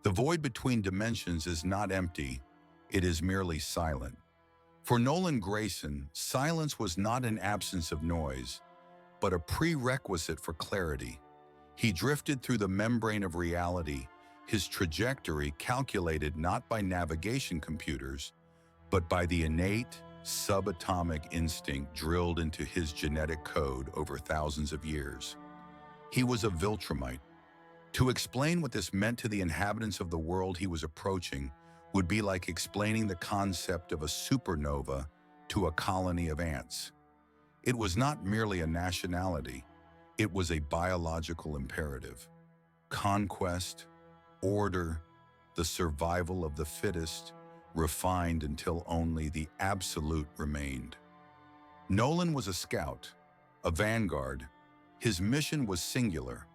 The void between dimensions is not empty, it is merely silent. For Nolan Grayson, silence was not an absence of noise, but a prerequisite for clarity. He drifted through the membrane of reality, his trajectory calculated not by navigation computers, but by the innate, subatomic instinct drilled into his genetic code over thousands of years. He was a Viltrumite. To explain what this meant to the inhabitants of the world he was approaching would be like explaining the concept of a supernova to a colony of ants. It was not merely a nationality, it was a biological imperative. Conquest, order, the survival of the fittest, refined until only the absolute remained. Nolan was a scout, a vanguard. His mission was singular.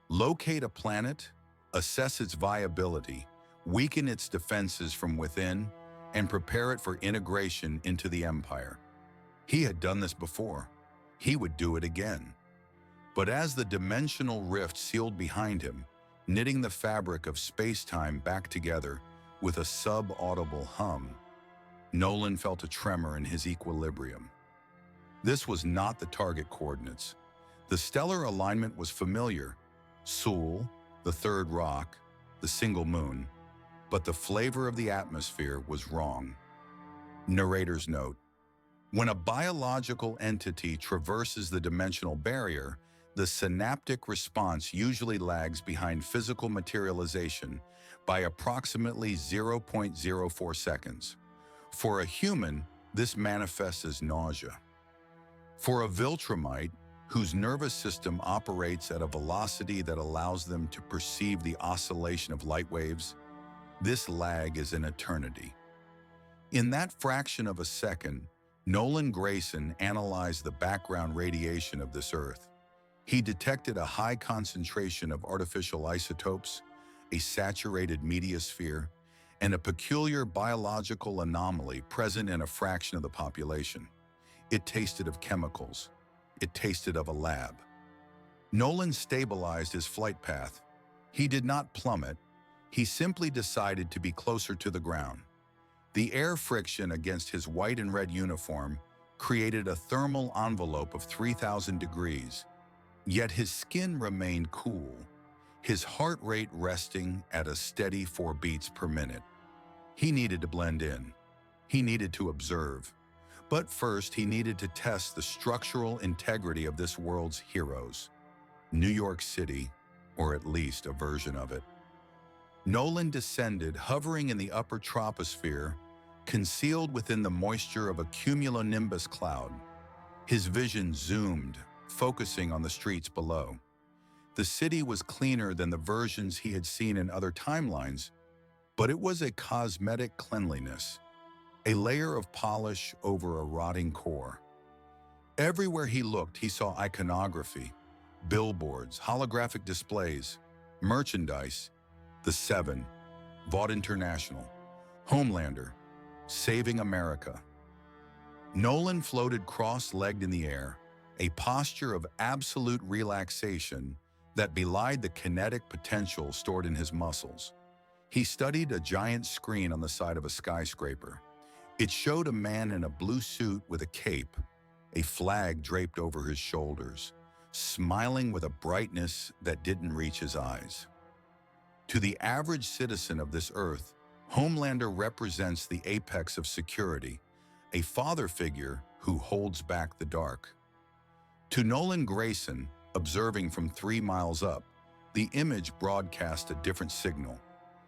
Locate a planet, assess its viability, weaken its defenses from within, and prepare it for integration into the Empire. He had done this before. He would do it again. But as the dimensional rift sealed behind him, knitting the fabric of space-time back together with a sub-audible hum, Nolan felt a tremor in his equilibrium. This was not the target coordinates. The stellar alignment was familiar, Sul, the third rock, the single moon, but the flavor of the atmosphere was wrong. Narrator's note: when a biological entity traverses the dimensional barrier, the synaptic response usually lags behind physical materialization by approximately 0.04 seconds. For a human, this manifests as nausea. For a Viltrumite, whose nervous system operates at a velocity that allows them to perceive the oscillation of light waves, this lag is an eternity. In that fraction of a second, Nolan Grayson analyzed the background radiation of this Earth. He detected a high concentration of artificial isotopes, a saturated mediosphere, and a peculiar biological anomaly present in a fraction of the population. It tasted of chemicals. It tasted of a lab. Nolan stabilized his flight path. He did not plummet. He simply decided to be closer to the ground. The air friction against his white and red uniform created a thermal envelope of 3,000 degrees, yet his skin remained cool, his heart rate resting at a steady 4 beats per minute. He needed to blend in. He needed to observe. But first, he needed to test the structural integrity of this world's heroes. New York City, or at least a version of it. Nolan descended, hovering in the upper troposphere, concealed within the moisture of a cumulonimbus cloud. His vision zoomed, focusing on the streets below. The city was cleaner than the versions he had seen in other timelines, but it was a cosmetic cleanliness, a layer of polish over a rotting core. Everywhere he looked, he saw iconography, billboards, holographic displays, merchandise, the Seven, Vought International, Homelander, Saving America. Nolan floated cross-legged in the air, a posture of absolute relaxation that belied the kinetic potential stored in his muscles. He studied a giant screen on the side of a skyscraper. It showed a man in a blue suit with a cape, a flag draped over his shoulders, smiling with a brightness that didn't reach his eyes. To the average citizen of this earth, Homelander represents the apex of security, a father figure who holds back the dark. To Nolan Grayson, observing from 3 miles up, the image broadcast a different signal.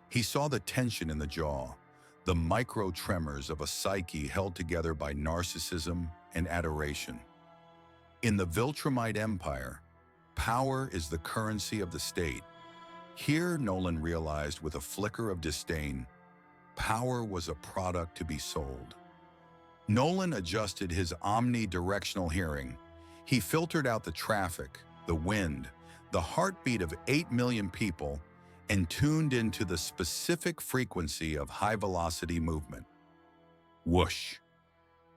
He saw the tension in the jaw, the micro-tremors of a psyche held together by narcissism and adoration. In the Viltrumite Empire, power is the currency of the state. Here, Nolan realized with a flicker of disdain, power was a product to be sold. Nolan adjusted his omnidirectional hearing. He filtered out the traffic, the wind, the heartbeat of 8 million people, and tuned into the specific frequency of high-velocity movement. Whoosh!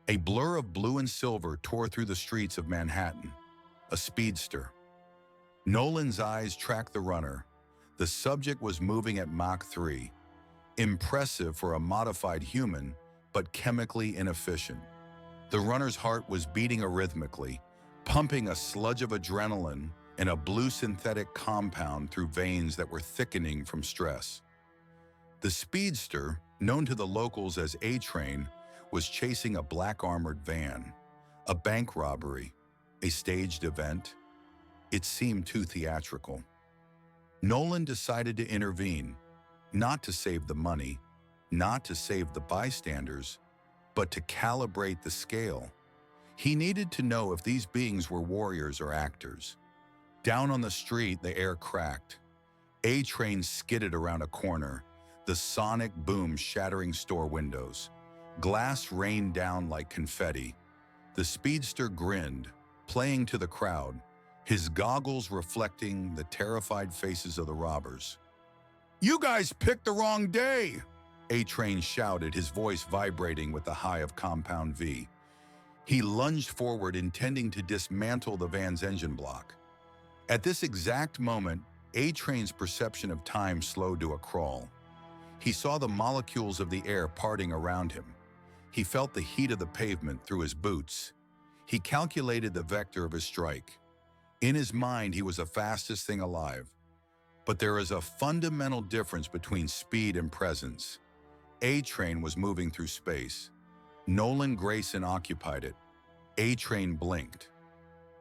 A blur of blue and silver tore through the streets of Manhattan, a speedster. Nolan's eyes tracked the runner. The subject was moving at Mach 3, impressive for a modified human, but chemically inefficient. The runner's heart was beating arrhythmically, pumping a sludge of adrenaline and a blue synthetic compound through veins that were thickening from stress. The speedster, known to the locals as A-Train, was chasing a black armored van. A bank robbery, a staged event. It seemed too theatrical. Nolan decided to intervene, not to save the money, not to save the bystanders, but to calibrate the scale. He needed to know if these beings were warriors or actors. Down on the street, the air cracked. A-Train skidded around a corner, the sonic boom shattering store windows. Glass rained down like confetti. The speedster grinned, playing to the crowd, his goggles reflecting the terrified faces of the robbers. "You guys picked the wrong day!" A-Train shouted, his voice vibrating with the high of Compound V. He lunged forward, intending to dismantle the van's engine block. At this exact moment, A-Train's perception of time slowed to a crawl. He saw the molecules of the air parting around him. He felt the heat of the pavement through his boots. He calculated the vector of his strike. In his mind, he was the fastest thing alive. But there is a fundamental difference between speed and presence. A-Train was moving through space. Nolan Grayson occupied it. A-Train blinked.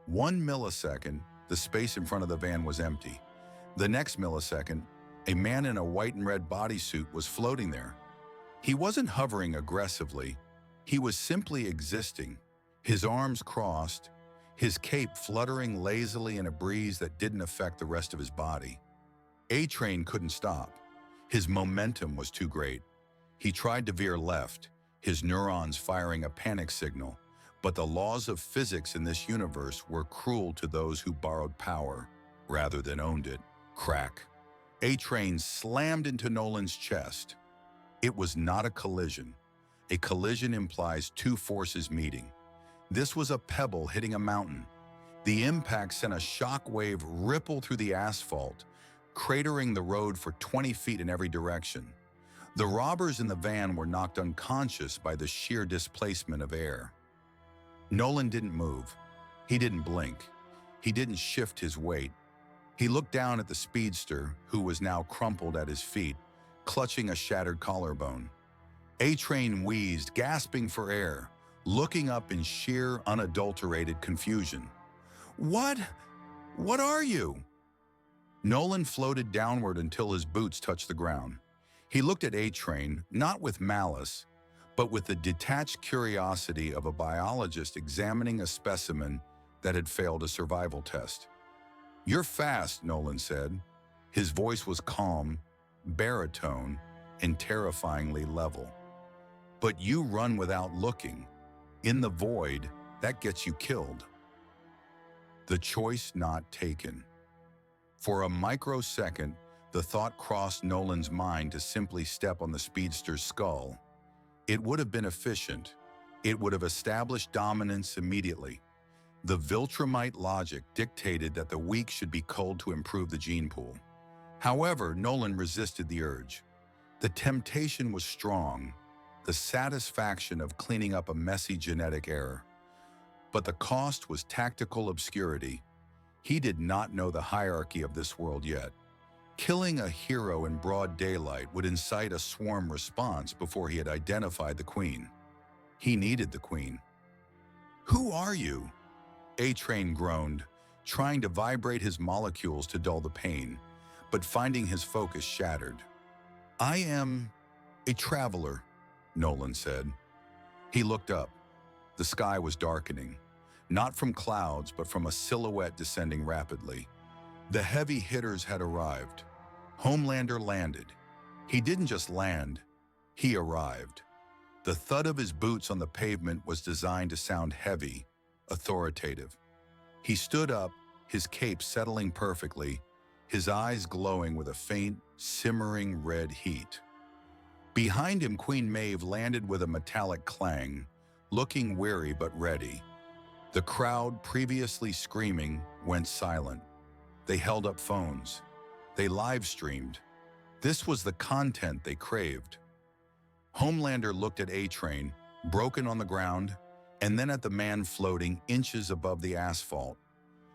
1 millisecond, the space in front of the van was empty. The next millisecond, a man in a white and red bodysuit was floating there. He wasn't hovering aggressively. He was simply existing, his arms crossed, his cape fluttering lazily in a breeze that didn't affect the rest of his body. A-Train couldn't stop. His momentum was too great. He tried to veer left, his neurons firing a panic signal, but the laws of physics in this universe were cruel to those who borrowed power rather than owned it. Crack. A-Train slammed into Nolan's chest. It was not a collision. A collision implies two forces meeting. This was a pebble hitting a mountain. The impact sent a shock wave ripple through the asphalt, cratering the road for 20 feet in every direction. The robbers in the van were knocked unconscious by the sheer displacement of air. Nolan didn't move. He didn't blink. He didn't shift his weight. He looked down at the speedster, who was now crumpled at his feet, clutching a shattered collarbone. A-Train wheezed, gasping for air, looking up in sheer, unadulterated confusion. What are you?" Nolan floated downward until his boots touched the ground. He looked at A-Train, not with malice, but with the detached curiosity of a biologist examining a specimen that had failed a survival test. "You're fast," Nolan said. His voice was calm, baritone, and terrifyingly level. "But you run without looking. In the void, that gets you killed." The choice not taken. For a microsecond, the thought crossed Nolan's mind to simply step on the speedster's skull. It would have been efficient. It would have established dominance immediately. The Viltrumite logic dictated that the weak should be culled to improve the gene pool. However, Nolan resisted the urge. The temptation was strong, the satisfaction of cleaning up a messy genetic error. But the cost was tactical obscurity. He did not know the hierarchy of this world yet. Killing a hero in broad daylight would incite a swarm response before he had identified the queen. He needed the queen. "Who are you?" A-Train groaned, trying to vibrate his molecules to dull the pain, but finding his focus shattered. "I am a traveler," Nolan said. He looked up. The sky was darkening, not from clouds, but from a silhouette descending rapidly. The heavy hitters had arrived. Homelander landed. He didn't just land, he arrived. The thud of his boots on the pavement was designed to sound heavy, authoritative. He stood up, his cape settling perfectly, his eyes glowing with a faint, simmering red heat. Behind him, Queen Maeve landed with a metallic clang, looking weary but ready. The crowd, previously screaming, went silent. They held up phones. They live-streamed. This was the content they craved. Homelander looked at A-Train, broken on the ground, and then at the man floating inches above the asphalt.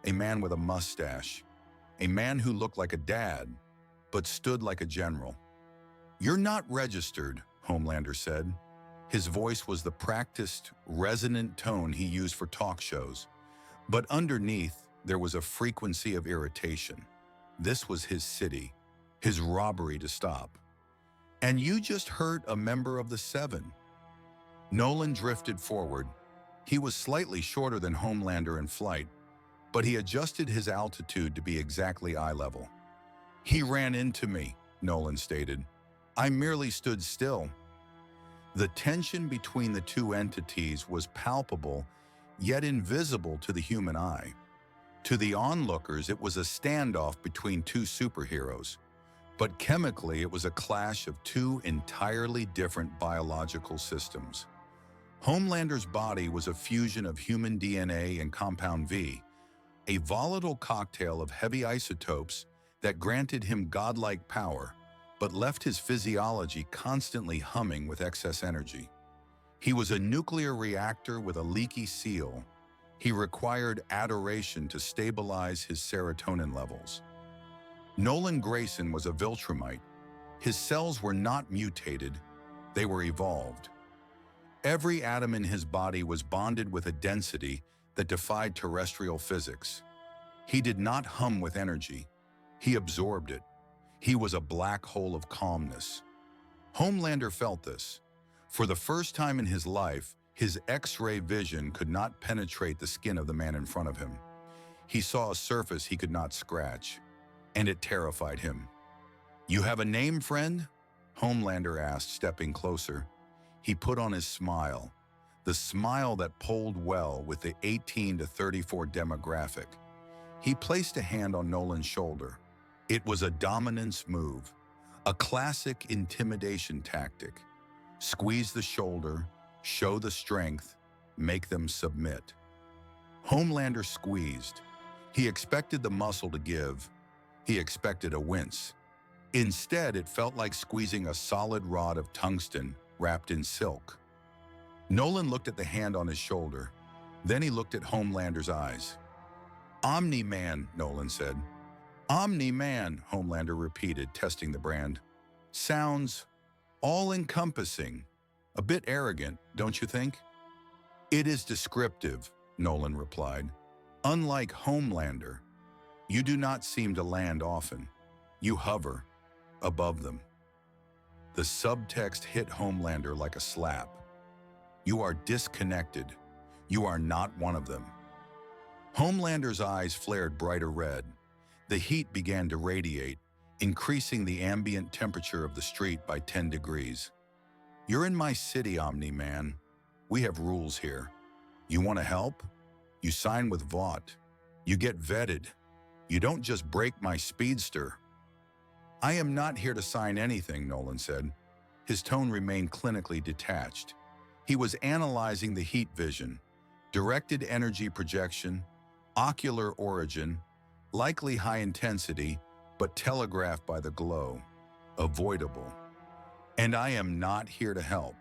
A man with a mustache. A man who looked like a dad, but stood like a general. "You're not registered," Homelander said. His voice was the practiced, resonant tone he used for talk shows. But underneath, there was a frequency of irritation. This was his city, his robbery to stop. "And you just hurt a member of the Seven." Nolan drifted forward. He was slightly shorter than Homelander in flight, but he adjusted his altitude to be exactly eye level. "He ran into me," Nolan stated. "I merely stood still." The tension between the two entities was palpable, yet invisible to the human eye. To the onlookers, it was a standoff between two superheroes. But chemically, it was a clash of two entirely different biological systems. Homelander's body was a fusion of human DNA and Compound V, a volatile cocktail of heavy isotopes that granted him godlike power, but left his physiology constantly humming with excess energy. He was a nuclear reactor with a leaky seal. He required adoration to stabilize his serotonin levels. Nolan Grayson was a Viltrumite. His cells were not mutated, they were evolved. Every atom in his body was bonded with a density that defied terrestrial physics. He did not hum with energy, he absorbed it. He was a black hole of calmness. Homelander felt this. For the first time in his life, his X-ray vision could not penetrate the skin of the man in front of him. He saw a surface he could not scratch, and it terrified him. "You have a name, friend?" Homelander asked, stepping closer. He put on his smile, the smile that polled well with the 18 to 34 demographic. He placed a hand on Nolan's shoulder. It was a dominance move, a classic intimidation tactic. Squeeze the shoulder, show the strength, make them submit. Homelander squeezed. He expected the muscle to give. He expected a wince. Instead, it felt like squeezing a solid rod of tungsten wrapped in silk. Nolan looked at the hand on his shoulder. Then he looked at Homelander's eyes. "Omni-Man," Nolan said. "Omni-Man," Homelander repeated, testing the brand. "Sounds all-encompassing. A bit arrogant, don't you think?" "It is descriptive," Nolan replied. "Unlike Homelander, you do not seem to land often. You hover above them." The subtext hit Homelander like a slap. "You are disconnected. You are not one of them." Homelander's eyes flared brighter red. The heat began to radiate, increasing the ambient temperature of the street by 10 degrees. "You're in my city, Omni-Man. We have rules here. You want to help? You sign with Vought. You get vetted. You don't just break my speedster." "I am not here to sign anything," Nolan said. His tone remained clinically detached. He was analyzing the heat vision, directed energy projection, ocular origin, likely high intensity, but telegraphed by the glow. Avoidable. "And I am not here to help."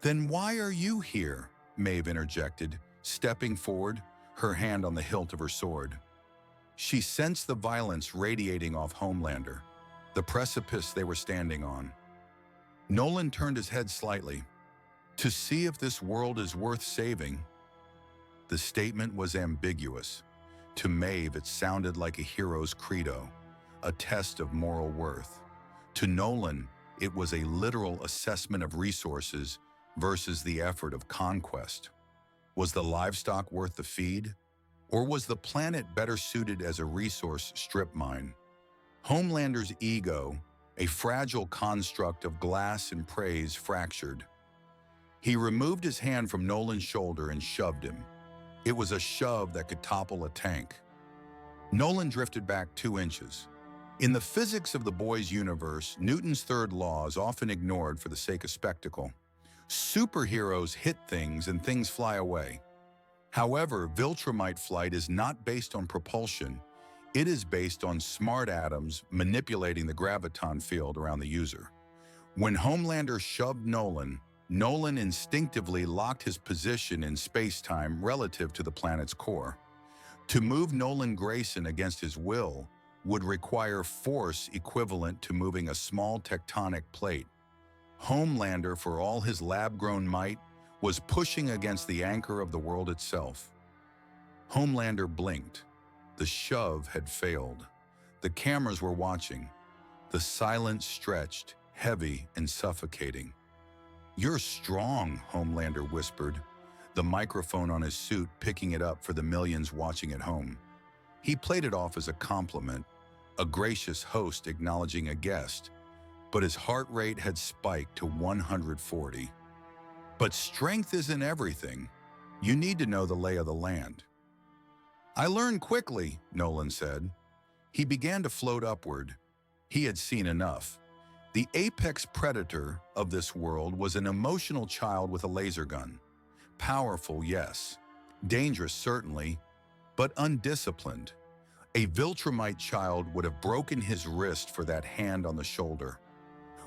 "Then why are you here?" Maeve interjected, stepping forward, her hand on the hilt of her sword. She sensed the violence radiating off Homelander, the precipice they were standing on. Nolan turned his head slightly. "To see if this world is worth saving." The statement was ambiguous. To Maeve, it sounded like a hero's credo, a test of moral worth. To Nolan, it was a literal assessment of resources versus the effort of conquest. Was the livestock worth the feed? Or was the planet better suited as a resource strip mine? Homelander's ego, a fragile construct of glass and praise, fractured. He removed his hand from Nolan's shoulder and shoved him. It was a shove that could topple a tank. Nolan drifted back 2 inches. In the physics of the boys' universe, Newton's third law is often ignored for the sake of spectacle. Superheroes hit things and things fly away. However, Viltrumite flight is not based on propulsion. It is based on smart atoms manipulating the graviton field around the user. When Homelander shoved Nolan, Nolan instinctively locked his position in space-time relative to the planet's core. To move Nolan Grayson against his will would require force equivalent to moving a small tectonic plate. Homelander, for all his lab-grown might, was pushing against the anchor of the world itself. Homelander blinked. The shove had failed. The cameras were watching. The silence stretched, heavy and suffocating. "You're strong," Homelander whispered, the microphone on his suit picking it up for the millions watching at home. He played it off as a compliment, a gracious host acknowledging a guest, but his heart rate had spiked to 140. "But strength isn't everything. You need to know the lay of the land." "I learned quickly," Nolan said. He began to float upward. He had seen enough. The apex predator of this world was an emotional child with a laser gun. Powerful, yes. Dangerous, certainly, but undisciplined. A Viltrumite child would have broken his wrist for that hand on the shoulder.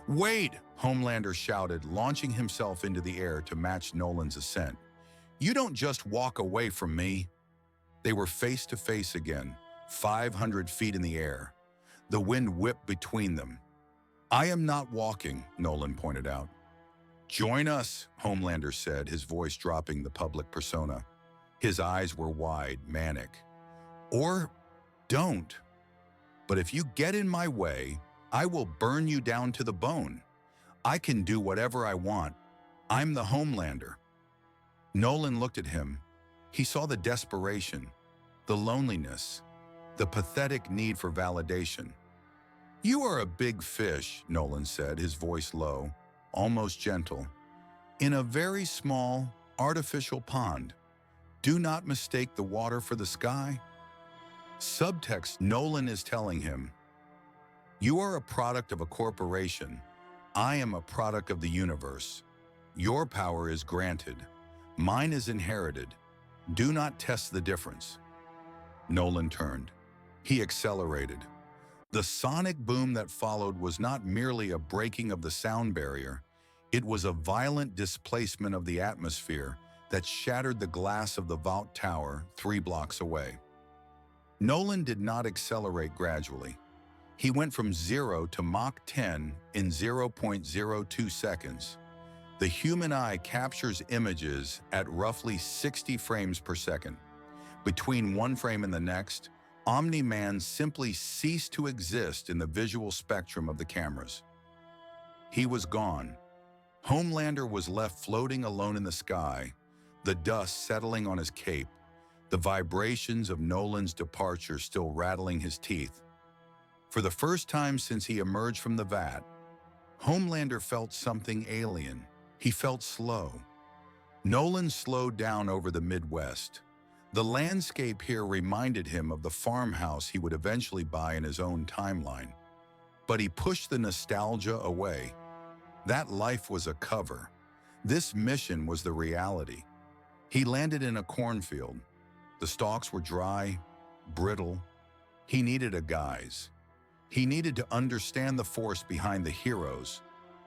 "Wait!" Homelander shouted, launching himself into the air to match Nolan's ascent. "You don't just walk away from me." They were face to face again, 500 feet in the air. The wind whipped between them. "I am not walking," Nolan pointed out. "Join us," Homelander said, his voice dropping the public persona. His eyes were wide, manic. "Or don't. But if you get in my way, I will burn you down to the bone. I can do whatever I want. I'm the Homelander." Nolan looked at him. He saw the desperation, the loneliness, the pathetic need for validation. "You are a big fish," Nolan said, his voice low, almost gentle, "in a very small, artificial pond. Do not mistake the water for the sky." Subtext: Nolan is telling him, "You are a product of a corporation. I am a product of the universe. Your power is granted. Mine is inherited. Do not test the difference." Nolan turned. He accelerated. The sonic boom that followed was not merely a breaking of the sound barrier. It was a violent displacement of the atmosphere that shattered the glass of the Vought Tower 3 blocks away. Nolan did not accelerate gradually. He went from 0 to Mach 10 in 0.02 seconds. The human eye captures images at roughly 60 frames per second. Between one frame and the next, Omni-Man simply ceased to exist in the visual spectrum of the cameras. He was gone. Homelander was left floating alone in the sky, the dust settling on his cape, the vibrations of Nolan's departure still rattling his teeth. For the first time since he emerged from the vat, Homelander felt something alien. He felt slow. Nolan slowed down over the Midwest. The landscape here reminded him of the farmhouse he would eventually buy in his own timeline. But he pushed the nostalgia away. That life was a cover. This mission was the reality. He landed in a cornfield. The stalks were dry, brittle. He needed a guise. He needed to understand the force behind the heroes,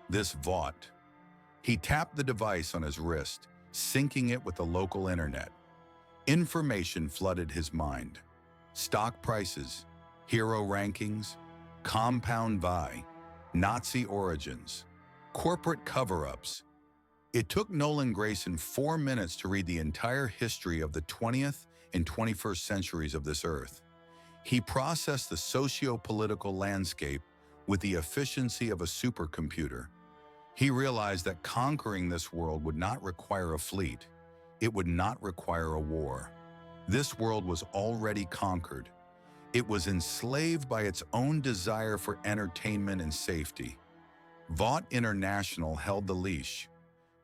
this Vought. He tapped the device on his wrist, syncing it with the local internet. Information flooded his mind. Stock prices, hero rankings, compound buy, Nazi origins, corporate cover-ups. It took Nolan Grayson 4 minutes to read the entire history of the 20th and 21st centuries of this Earth. He processed the socio-political landscape with the efficiency of a supercomputer. He realized that conquering this world would not require a fleet. It would not require a war. This world was already conquered. It was enslaved by its own desire for entertainment and safety. Vought International held the leash.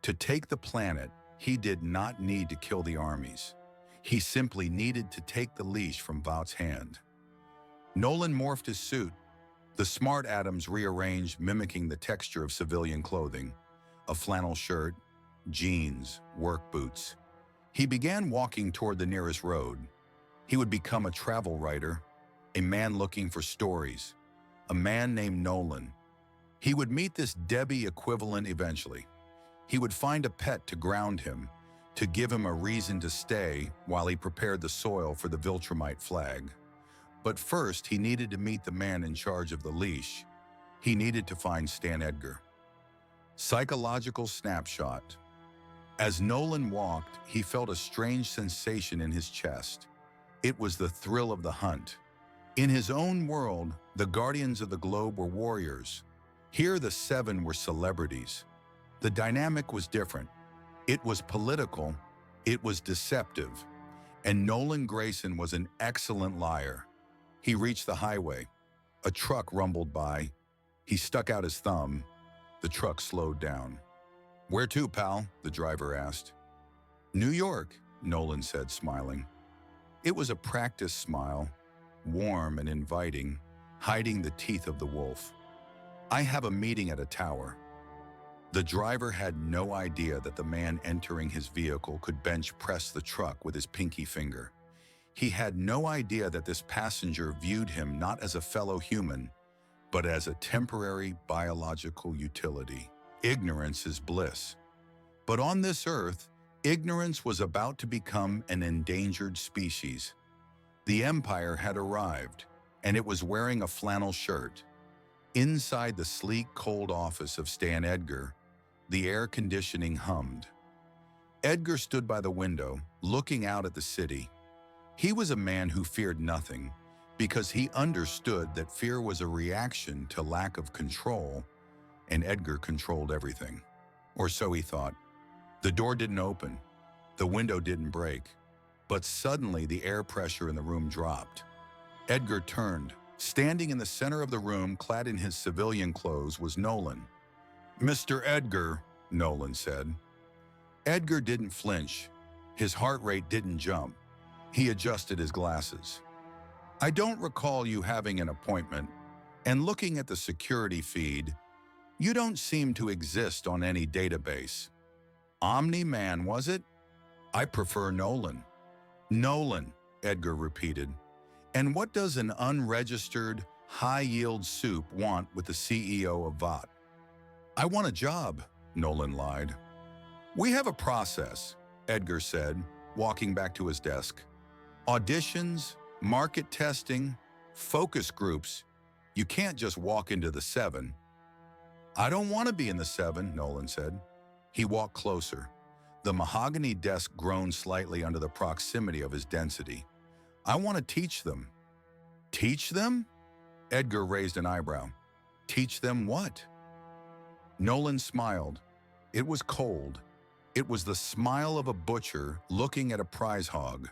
To take the planet, he did not need to kill the armies. He simply needed to take the leash from Vought's hand. Nolan morphed his suit. The smart atoms rearranged, mimicking the texture of civilian clothing. A flannel shirt, jeans, work boots. He began walking toward the nearest road. He would become a travel writer, a man looking for stories, a man named Nolan. He would meet this Debbie equivalent eventually. He would find a pet to ground him, to give him a reason to stay while he prepared the soil for the Viltrumite flag. But first, he needed to meet the man in charge of the leash. He needed to find Stan Edgar. Psychological snapshot. As Nolan walked, he felt a strange sensation in his chest. It was the thrill of the hunt. In his own world, the Guardians of the Globe were warriors. Here, the Seven were celebrities. The dynamic was different. It was political, it was deceptive, and Nolan Grayson was an excellent liar. He reached the highway. A truck rumbled by. He stuck out his thumb. The truck slowed down. "Where to, pal?" the driver asked. "New York," Nolan said, smiling. It was a practiced smile, warm and inviting, hiding the teeth of the wolf. "I have a meeting at a tower." The driver had no idea that the man entering his vehicle could bench press the truck with his pinky finger. He had no idea that this passenger viewed him not as a fellow human, but as a temporary biological utility. Ignorance is bliss. But on this earth, ignorance was about to become an endangered species. The Empire had arrived, and it was wearing a flannel shirt. Inside the sleek, cold office of Stan Edgar, the air conditioning hummed. Edgar stood by the window, looking out at the city. He was a man who feared nothing, because he understood that fear was a reaction to lack of control, and Edgar controlled everything. Or so he thought. The door didn't open. The window didn't break. But suddenly the air pressure in the room dropped. Edgar turned. Standing in the center of the room, clad in his civilian clothes, was Nolan. "Mr. Edgar," Nolan said. Edgar didn't flinch. His heart rate didn't jump. He adjusted his glasses. "I don't recall you having an appointment, and looking at the security feed, you don't seem to exist on any database. Omni-Man, was it?" "I prefer Nolan." "Nolan," Edgar repeated. "And what does an unregistered, high-yield soup want with the CEO of Vought?" "I want a job," Nolan lied. "We have a process," Edgar said, walking back to his desk. "Auditions, market testing, focus groups. You can't just walk into the Seven." "I don't want to be in the Seven," Nolan said. He walked closer. The mahogany desk groaned slightly under the proximity of his density. "I want to teach them." "Teach them?" Edgar raised an eyebrow. "Teach them what?" Nolan smiled. It was cold. It was the smile of a butcher looking at a prize hog.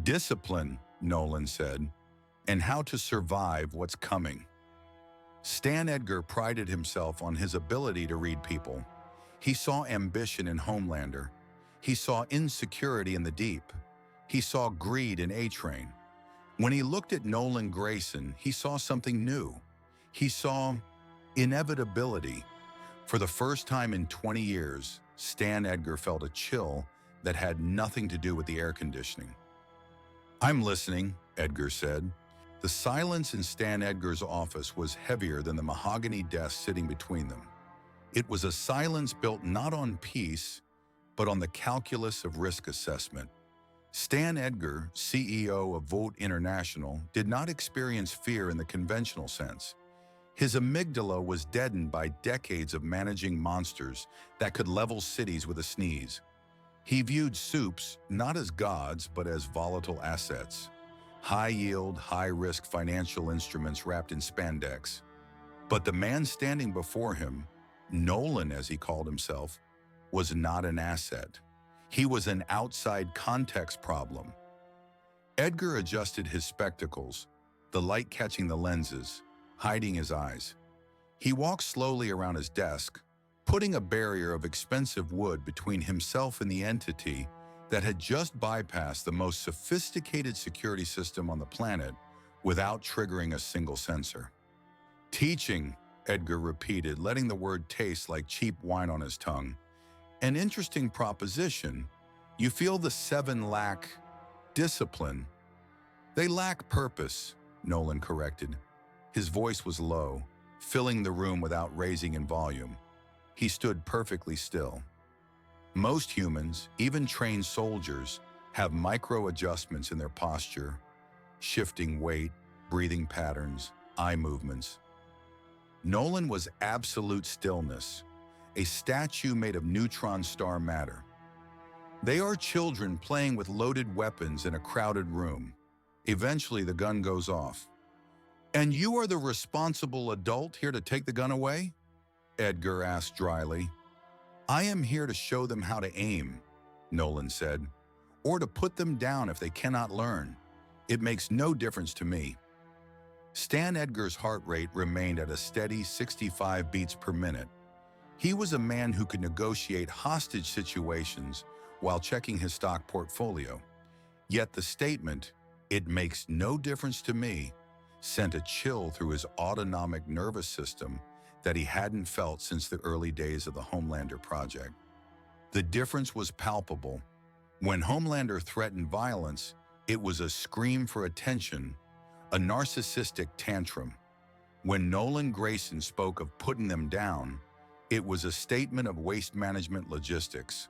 "Discipline," Nolan said, "and how to survive what's coming." Stan Edgar prided himself on his ability to read people. He saw ambition in Homelander. He saw insecurity in the Deep. He saw greed in A-Train. When he looked at Nolan Grayson, he saw something new. He saw inevitability. For the first time in 20 years, Stan Edgar felt a chill that had nothing to do with the air conditioning. "I'm listening," Edgar said. The silence in Stan Edgar's office was heavier than the mahogany desk sitting between them. It was a silence built not on peace, but on the calculus of risk assessment. Stan Edgar, CEO of Vought International, did not experience fear in the conventional sense. His amygdala was deadened by decades of managing monsters that could level cities with a sneeze. He viewed soups not as gods, but as volatile assets. High-yield, high-risk financial instruments wrapped in spandex. But the man standing before him, Nolan as he called himself, was not an asset. He was an outside context problem. Edgar adjusted his spectacles, the light catching the lenses, hiding his eyes. He walked slowly around his desk, putting a barrier of expensive wood between himself and the entity that had just bypassed the most sophisticated security system on the planet without triggering a single sensor. "Teaching," Edgar repeated, letting the word taste like cheap wine on his tongue. "An interesting proposition. You feel the Seven lack discipline. They lack purpose. Nolan corrected. His voice was low, filling the room without raising in volume. He stood perfectly still. Most humans, even trained soldiers, have micro-adjustments in their posture, shifting weight, breathing patterns, eye movements. Nolan was absolute stillness, a statue made of neutron star matter. They are children playing with loaded weapons in a crowded room. Eventually, the gun goes off. "And you are the responsible adult here to take the gun away?" Edgar asked dryly. "I am here to show them how to aim," Nolan said, "or to put them down if they cannot learn. It makes no difference to me." Stan Edgar's heart rate remained at a steady 65 beats per minute. He was a man who could negotiate hostage situations while checking his stock portfolio. Yet the statement, "It makes no difference to me," sent a chill through his autonomic nervous system that he hadn't felt since the early days of the Homelander project. The difference was palpable. When Homelander threatened violence, it was a scream for attention, a narcissistic tantrum. When Nolan Grayson spoke of putting them down, it was a statement of waste management logistics.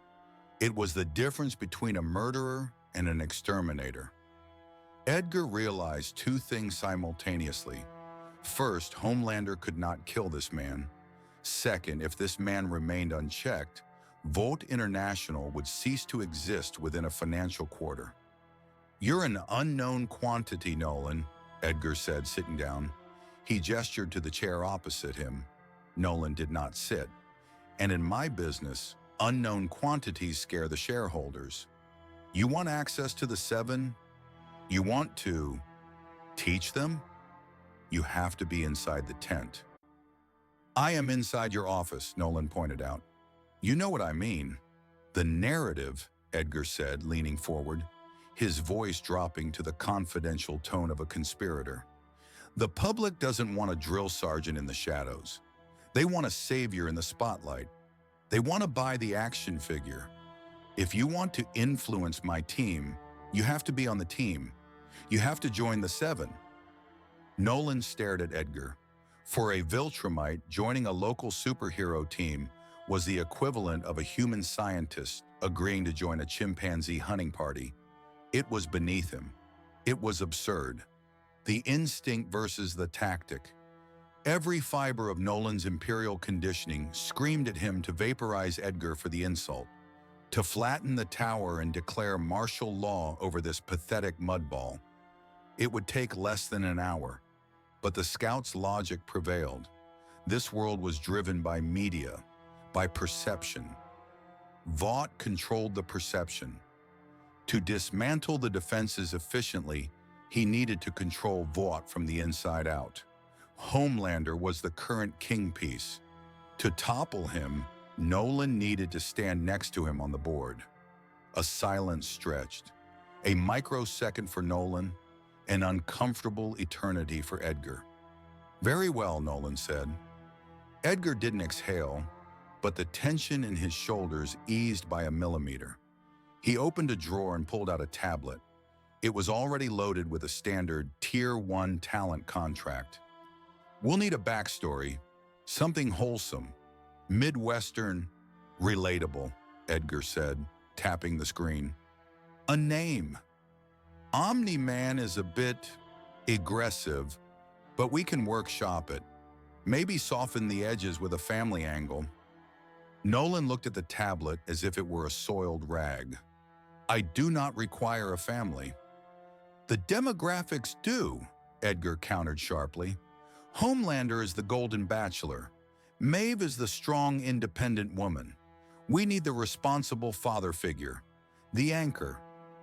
It was the difference between a murderer and an exterminator. Edgar realized two things simultaneously. First, Homelander could not kill this man. Second, if this man remained unchecked, Vought International would cease to exist within a financial quarter. "You're an unknown quantity, Nolan," Edgar said, sitting down. He gestured to the chair opposite him. Nolan did not sit. "And in my business, unknown quantities scare the shareholders. You want access to the seven? You want to teach them? You have to be inside the tent." "I am inside your office," Nolan pointed out. "You know what I mean." "The narrative," Edgar said, leaning forward, his voice dropping to the confidential tone of a conspirator. "The public doesn't want a drill sergeant in the shadows. They want a savior in the spotlight. They want to buy the action figure. If you want to influence my team, you have to be on the team. You have to join the seven." Nolan stared at Edgar. For a Viltrumite, joining a local superhero team was the equivalent of a human scientist agreeing to join a chimpanzee hunting party. It was beneath him. It was absurd. The instinct versus the tactic. Every fiber of Nolan's imperial conditioning screamed at him to vaporize Edgar for the insult, to flatten the tower and declare martial law over this pathetic mudball. It would take less than an hour, but the scout's logic prevailed. This world was driven by media, by perception. Vought controlled the perception. To dismantle the defenses efficiently, he needed to control Vought from the inside out. Homelander was the current kingpiece. To topple him, Nolan needed to stand next to him on the board. A silence stretched. A microsecond for Nolan, an uncomfortable eternity for Edgar. "Very well," Nolan said. Edgar didn't exhale, but the tension in his shoulders eased by a millimeter. He opened a drawer and pulled out a tablet. It was already loaded with a standard Tier 1 talent contract. "We'll need a backstory, something wholesome, Midwestern, relatable," Edgar said, tapping the screen. "A name. Omni-Man is a bit aggressive, but we can workshop it. Maybe soften the edges with a family angle." Nolan looked at the tablet as if it were a soiled rag. "I do not require a family." "The demographics do," Edgar countered sharply. "Homelander is the golden bachelor. Maeve is the strong, independent woman. We need the responsible father figure, the anchor.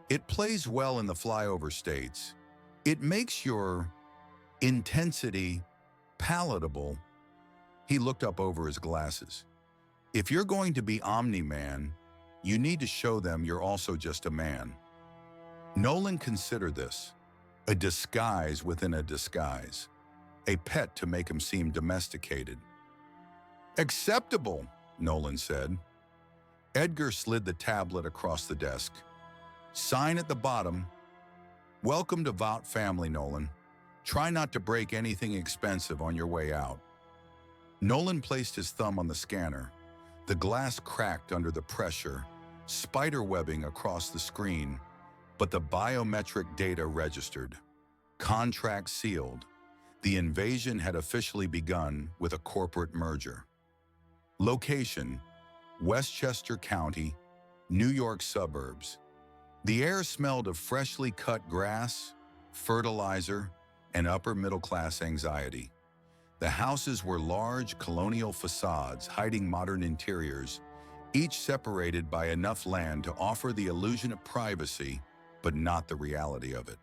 It plays well in the flyover states. It makes your intensity palatable." He looked up over his glasses. "If you're going to be Omni-Man, you need to show them you're also just a man." Nolan considered this, a disguise within a disguise, a pet to make him seem domesticated. "Acceptable," Nolan said. Edgar slid the tablet across the desk. "Sign at the bottom. Welcome to Vought family, Nolan. Try not to break anything expensive on your way out. Nolan placed his thumb on the scanner. The glass cracked under the pressure, spiderwebbing across the screen, but the biometric data registered. Contract sealed. The invasion had officially begun with a corporate merger. Location: Westchester County, New York suburbs. The air smelled of freshly cut grass, fertilizer, and upper-middle-class anxiety. The houses were large colonial facades hiding modern interiors, each separated by enough land to offer the illusion of privacy, but not the reality of it.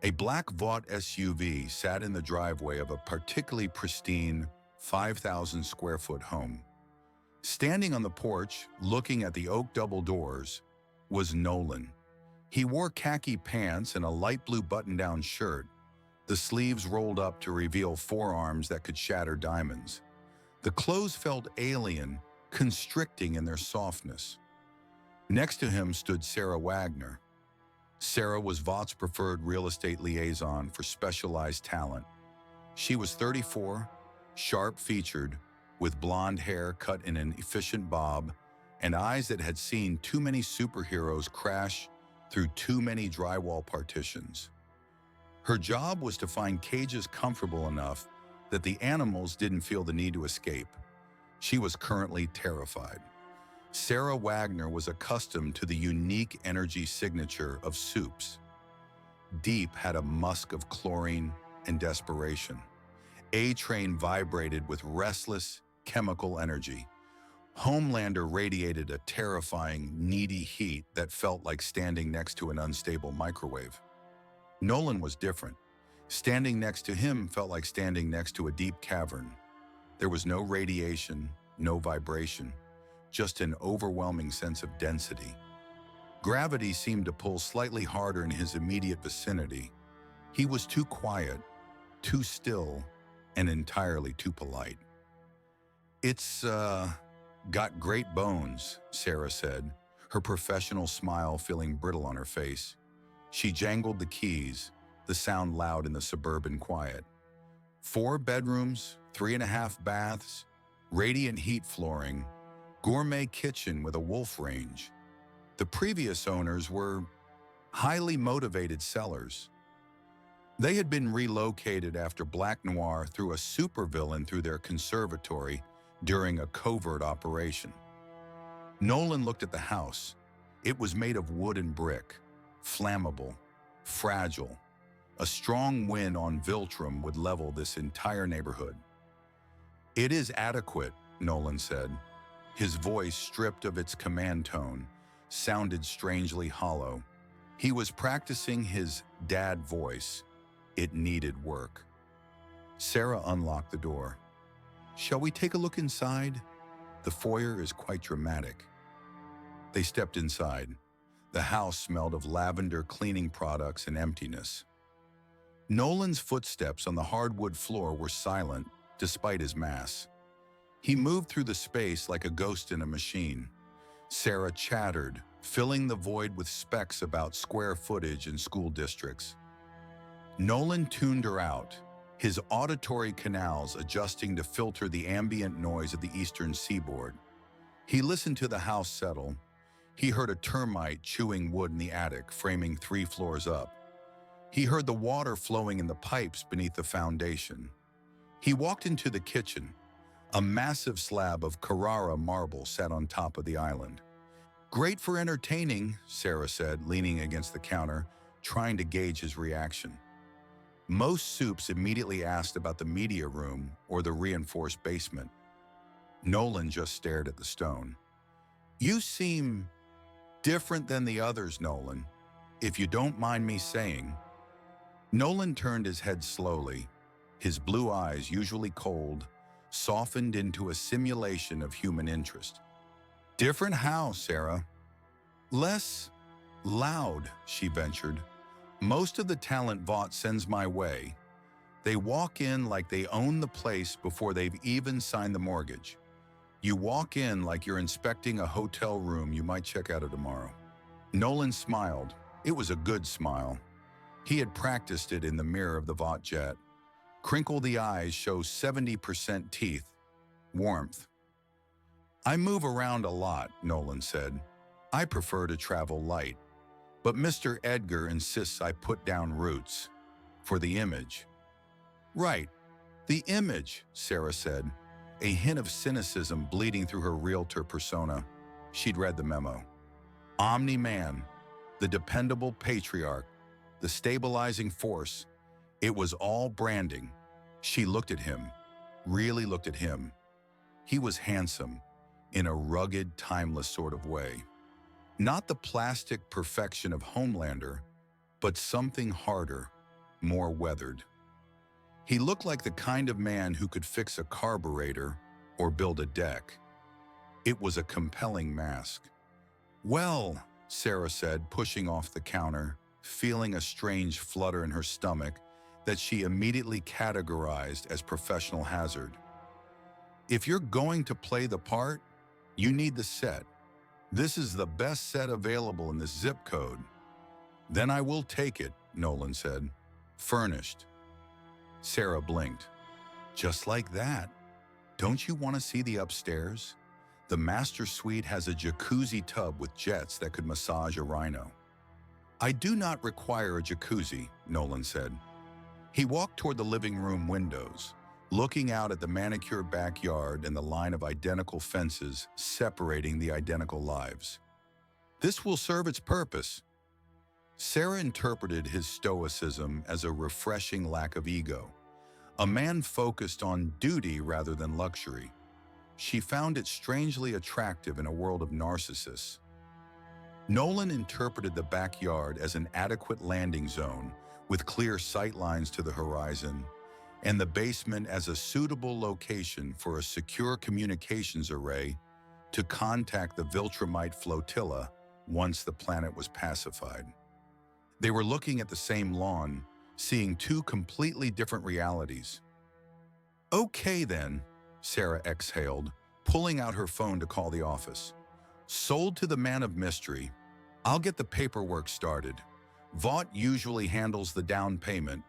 A black Vought SUV sat in the driveway of a particularly pristine 5,000-square-foot home. Standing on the porch, looking at the oak double doors, was Nolan. He wore khaki pants and a light blue button-down shirt, the sleeves rolled up to reveal forearms that could shatter diamonds. The clothes felt alien, constricting in their softness. Next to him stood Sarah Wagner. Sarah was Vought's preferred real estate liaison for specialized talent. She was 34, sharp-featured, with blonde hair cut in an efficient bob, and eyes that had seen too many superheroes crash through too many drywall partitions. Her job was to find cages comfortable enough that the animals didn't feel the need to escape. She was currently terrified. Sarah Wagner was accustomed to the unique energy signature of soups. Deep had a musk of chlorine and desperation. A-Train vibrated with restless, chemical energy. Homelander radiated a terrifying, needy heat that felt like standing next to an unstable microwave. Nolan was different. Standing next to him felt like standing next to a deep cavern. There was no radiation, no vibration, just an overwhelming sense of density. Gravity seemed to pull slightly harder in his immediate vicinity. He was too quiet, too still, and entirely too polite. "It's, got great bones," Sarah said, her professional smile feeling brittle on her face. She jangled the keys, the sound loud in the suburban quiet. 4 bedrooms, 3.5 baths, radiant heat flooring, gourmet kitchen with a wolf range. The previous owners were highly motivated sellers. They had been relocated after Black Noir threw a supervillain through their conservatory during a covert operation. Nolan looked at the house. It was made of wood and brick, flammable, fragile. A strong wind on Viltrum would level this entire neighborhood. "It is adequate," Nolan said. His voice, stripped of its command tone, sounded strangely hollow. He was practicing his dad voice. It needed work. Sarah unlocked the door. "Shall we take a look inside? The foyer is quite dramatic." They stepped inside. The house smelled of lavender cleaning products and emptiness. Nolan's footsteps on the hardwood floor were silent, despite his mass. He moved through the space like a ghost in a machine. Sarah chattered, filling the void with specs about square footage and school districts. Nolan tuned her out, his auditory canals adjusting to filter the ambient noise of the eastern seaboard. He listened to the house settle. He heard a termite chewing wood in the attic, framing 3 floors up. He heard the water flowing in the pipes beneath the foundation. He walked into the kitchen. A massive slab of Carrara marble sat on top of the island. "Great for entertaining," Sarah said, leaning against the counter, trying to gauge his reaction. Most soups immediately asked about the media room or the reinforced basement. Nolan just stared at the stone. "You seem different than the others, Nolan, if you don't mind me saying." Nolan turned his head slowly. His blue eyes, usually cold, softened into a simulation of human interest. "Different how, Sarah?" "Less loud," she ventured. "Most of the talent Vought sends my way. They walk in like they own the place before they've even signed the mortgage. You walk in like you're inspecting a hotel room you might check out of tomorrow." Nolan smiled. It was a good smile. He had practiced it in the mirror of the Vought jet. Crinkle the eyes, show 70% teeth. Warmth. I move around a lot, Nolan said. I prefer to travel light. But Mr. Edgar insists I put down roots. For the image. Right. The image, Sarah said, a hint of cynicism bleeding through her realtor persona. She'd read the memo. Omni-Man, the dependable patriarch, the stabilizing force. It was all branding. She looked at him, really looked at him. He was handsome, in a rugged, timeless sort of way. Not the plastic perfection of Homelander, but something harder, more weathered. He looked like the kind of man who could fix a carburetor or build a deck. It was a compelling mask. Well, Sarah said, pushing off the counter, feeling a strange flutter in her stomach that she immediately categorized as professional hazard. If you're going to play the part, you need the set. This is the best set available in this zip code. Then I will take it, Nolan said. Furnished. Sarah blinked. Just like that. Don't you want to see the upstairs? The master suite has a jacuzzi tub with jets that could massage a rhino. I do not require a jacuzzi, Nolan said. He walked toward the living room windows, looking out at the manicured backyard and the line of identical fences separating the identical lives. This will serve its purpose. Sarah interpreted his stoicism as a refreshing lack of ego, a man focused on duty rather than luxury. She found it strangely attractive in a world of narcissists. Nolan interpreted the backyard as an adequate landing zone with clear sightlines to the horizon, and the basement as a suitable location for a secure communications array to contact the Viltrumite flotilla once the planet was pacified. They were looking at the same lawn, seeing two completely different realities. Okay then, Sarah exhaled, pulling out her phone to call the office. Sold to the man of mystery. I'll get the paperwork started. Vought usually handles the down payment,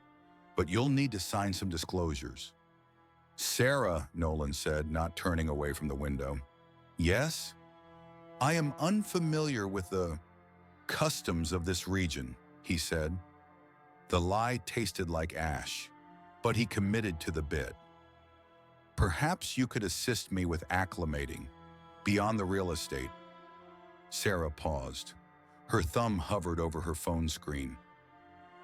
but you'll need to sign some disclosures. Sarah, Nolan said, not turning away from the window. Yes? I am unfamiliar with the customs of this region, he said. The lie tasted like ash, but he committed to the bit. Perhaps you could assist me with acclimating, beyond the real estate. Sarah paused. Her thumb hovered over her phone screen.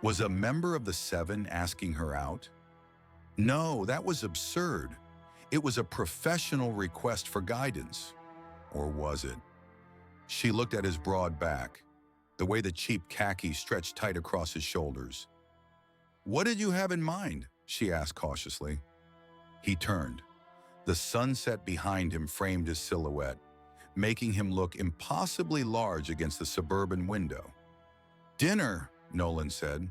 Was a member of the Seven asking her out? No, that was absurd. It was a professional request for guidance. Or was it? She looked at his broad back, the way the cheap khaki stretched tight across his shoulders. What did you have in mind? She asked cautiously. He turned. The sunset behind him framed his silhouette, making him look impossibly large against the suburban window. Dinner, Nolan said.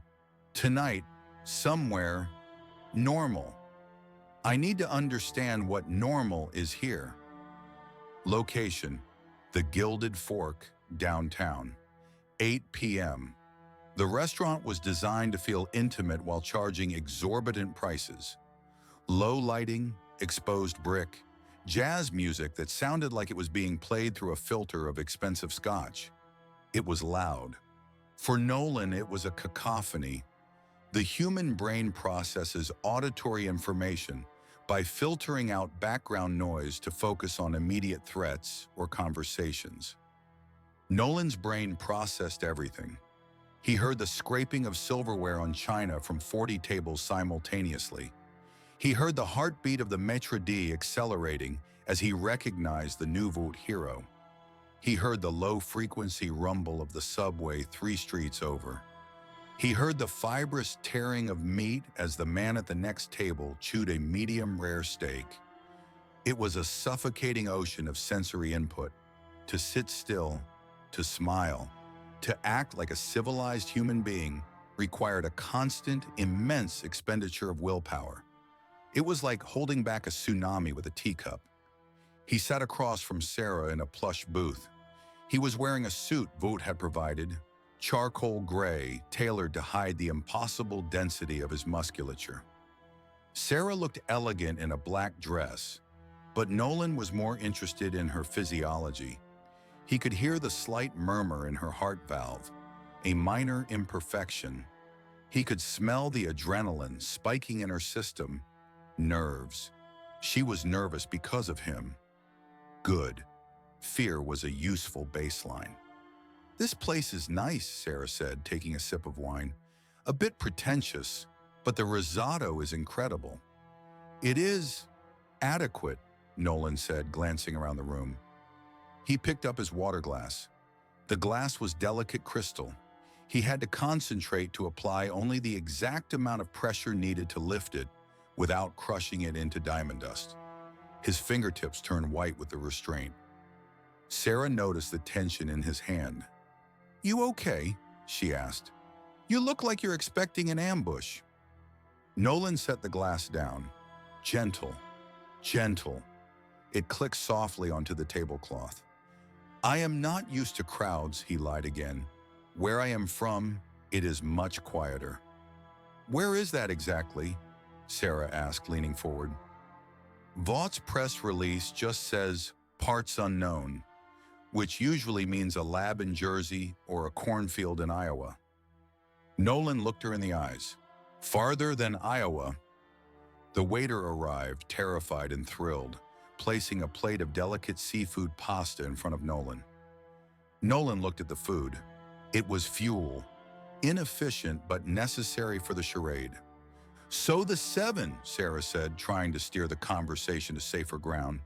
Tonight, somewhere, normal. I need to understand what normal is here. Location, the Gilded Fork, downtown. 8 p.m. The restaurant was designed to feel intimate while charging exorbitant prices. Low lighting, exposed brick, jazz music that sounded like it was being played through a filter of expensive scotch. It was loud. For Nolan, it was a cacophony. The human brain processes auditory information by filtering out background noise to focus on immediate threats or conversations. Nolan's brain processed everything. He heard the scraping of silverware on china from 40 tables simultaneously. He heard the heartbeat of the maitre d' accelerating as he recognized the nouveau hero. He heard the low-frequency rumble of the subway 3 streets over. He heard the fibrous tearing of meat as the man at the next table chewed a medium-rare steak. It was a suffocating ocean of sensory input. To sit still, to smile, to act like a civilized human being required a constant, immense expenditure of willpower. It was like holding back a tsunami with a teacup. He sat across from Sarah in a plush booth. He was wearing a suit Vought had provided, charcoal gray, tailored to hide the impossible density of his musculature. Sarah looked elegant in a black dress, but Nolan was more interested in her physiology. He could hear the slight murmur in her heart valve, a minor imperfection. He could smell the adrenaline spiking in her system. Nerves. She was nervous because of him. Good. Fear was a useful baseline. "This place is nice," Sarah said, taking a sip of wine. "A bit pretentious, but the risotto is incredible." "It is adequate," Nolan said, glancing around the room. He picked up his water glass. The glass was delicate crystal. He had to concentrate to apply only the exact amount of pressure needed to lift it without crushing it into diamond dust. His fingertips turned white with the restraint. Sarah noticed the tension in his hand. "You okay?" she asked. "You look like you're expecting an ambush." Nolan set the glass down. Gentle, gentle. It clicked softly onto the tablecloth. "I am not used to crowds," he lied again. "Where I am from, it is much quieter." "Where is that exactly?" Sarah asked, leaning forward. Vaught's press release just says, "parts unknown," which usually means a lab in Jersey or a cornfield in Iowa. Nolan looked her in the eyes. "Farther than Iowa." The waiter arrived, terrified and thrilled, placing a plate of delicate seafood pasta in front of Nolan. Nolan looked at the food. It was fuel, inefficient but necessary for the charade. "So the 7, Sarah said, trying to steer the conversation to safer ground.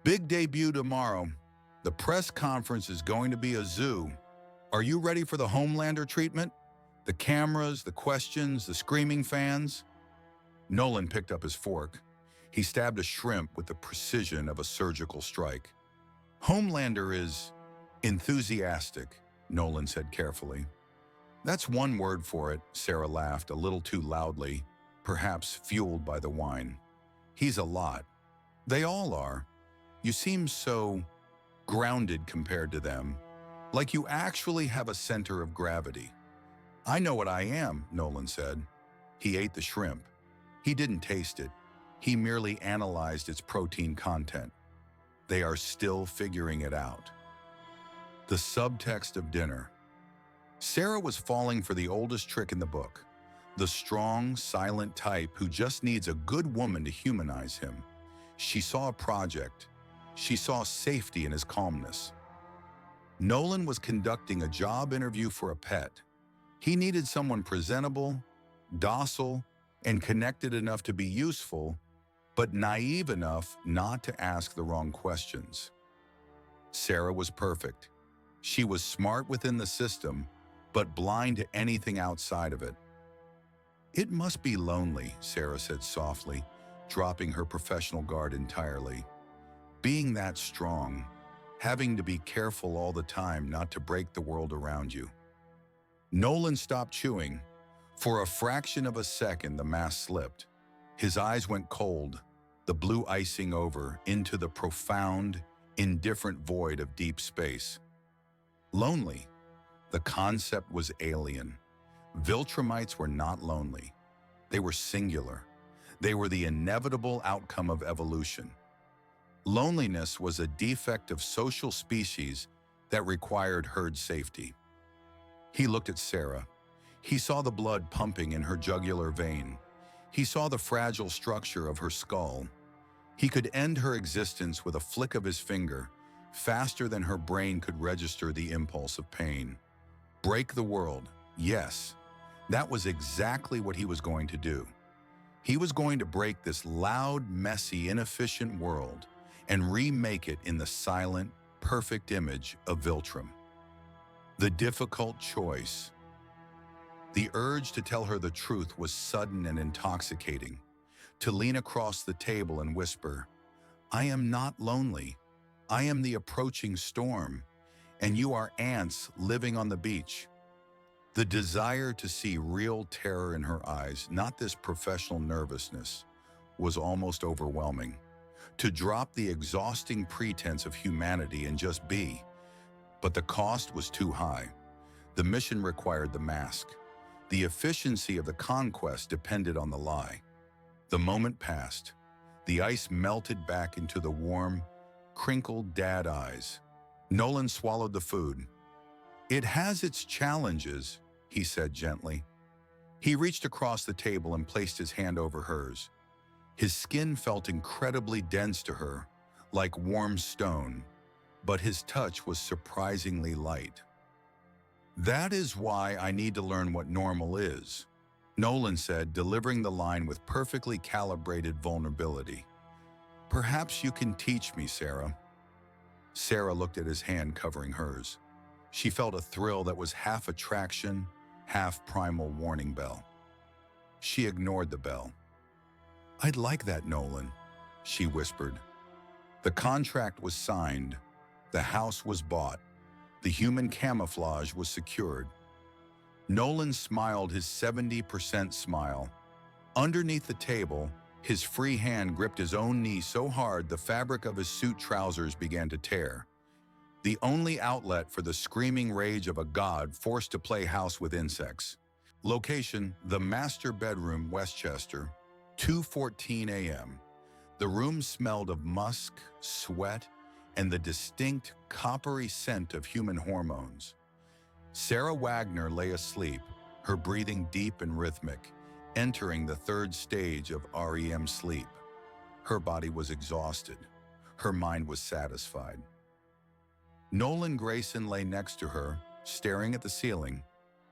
"Big debut tomorrow. The press conference is going to be a zoo. Are you ready for the Homelander treatment? The cameras, the questions, the screaming fans?" Nolan picked up his fork. He stabbed a shrimp with the precision of a surgical strike. "Homelander is enthusiastic," Nolan said carefully. "That's one word for it," Sarah laughed a little too loudly, perhaps fueled by the wine. "He's a lot. They all are. You seem so grounded compared to them, like you actually have a center of gravity." "I know what I am," Nolan said. He ate the shrimp. He didn't taste it. He merely analyzed its protein content. They are still figuring it out. The subtext of dinner. Sarah was falling for the oldest trick in the book, the strong, silent type who just needs a good woman to humanize him. She saw a project. She saw safety in his calmness. Nolan was conducting a job interview for a pet. He needed someone presentable, docile, and connected enough to be useful, but naive enough not to ask the wrong questions. Sarah was perfect. She was smart within the system, but blind to anything outside of it. "It must be lonely," Sarah said softly, dropping her professional guard entirely. "Being that strong, having to be careful all the time not to break the world around you." Nolan stopped chewing. For a fraction of a second, the mask slipped. His eyes went cold, the blue icing over into the profound, indifferent void of deep space. Lonely. The concept was alien. Viltrumites were not lonely. They were singular. They were the inevitable outcome of evolution. Loneliness was a defect of social species that required herd safety. He looked at Sarah. He saw the blood pumping in her jugular vein. He saw the fragile structure of her skull. He could end her existence with a flick of his finger, faster than her brain could register the impulse of pain. Break the world, yes. That was exactly what he was going to do. He was going to break this loud, messy, inefficient world and remake it in the silent, perfect image of Viltrum. The difficult choice. The urge to tell her the truth was sudden and intoxicating. To lean across the table and whisper, "I am not lonely. I am the approaching storm, and you are ants living on the beach." The desire to see real terror in her eyes, not this professional nervousness, was almost overwhelming. To drop the exhausting pretense of humanity and just be. But the cost was too high. The mission required the mask. The efficiency of the conquest depended on the lie. The moment passed. The ice melted back into the warm, crinkled dad eyes. Nolan swallowed the food. "It has its challenges," he said gently. He reached across the table and placed his hand over hers. His skin felt incredibly dense to her, like warm stone, but his touch was surprisingly light. "That is why I need to learn what normal is," Nolan said, delivering the line with perfectly calibrated vulnerability. "Perhaps you can teach me, Sarah." Sarah looked at his hand covering hers. She felt a thrill that was half attraction, half primal warning bell. She ignored the bell. "I'd like that, Nolan," she whispered. The contract was signed. The house was bought. The human camouflage was secured. Nolan smiled his 70% smile. Underneath the table, his free hand gripped his own knee so hard the fabric of his suit trousers began to tear. The only outlet for the screaming rage of a god forced to play house with insects. Location: the master bedroom, Westchester, 2:14 a.m. The room smelled of musk, sweat, and the distinct, coppery scent of human hormones. Sarah Wagner lay asleep, her breathing deep and rhythmic, entering the third stage of REM sleep. Her body was exhausted. Her mind was satisfied. Nolan Grayson lay next to her, staring at the ceiling.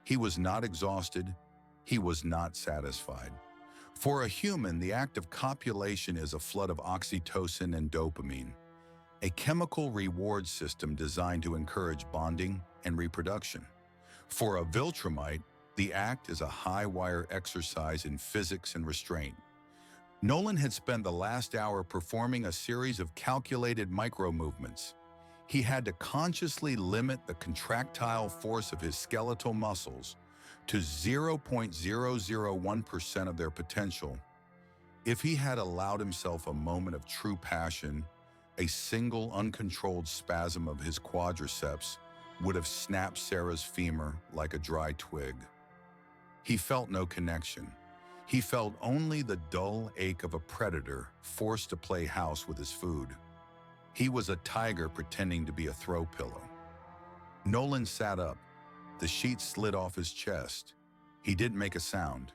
He was not exhausted. He was not satisfied. For a human, the act of copulation is a flood of oxytocin and dopamine, a chemical reward system designed to encourage bonding and reproduction. For a Viltrumite, the act is a high-wire exercise in physics and restraint. Nolan had spent the last hour performing a series of calculated micro-movements. He had to consciously limit the contractile force of his skeletal muscles to 0.001% of their potential. If he had allowed himself a moment of true passion, a single uncontrolled spasm of his quadriceps would have snapped Sarah's femur like a dry twig. He felt no connection. He felt only the dull ache of a predator forced to play house with his food. He was a tiger pretending to be a throw pillow. Nolan sat up. The sheet slid off his chest. He didn't make a sound.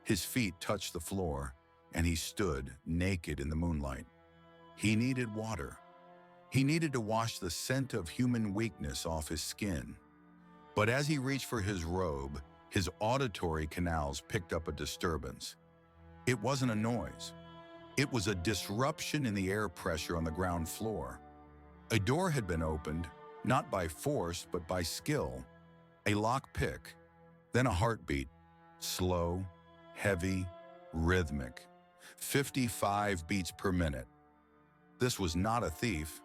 His feet touched the floor, and he stood naked in the moonlight. He needed water. He needed to wash the scent of human weakness off his skin. But as he reached for his robe, his auditory canals picked up a disturbance. It wasn't a noise. It was a disruption in the air pressure on the ground floor. A door had been opened, not by force, but by skill. A lock pick, then a heartbeat, slow, heavy, rhythmic, 55 beats per minute. This was not a thief.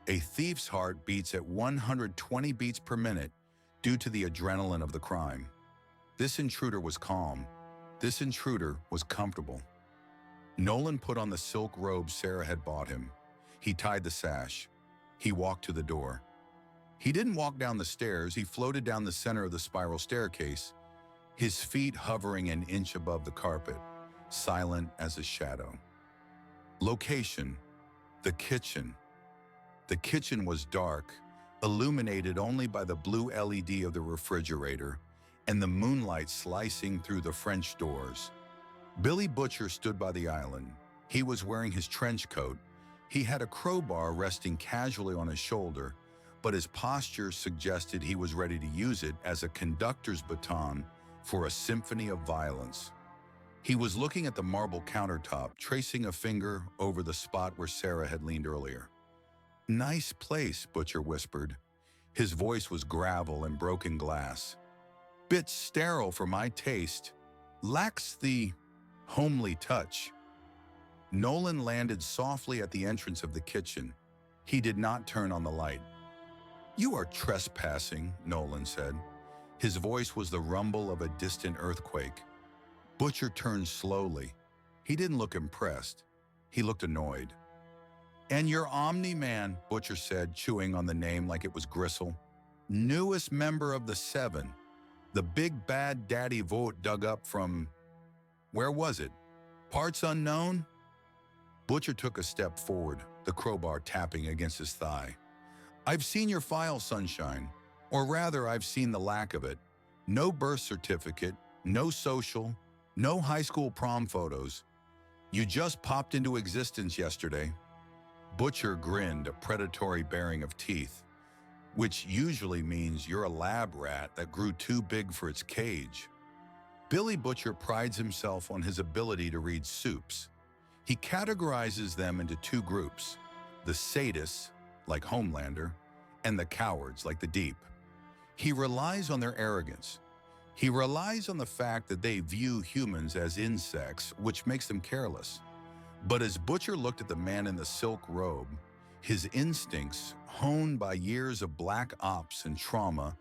A thief's heart beats at 120 beats per minute due to the adrenaline of the crime. This intruder was calm. This intruder was comfortable. Nolan put on the silk robe Sarah had bought him. He tied the sash. He walked to the door. He didn't walk down the stairs. He floated down the center of the spiral staircase, his feet hovering an inch above the carpet, silent as a shadow. Location: the kitchen. The kitchen was dark, illuminated only by the blue LED of the refrigerator and the moonlight slicing through the French doors. Billy Butcher stood by the island. He was wearing his trench coat. He had a crowbar resting casually on his shoulder, but his posture suggested he was ready to use it as a conductor's baton for a symphony of violence. He was looking at the marble countertop, tracing a finger over the spot where Sarah had leaned earlier. "Nice place," Butcher whispered. His voice was gravel and broken glass. "Bit sterile for my taste. Lacks the homely touch." Nolan landed softly at the entrance of the kitchen. He did not turn on the light. "You are trespassing," Nolan said. His voice was the rumble of a distant earthquake. Butcher turned slowly. He didn't look impressed. He looked annoyed. "And you're Omni-Man," Butcher said, chewing on the name like it was gristle. "Newest member of the Seven. The big bad daddy Vought dug up from, where was it? Parts unknown? Butcher took a step forward, the crowbar tapping against his thigh. I've seen your file, Sunshine. Or rather, I've seen the lack of it. No birth certificate, no social, no high school prom photos. You just popped into existence yesterday. Butcher grinned, a predatory baring of teeth, which usually means you're a lab rat that grew too big for its cage. Billy Butcher prides himself on his ability to read soups. He categorizes them into two groups, the sadists, like Homelander, and the cowards, like the Deep. He relies on their arrogance. He relies on the fact that they view humans as insects, which makes them careless. But as Butcher looked at the man in the silk robe, his instincts, honed by years of black ops and trauma,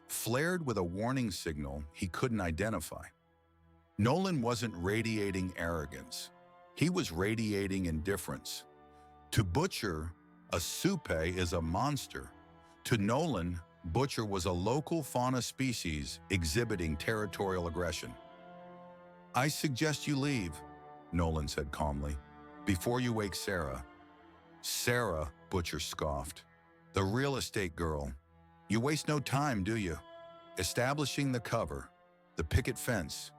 flared with a warning signal he couldn't identify. Nolan wasn't radiating arrogance. He was radiating indifference. To Butcher, a Supe is a monster. To Nolan, Butcher was a local fauna species exhibiting territorial aggression. I suggest you leave, Nolan said calmly, before you wake Sarah. Sarah, Butcher scoffed. The real estate girl. You waste no time, do you? Establishing the cover, the picket fence,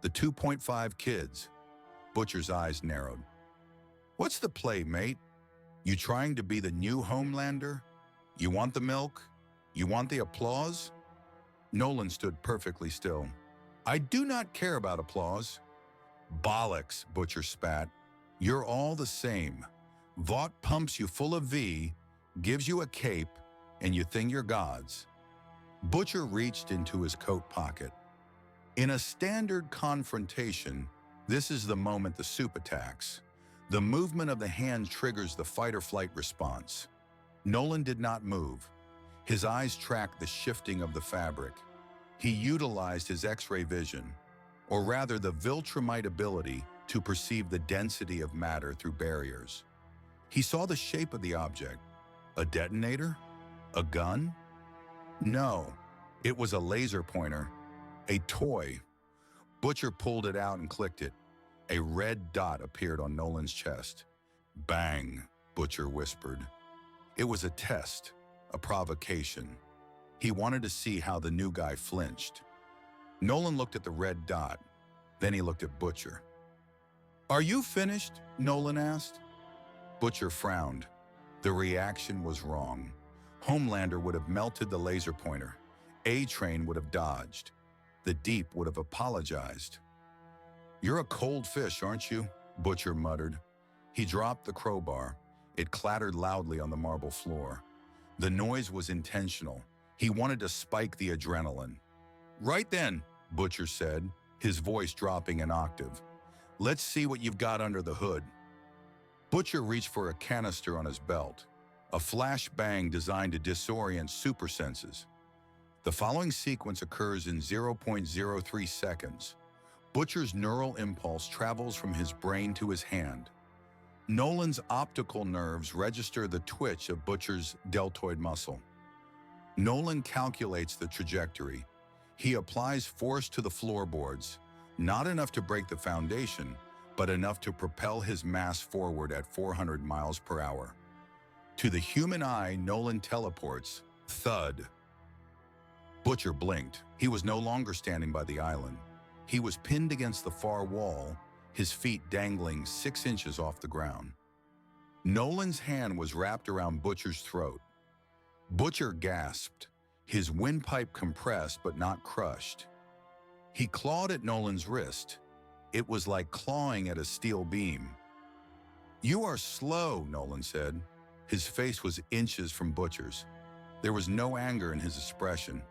the 2.5 kids. Butcher's eyes narrowed. What's the play, mate? You trying to be the new Homelander? You want the milk? You want the applause? Nolan stood perfectly still. I do not care about applause. Bollocks, Butcher spat. You're all the same. Vought pumps you full of V, gives you a cape, and you think you're gods. Butcher reached into his coat pocket. In a standard confrontation, this is the moment the soup attacks. The movement of the hand triggers the fight-or-flight response. Nolan did not move. His eyes tracked the shifting of the fabric. He utilized his X-ray vision, or rather the Viltrumite ability to perceive the density of matter through barriers. He saw the shape of the object. A detonator? A gun? No, it was a laser pointer, a toy. Butcher pulled it out and clicked it. A red dot appeared on Nolan's chest. Bang, Butcher whispered. It was a test, a provocation. He wanted to see how the new guy flinched. Nolan looked at the red dot, then he looked at Butcher. Are you finished? Nolan asked. Butcher frowned. The reaction was wrong. Homelander would have melted the laser pointer. A-Train would have dodged. The Deep would have apologized. You're a cold fish, aren't you? Butcher muttered. He dropped the crowbar. It clattered loudly on the marble floor. The noise was intentional. He wanted to spike the adrenaline. Right then, Butcher said, his voice dropping an octave. Let's see what you've got under the hood. Butcher reached for a canister on his belt, a flashbang designed to disorient super senses. The following sequence occurs in 0.03 seconds. Butcher's neural impulse travels from his brain to his hand. Nolan's optical nerves register the twitch of Butcher's deltoid muscle. Nolan calculates the trajectory. He applies force to the floorboards, not enough to break the foundation, but enough to propel his mass forward at 400 miles per hour. To the human eye, Nolan teleports. Thud. Butcher blinked. He was no longer standing by the island. He was pinned against the far wall, his feet dangling 6 inches off the ground. Nolan's hand was wrapped around Butcher's throat. Butcher gasped, his windpipe compressed but not crushed. He clawed at Nolan's wrist. It was like clawing at a steel beam. You are slow, Nolan said. His face was inches from Butcher's. There was no anger in his expression,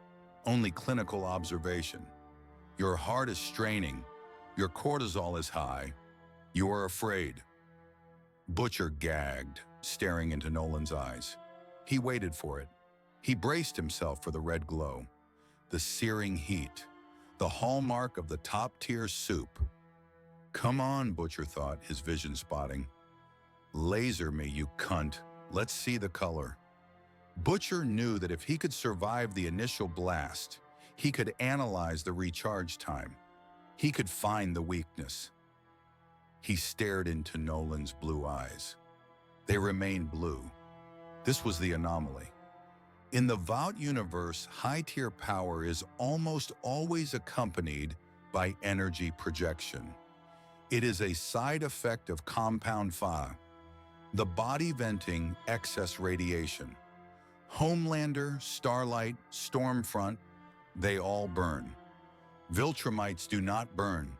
only clinical observation. Your heart is straining. Your cortisol is high. You are afraid. Butcher gagged, staring into Nolan's eyes. He waited for it. He braced himself for the red glow, the searing heat, the hallmark of the top-tier soup. Come on, Butcher thought, his vision spotting. Laser me, you cunt. Let's see the color. Butcher knew that if he could survive the initial blast, He could analyze the recharge time. He could find the weakness. He stared into Nolan's blue eyes. They remained blue. This was the anomaly. In the Vought universe, high-tier power is almost always accompanied by energy projection. It is a side effect of compound Fa, the body venting excess radiation. Homelander, Starlight, Stormfront, they all burn. Viltrumites do not burn.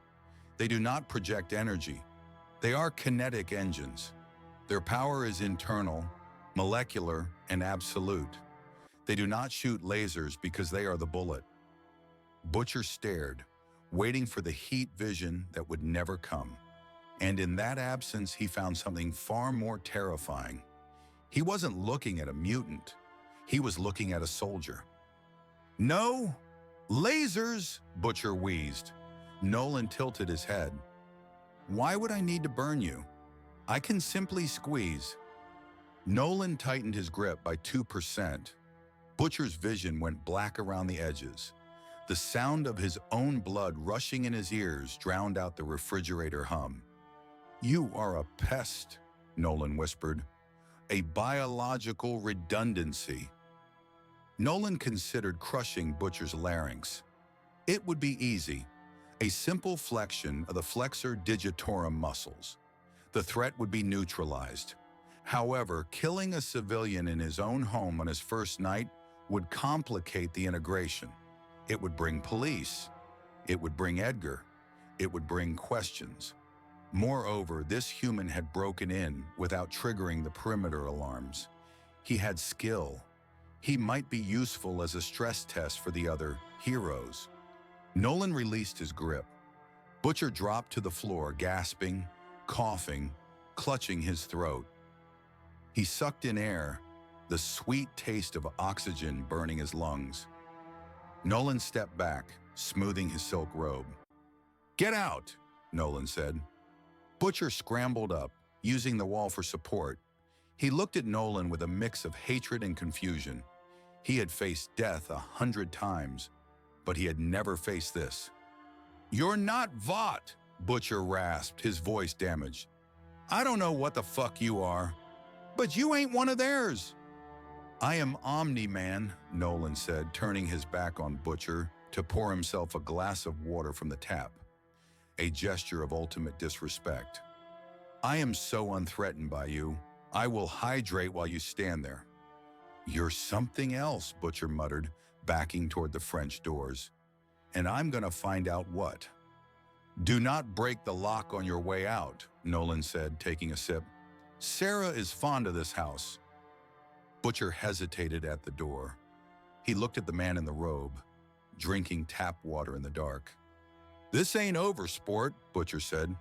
They do not project energy. They are kinetic engines. Their power is internal, molecular, and absolute. They do not shoot lasers because they are the bullet. Butcher stared, waiting for the heat vision that would never come. And in that absence, he found something far more terrifying. He wasn't looking at a mutant. He was looking at a soldier. "No, lasers," Butcher wheezed. Nolan tilted his head. "Why would I need to burn you? I can simply squeeze." Nolan tightened his grip by 2%. Butcher's vision went black around the edges. The sound of his own blood rushing in his ears drowned out the refrigerator hum. "You are a pest," Nolan whispered. "A biological redundancy." Nolan considered crushing Butcher's larynx. It would be easy. A simple flexion of the flexor digitorum muscles. The threat would be neutralized. However, killing a civilian in his own home on his first night would complicate the integration. It would bring police. It would bring Edgar. It would bring questions. Moreover, this human had broken in without triggering the perimeter alarms. He had skill. He might be useful as a stress test for the other heroes. Nolan released his grip. Butcher dropped to the floor, gasping, coughing, clutching his throat. He sucked in air, the sweet taste of oxygen burning his lungs. Nolan stepped back, smoothing his silk robe. "Get out," Nolan said. Butcher scrambled up, using the wall for support. He looked at Nolan with a mix of hatred and confusion. He had faced death 100 times, but he had never faced this. "You're not Vought," Butcher rasped, his voice damaged. "I don't know what the fuck you are, but you ain't one of theirs." "I am Omni-Man," Nolan said, turning his back on Butcher to pour himself a glass of water from the tap, a gesture of ultimate disrespect. "I am so unthreatened by you. I will hydrate while you stand there." "You're something else," Butcher muttered, backing toward the French doors. "And I'm gonna find out what." "Do not break the lock on your way out," Nolan said, taking a sip. "Sarah is fond of this house." Butcher hesitated at the door. He looked at the man in the robe, drinking tap water in the dark. "This ain't over, sport," Butcher said.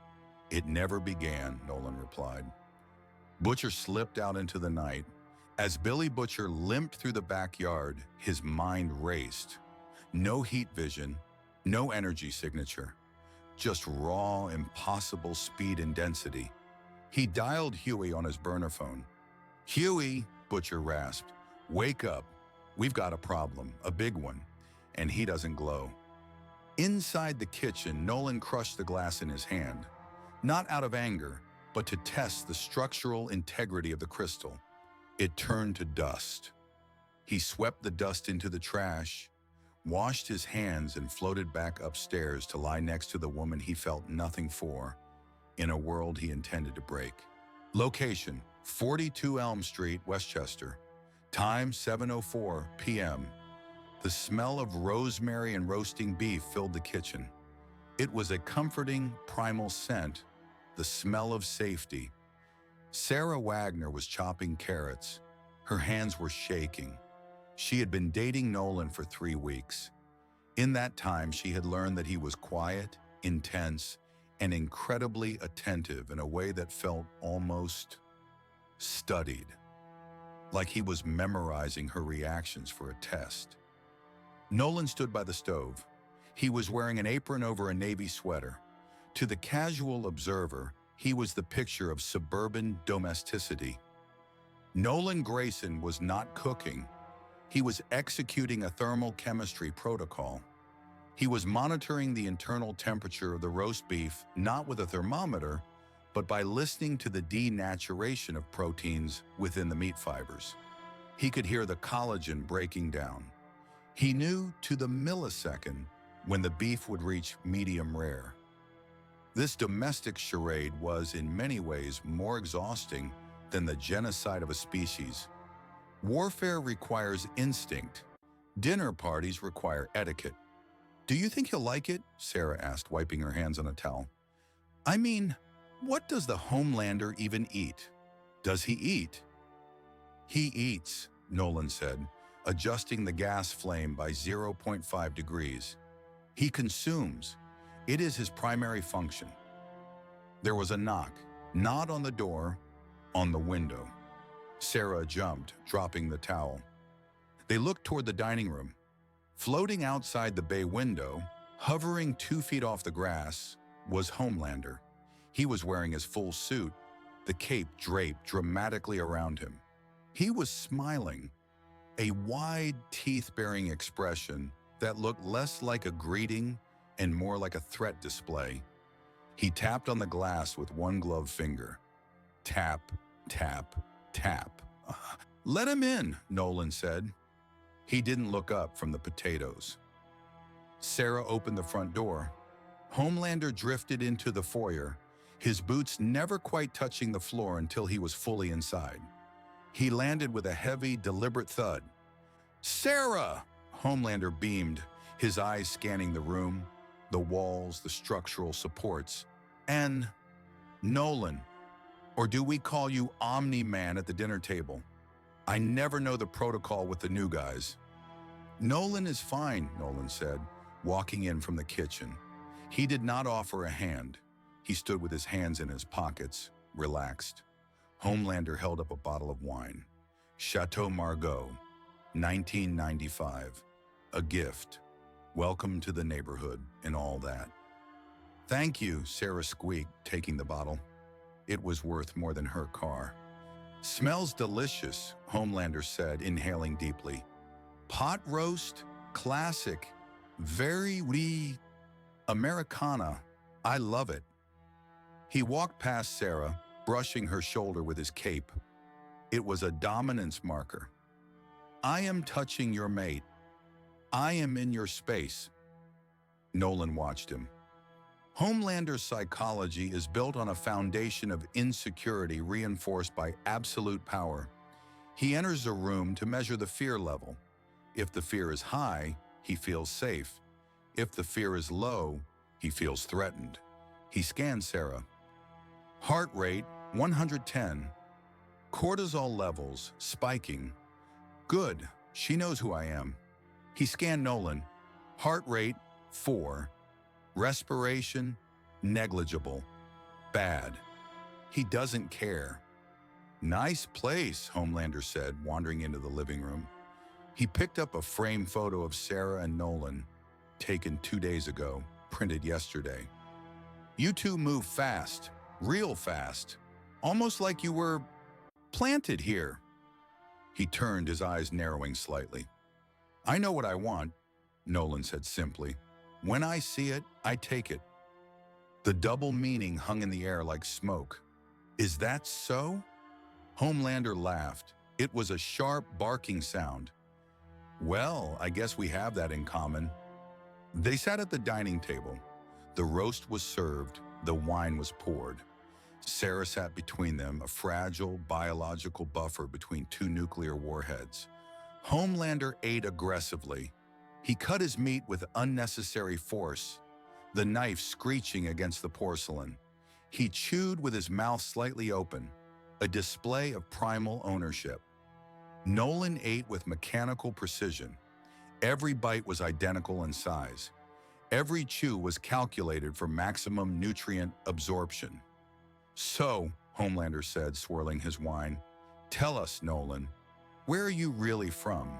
"It never began," Nolan replied. Butcher slipped out into the night. As Billy Butcher limped through the backyard, his mind raced. No heat vision, no energy signature, just raw, impossible speed and density. He dialed Huey on his burner phone. "Huey," Butcher rasped, "wake up. We've got a problem, a big one." And he doesn't glow. Inside the kitchen, Nolan crushed the glass in his hand, not out of anger, but to test the structural integrity of the crystal. It turned to dust. He swept the dust into the trash, washed his hands, and floated back upstairs to lie next to the woman he felt nothing for, in a world he intended to break. Location: 42 Elm Street, Westchester. Time: 7:04 p.m. The smell of rosemary and roasting beef filled the kitchen. It was a comforting, primal scent, the smell of safety. Sarah Wagner was chopping carrots. Her hands were shaking. She had been dating Nolan for 3 weeks. In that time, she had learned that he was quiet, intense, and incredibly attentive in a way that felt almost studied, like he was memorizing her reactions for a test. Nolan stood by the stove. He was wearing an apron over a navy sweater. To the casual observer, he was the picture of suburban domesticity. Nolan Grayson was not cooking. He was executing a thermal chemistry protocol. He was monitoring the internal temperature of the roast beef not with a thermometer, but by listening to the denaturation of proteins within the meat fibers. He could hear the collagen breaking down. He knew to the millisecond when the beef would reach medium rare. This domestic charade was in many ways more exhausting than the genocide of a species. Warfare requires instinct. Dinner parties require etiquette. "Do you think he'll like it?" Sarah asked, wiping her hands on a towel. "I mean, what does the Homelander even eat? Does he eat?" "He eats," Nolan said, adjusting the gas flame by 0.5 degrees. "He consumes. It is his primary function." There was a knock, not on the door, on the window. Sarah jumped, dropping the towel. They looked toward the dining room. Floating outside the bay window, hovering 2 feet off the grass, was Homelander. He was wearing his full suit, the cape draped dramatically around him. He was smiling, a wide, teeth-baring expression that looked less like a greeting and more like a threat display. He tapped on the glass with one gloved finger. Tap, tap, tap. "Let him in," Nolan said. He didn't look up from the potatoes. Sarah opened the front door. Homelander drifted into the foyer, his boots never quite touching the floor until he was fully inside. He landed with a heavy, deliberate thud. "Sarah!" Homelander beamed, his eyes scanning the room, the walls, the structural supports. "And Nolan, or do we call you Omni-Man at the dinner table? I never know the protocol with the new guys." "Nolan is fine," Nolan said, walking in from the kitchen. He did not offer a hand. He stood with his hands in his pockets, relaxed. Homelander held up a bottle of wine. Chateau Margaux, 1995. A gift. Welcome to the neighborhood and all that. "Thank you," Sarah squeaked, taking the bottle. It was worth more than her car. "Smells delicious," Homelander said, inhaling deeply. "Pot roast, classic, very Americana. I love it." He walked past Sarah, brushing her shoulder with his cape. It was a dominance marker. "I am touching your mate. I am in your space." Nolan watched him. Homelander's psychology is built on a foundation of insecurity reinforced by absolute power. He enters a room to measure the fear level. If the fear is high, he feels safe. If the fear is low, he feels threatened. He scans Sarah. Heart rate, 110. Cortisol levels, spiking. Good, she knows who I am. He scanned Nolan. Heart rate, 4. Respiration, negligible. Bad. He doesn't care. "Nice place," Homelander said, wandering into the living room. He picked up a framed photo of Sarah and Nolan, taken 2 days ago, printed yesterday. "You two move fast, real fast, almost like you were planted here." He turned, his eyes narrowing slightly. "I know what I want," Nolan said simply. "When I see it, I take it." The double meaning hung in the air like smoke. "Is that so?" Homelander laughed. It was a sharp, barking sound. "Well, I guess we have that in common." They sat at the dining table. The roast was served, the wine was poured. Sarah sat between them, a fragile, biological buffer between 2 nuclear warheads. Homelander ate aggressively. He cut his meat with unnecessary force, the knife screeching against the porcelain. He chewed with his mouth slightly open, a display of primal ownership. Nolan ate with mechanical precision. Every bite was identical in size. Every chew was calculated for maximum nutrient absorption. "So," Homelander said, swirling his wine, "tell us, Nolan, where are you really from?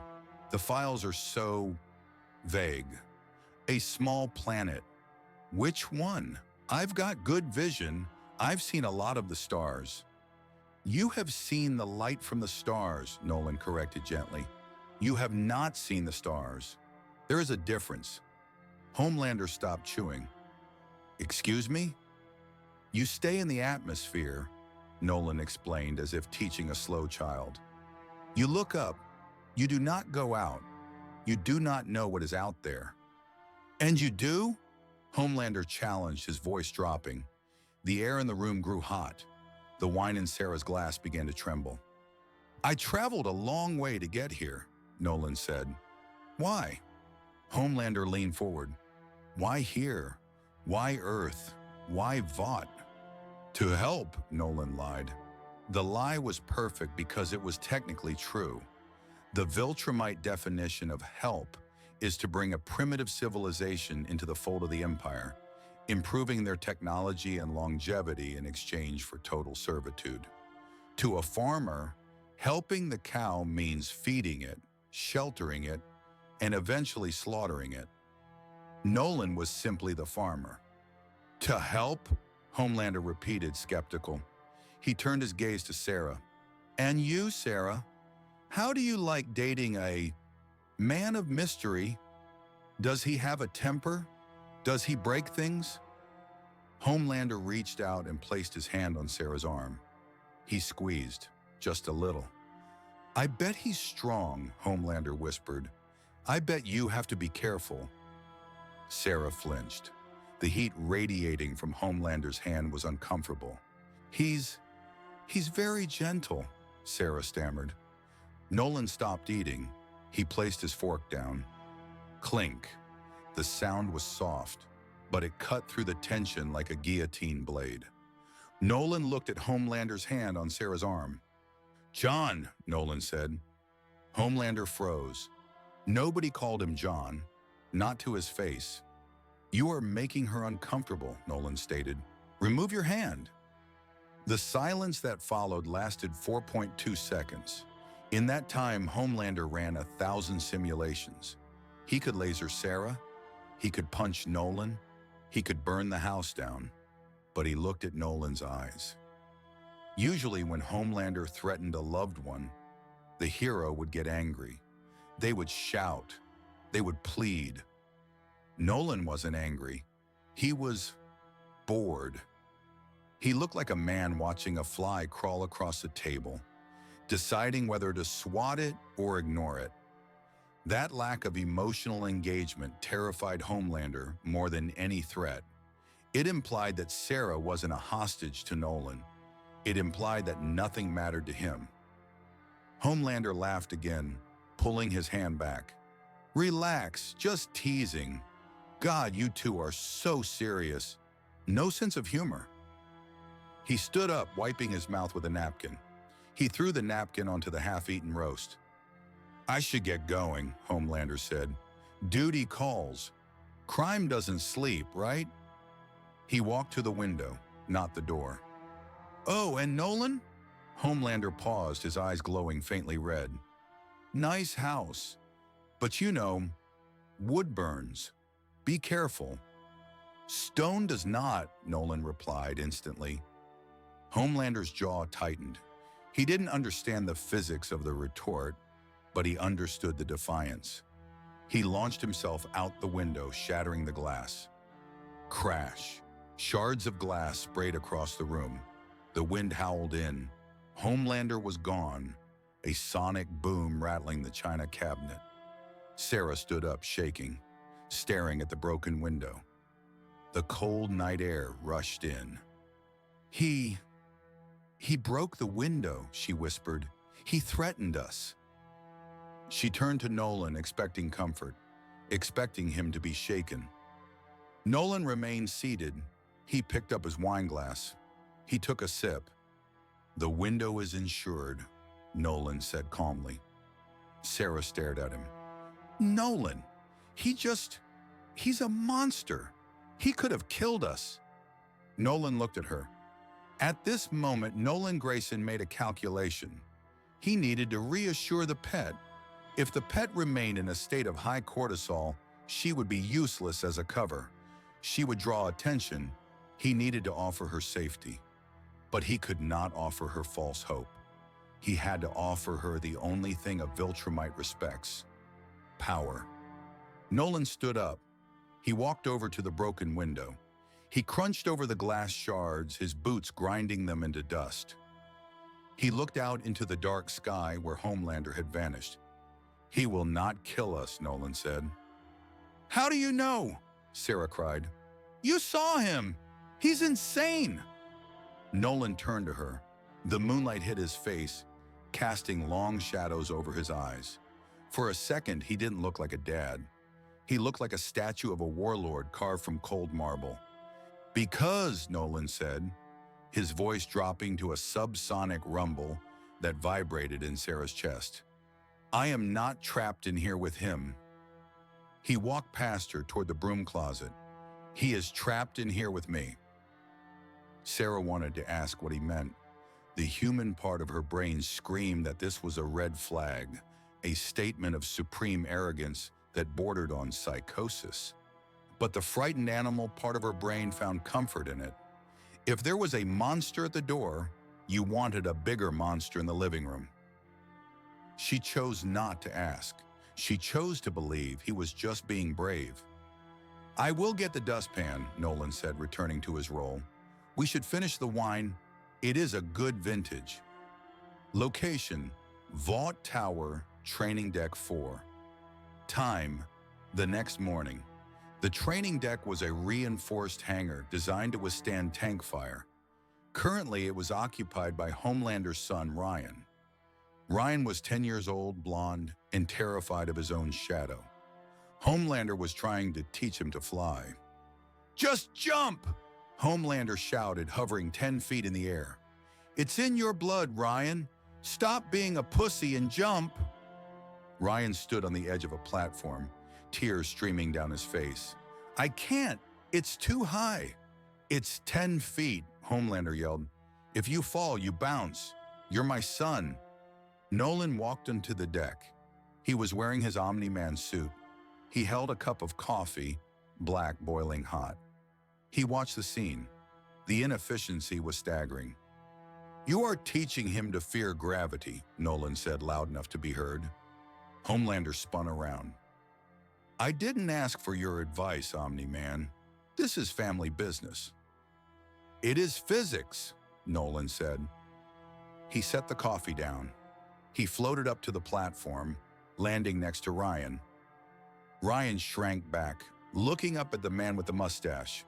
The files are so vague." "A small planet." "Which one?" "I've got good vision. I've seen a lot of the stars." "You have seen the light from the stars," Nolan corrected gently. You have not seen the stars. There is a difference. Homelander stopped chewing. Excuse me? You stay in the atmosphere, Nolan explained as if teaching a slow child. You look up. You do not go out. You do not know what is out there. And you do? Homelander challenged, his voice dropping. The air in the room grew hot. The wine in Sarah's glass began to tremble. I traveled a long way to get here, Nolan said. Why? Homelander leaned forward. Why here? Why Earth? Why Vought? To help, Nolan lied. The lie was perfect because it was technically true. The Viltrumite definition of help is to bring a primitive civilization into the fold of the Empire, improving their technology and longevity in exchange for total servitude. To a farmer, helping the cow means feeding it, sheltering it, and eventually slaughtering it. Nolan was simply the farmer. To help? Homelander repeated, skeptical. He turned his gaze to Sarah. And you, Sarah, how do you like dating a man of mystery? Does he have a temper? Does he break things? Homelander reached out and placed his hand on Sarah's arm. He squeezed, just a little. I bet he's strong, Homelander whispered. I bet you have to be careful. Sarah flinched. The heat radiating from Homelander's hand was uncomfortable. He's very gentle, Sarah stammered. Nolan stopped eating. He placed his fork down. Clink. The sound was soft, but it cut through the tension like a guillotine blade. Nolan looked at Homelander's hand on Sarah's arm. John, Nolan said. Homelander froze. Nobody called him John, not to his face. You are making her uncomfortable, Nolan stated. Remove your hand. The silence that followed lasted 4.2 seconds. In that time, Homelander ran 1,000 simulations. He could laser Sarah, he could punch Nolan, he could burn the house down, but he looked at Nolan's eyes. Usually when Homelander threatened a loved one, the hero would get angry. They would shout, they would plead. Nolan wasn't angry. He was bored. He looked like a man watching a fly crawl across a table, deciding whether to swat it or ignore it. That lack of emotional engagement terrified Homelander more than any threat. It implied that Sarah wasn't a hostage to Nolan. It implied that nothing mattered to him. Homelander laughed again, pulling his hand back. Relax, just teasing. God, you two are so serious. No sense of humor. He stood up, wiping his mouth with a napkin. He threw the napkin onto the half-eaten roast. I should get going, Homelander said. Duty calls. Crime doesn't sleep, right? He walked to the window, not the door. Oh, and Nolan? Homelander paused, his eyes glowing faintly red. Nice house. But you know, wood burns. Be careful. Stone does not, Nolan replied instantly. Homelander's jaw tightened. He didn't understand the physics of the retort, but he understood the defiance. He launched himself out the window, shattering the glass. Crash. Shards of glass sprayed across the room. The wind howled in. Homelander was gone, a sonic boom rattling the china cabinet. Sarah stood up, shaking, staring at the broken window. The cold night air rushed in. He broke the window, she whispered. He threatened us. She turned to Nolan, expecting comfort, expecting him to be shaken. Nolan remained seated. He picked up his wine glass. He took a sip. The window is insured, Nolan said calmly. Sarah stared at him. Nolan, he's a monster. He could have killed us. Nolan looked at her. At this moment, Nolan Grayson made a calculation. He needed to reassure the pet. If the pet remained in a state of high cortisol, she would be useless as a cover. She would draw attention. He needed to offer her safety. But he could not offer her false hope. He had to offer her the only thing a Viltrumite respects: power. Nolan stood up. He walked over to the broken window. He crunched over the glass shards, his boots grinding them into dust. He looked out into the dark sky where Homelander had vanished. "He will not kill us," Nolan said. "How do you know?" Sarah cried. "You saw him! He's insane!" Nolan turned to her. The moonlight hit his face, casting long shadows over his eyes. For a second, he didn't look like a dad. He looked like a statue of a warlord carved from cold marble. "Because," Nolan said, his voice dropping to a subsonic rumble that vibrated in Sarah's chest, "I am not trapped in here with him." He walked past her toward the broom closet. "He is trapped in here with me." Sarah wanted to ask what he meant. The human part of her brain screamed that this was a red flag, a statement of supreme arrogance that bordered on psychosis. But the frightened animal part of her brain found comfort in it. If there was a monster at the door, you wanted a bigger monster in the living room. She chose not to ask. She chose to believe he was just being brave. "I will get the dustpan," Nolan said, returning to his role. "We should finish the wine. It is a good vintage." Location: Vought Tower, Training Deck 4. Time: the next morning. The training deck was a reinforced hangar designed to withstand tank fire. Currently, it was occupied by Homelander's son, Ryan. Ryan was 10 years old, blonde, and terrified of his own shadow. Homelander was trying to teach him to fly. "Just jump!" Homelander shouted, hovering 10 feet in the air. "It's in your blood, Ryan. Stop being a pussy and jump." Ryan stood on the edge of a platform, tears streaming down his face. "I can't. It's too high." "It's 10 feet, Homelander yelled. "If you fall, you bounce. You're my son." Nolan walked onto the deck. He was wearing his Omni-Man suit. He held a cup of coffee, black, boiling hot. He watched the scene. The inefficiency was staggering. "You are teaching him to fear gravity," Nolan said loud enough to be heard. Homelander spun around. "I didn't ask for your advice, Omni-Man. This is family business." "It is physics," Nolan said. He set the coffee down. He floated up to the platform, landing next to Ryan. Ryan shrank back, looking up at the man with the mustache.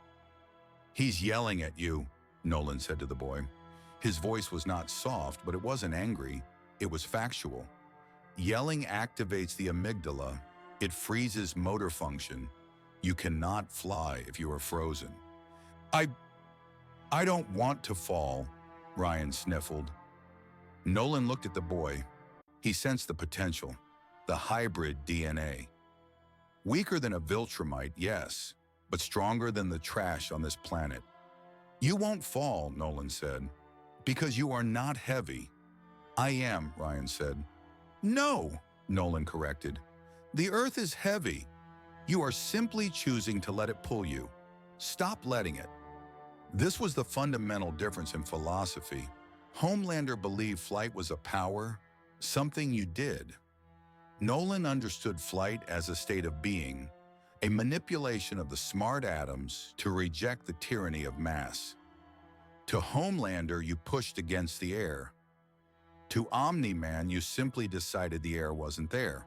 "He's yelling at you," Nolan said to the boy. His voice was not soft, but it wasn't angry. It was factual. Yelling activates the amygdala. It freezes motor function. You cannot fly if you are frozen. I don't want to fall," Ryan sniffled. Nolan looked at the boy. He sensed the potential, the hybrid DNA. Weaker than a Viltrumite, yes, but stronger than the trash on this planet. "You won't fall," Nolan said, "because you are not heavy." "I am," Ryan said. "No," Nolan corrected. "The Earth is heavy. You are simply choosing to let it pull you. Stop letting it." This was the fundamental difference in philosophy. Homelander believed flight was a power, something you did. Nolan understood flight as a state of being, a manipulation of the smart atoms to reject the tyranny of mass. To Homelander, you pushed against the air. To Omni-Man, you simply decided the air wasn't there.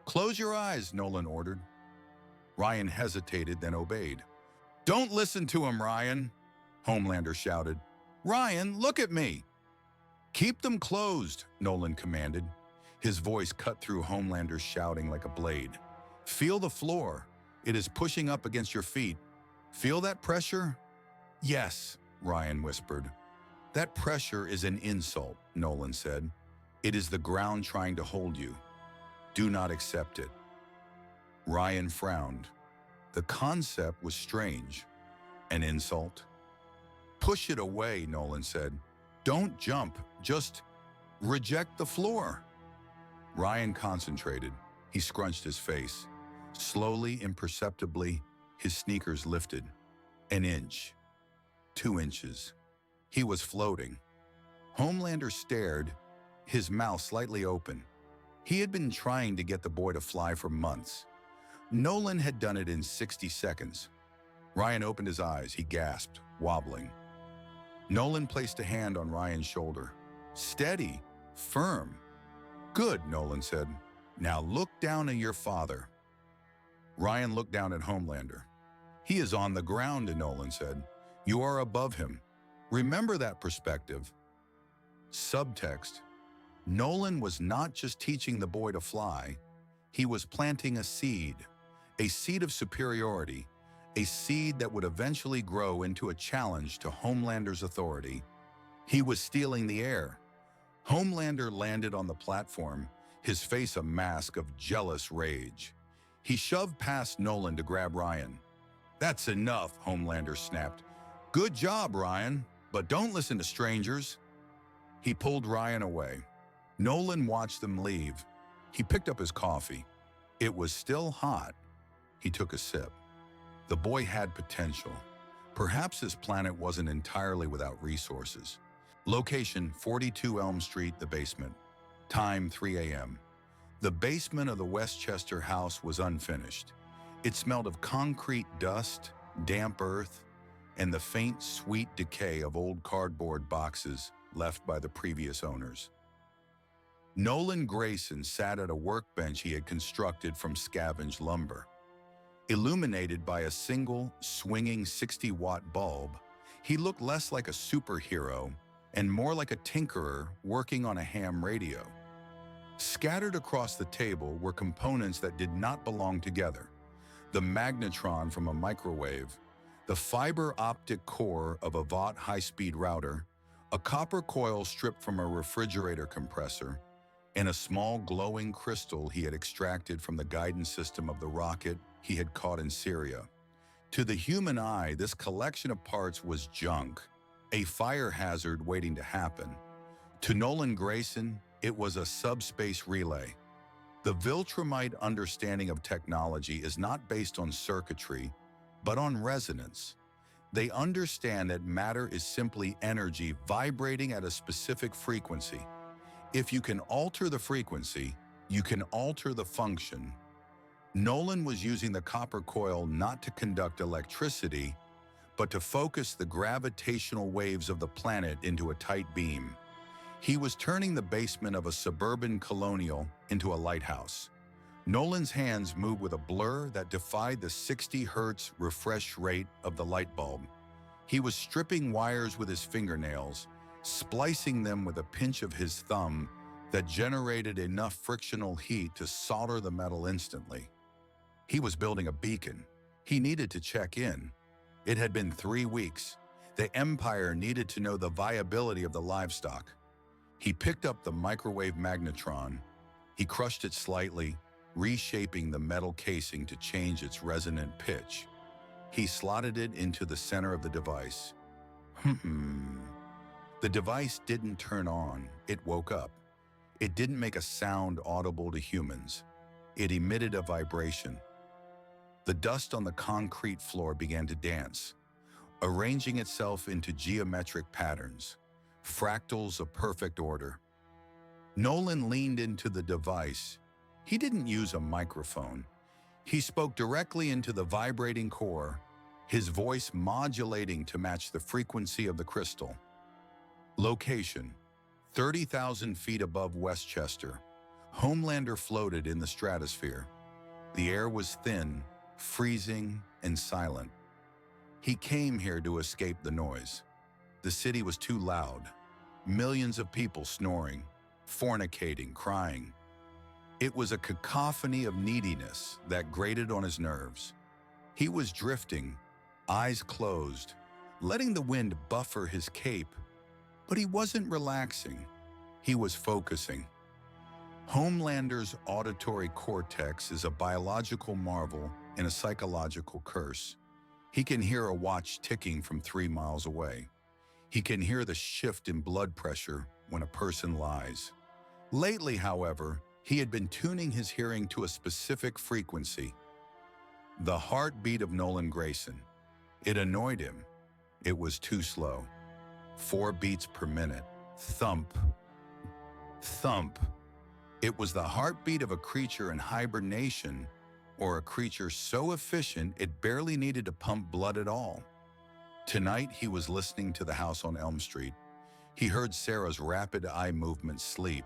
"Close your eyes," Nolan ordered. Ryan hesitated, then obeyed. "Don't listen to him, Ryan," Homelander shouted. "Ryan, look at me." "Keep them closed," Nolan commanded. His voice cut through Homelander's shouting like a blade. "Feel the floor. It is pushing up against your feet. Feel that pressure?" "Yes," Ryan whispered. "That pressure is an insult," Nolan said. "It is the ground trying to hold you. Do not accept it." Ryan frowned. The concept was strange. An insult? "Push it away," Nolan said. "Don't jump, just reject the floor." Ryan concentrated. He scrunched his face. Slowly, imperceptibly, his sneakers lifted. An inch. 2 inches. He was floating. Homelander stared, his mouth slightly open. He had been trying to get the boy to fly for months. Nolan had done it in 60 seconds. Ryan opened his eyes. He gasped, wobbling. Nolan placed a hand on Ryan's shoulder. Steady, firm. Good, Nolan said. Now look down at your father. Ryan looked down at Homelander. He is on the ground, Nolan said. You are above him. Remember that perspective. Subtext. Nolan was not just teaching the boy to fly. He was planting a seed of superiority, a seed that would eventually grow into a challenge to Homelander's authority. He was stealing the air. Homelander landed on the platform, his face a mask of jealous rage. He shoved past Nolan to grab Ryan. That's enough, Homelander snapped. Good job, Ryan, but don't listen to strangers. He pulled Ryan away. Nolan watched them leave. He picked up his coffee. It was still hot. He took a sip. The boy had potential. Perhaps his planet wasn't entirely without resources. Location 42 Elm Street, the basement. Time 3 a.m. The basement of the Westchester house was unfinished. It smelled of concrete dust, damp earth, and the faint, sweet decay of old cardboard boxes left by the previous owners. Nolan Grayson sat at a workbench he had constructed from scavenged lumber. Illuminated by a single, swinging 60-watt bulb, he looked less like a superhero and more like a tinkerer working on a ham radio. Scattered across the table were components that did not belong together. The magnetron from a microwave, the fiber optic core of a Vought high-speed router, a copper coil stripped from a refrigerator compressor, and a small glowing crystal he had extracted from the guidance system of the rocket he had caught in Syria. To the human eye, this collection of parts was junk, a fire hazard waiting to happen. To Nolan Grayson, it was a subspace relay. The Viltrumite understanding of technology is not based on circuitry, but on resonance. They understand that matter is simply energy vibrating at a specific frequency. If you can alter the frequency, you can alter the function. Nolan was using the copper coil not to conduct electricity, but to focus the gravitational waves of the planet into a tight beam. He was turning the basement of a suburban colonial into a lighthouse. Nolan's hands moved with a blur that defied the 60 Hz refresh rate of the light bulb. He was stripping wires with his fingernails, splicing them with a pinch of his thumb that generated enough frictional heat to solder the metal instantly. He was building a beacon. He needed to check in. It had been 3 weeks. The Empire needed to know the viability of the livestock. He picked up the microwave magnetron. He crushed it slightly, reshaping the metal casing to change its resonant pitch. He slotted it into the center of the device. The device didn't turn on. It woke up. It didn't make a sound audible to humans. It emitted a vibration. The dust on the concrete floor began to dance, arranging itself into geometric patterns, fractals of perfect order. Nolan leaned into the device. He didn't use a microphone. He spoke directly into the vibrating core, his voice modulating to match the frequency of the crystal. Location: 30,000 feet above Westchester. Homelander floated in the stratosphere. The air was thin, freezing, and silent. He came here to escape the noise. The city was too loud. Millions of people snoring, fornicating, crying. It was a cacophony of neediness that grated on his nerves. He was drifting, eyes closed, letting the wind buffer his cape. But he wasn't relaxing. He was focusing. Homelander's auditory cortex is a biological marvel and a psychological curse. He can hear a watch ticking from 3 miles away. He can hear the shift in blood pressure when a person lies. Lately, however, he had been tuning his hearing to a specific frequency. The heartbeat of Nolan Grayson. It annoyed him. It was too slow. 4 beats per minute, Thump, thump. It was the heartbeat of a creature in hibernation, or a creature so efficient it barely needed to pump blood at all. Tonight he was listening to the house on Elm Street. He heard Sarah's rapid eye movements sleep,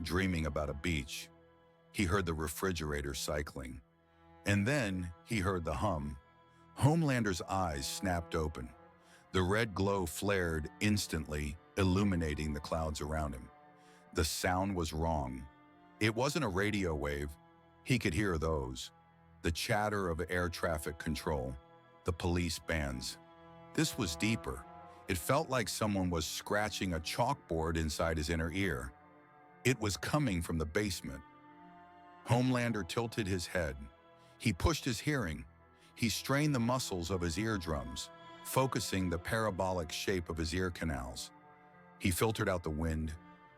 dreaming about a beach. He heard the refrigerator cycling. And then he heard the hum. Homelander's eyes snapped open. The red glow flared instantly, illuminating the clouds around him. The sound was wrong. It wasn't a radio wave. He could hear those. The chatter of air traffic control, the police bands. This was deeper. It felt like someone was scratching a chalkboard inside his inner ear. It was coming from the basement. Homelander tilted his head. He pushed his hearing. He strained the muscles of his eardrums, focusing the parabolic shape of his ear canals. He filtered out the wind.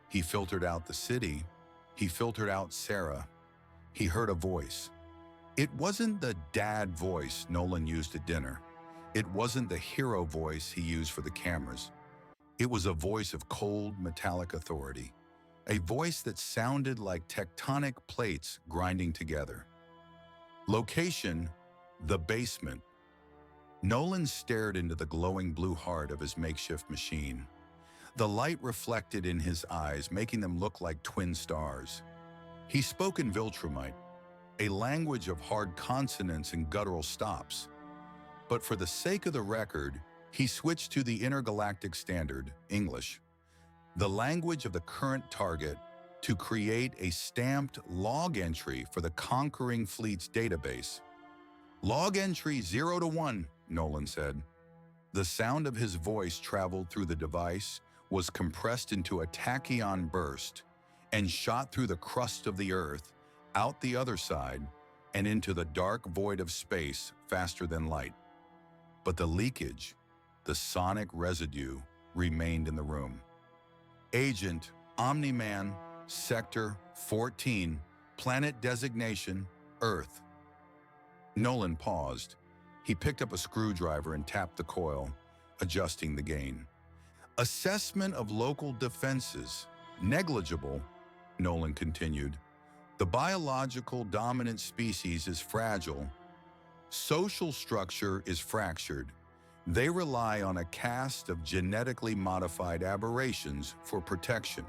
He filtered out the city. He filtered out Sarah. He heard a voice. It wasn't the dad voice Nolan used at dinner. It wasn't the hero voice he used for the cameras. It was a voice of cold, metallic authority. A voice that sounded like tectonic plates grinding together. Location, the basement. Nolan stared into the glowing blue heart of his makeshift machine. The light reflected in his eyes, making them look like twin stars. He spoke in Viltrumite, a language of hard consonants and guttural stops. But for the sake of the record, he switched to the intergalactic standard, English, the language of the current target, to create a stamped log entry for the conquering fleet's database. Log entry 0 to 1, Nolan said. The sound of his voice traveled through the device, was compressed into a tachyon burst, and shot through the crust of the Earth, out the other side, and into the dark void of space faster than light. But the leakage, the sonic residue, remained in the room. Agent, Omni-Man, Sector 14, Planet Designation, Earth. Nolan paused. He picked up a screwdriver and tapped the coil, adjusting the gain. Assessment of local defenses, negligible, Nolan continued. The biological dominant species is fragile. Social structure is fractured. They rely on a caste of genetically modified aberrations for protection.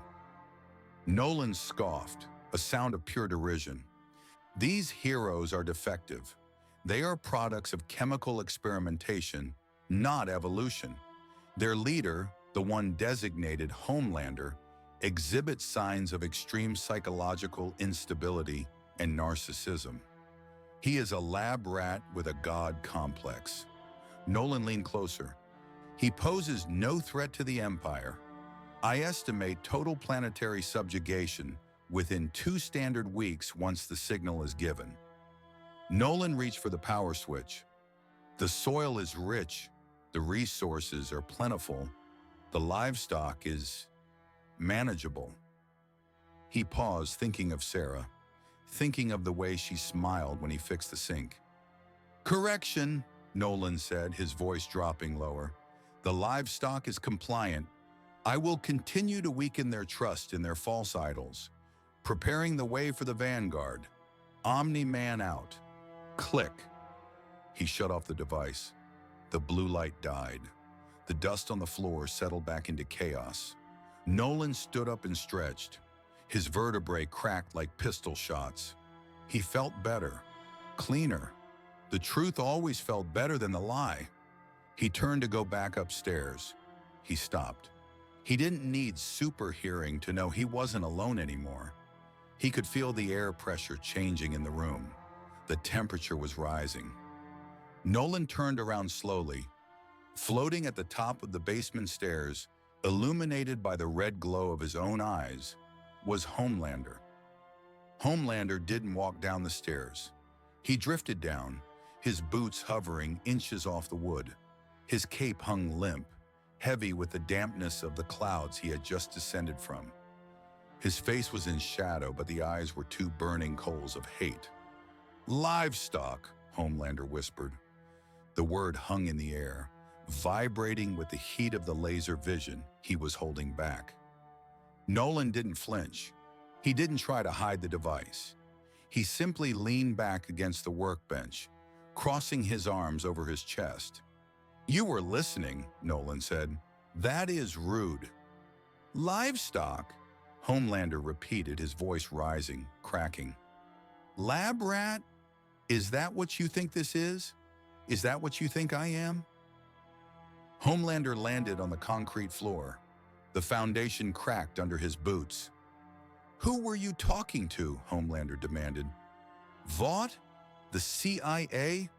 Nolan scoffed, a sound of pure derision. These heroes are defective. They are products of chemical experimentation, not evolution. Their leader, the one designated Homelander, exhibits signs of extreme psychological instability and narcissism. He is a lab rat with a god complex. Nolan leaned closer. He poses no threat to the Empire. I estimate total planetary subjugation within 2 standard weeks once the signal is given. Nolan reached for the power switch. The soil is rich. The resources are plentiful. The livestock is manageable. He paused, thinking of Sarah, thinking of the way she smiled when he fixed the sink. Correction, Nolan said, his voice dropping lower. The livestock is compliant. I will continue to weaken their trust in their false idols, preparing the way for the vanguard. Omni-Man out. Click. He shut off the device. The blue light died. The dust on the floor settled back into chaos. Nolan stood up and stretched. His vertebrae cracked like pistol shots. He felt better, cleaner. The truth always felt better than the lie. He turned to go back upstairs. He stopped. He didn't need super hearing to know he wasn't alone anymore. He could feel the air pressure changing in the room. The temperature was rising. Nolan turned around slowly. Floating at the top of the basement stairs, illuminated by the red glow of his own eyes, was Homelander. Homelander didn't walk down the stairs. He drifted down, his boots hovering inches off the wood. His cape hung limp, heavy with the dampness of the clouds he had just descended from. His face was in shadow, but the eyes were 2 burning coals of hate. Livestock, Homelander whispered. The word hung in the air, vibrating with the heat of the laser vision he was holding back. Nolan didn't flinch. He didn't try to hide the device. He simply leaned back against the workbench, crossing his arms over his chest. "You were listening," Nolan said. "That is rude." "Livestock," Homelander repeated, his voice rising, cracking. "Lab rat? Is that what you think this is? Is that what you think I am?" Homelander landed on the concrete floor. The foundation cracked under his boots. "Who were you talking to?" Homelander demanded. "Vought? The CIA?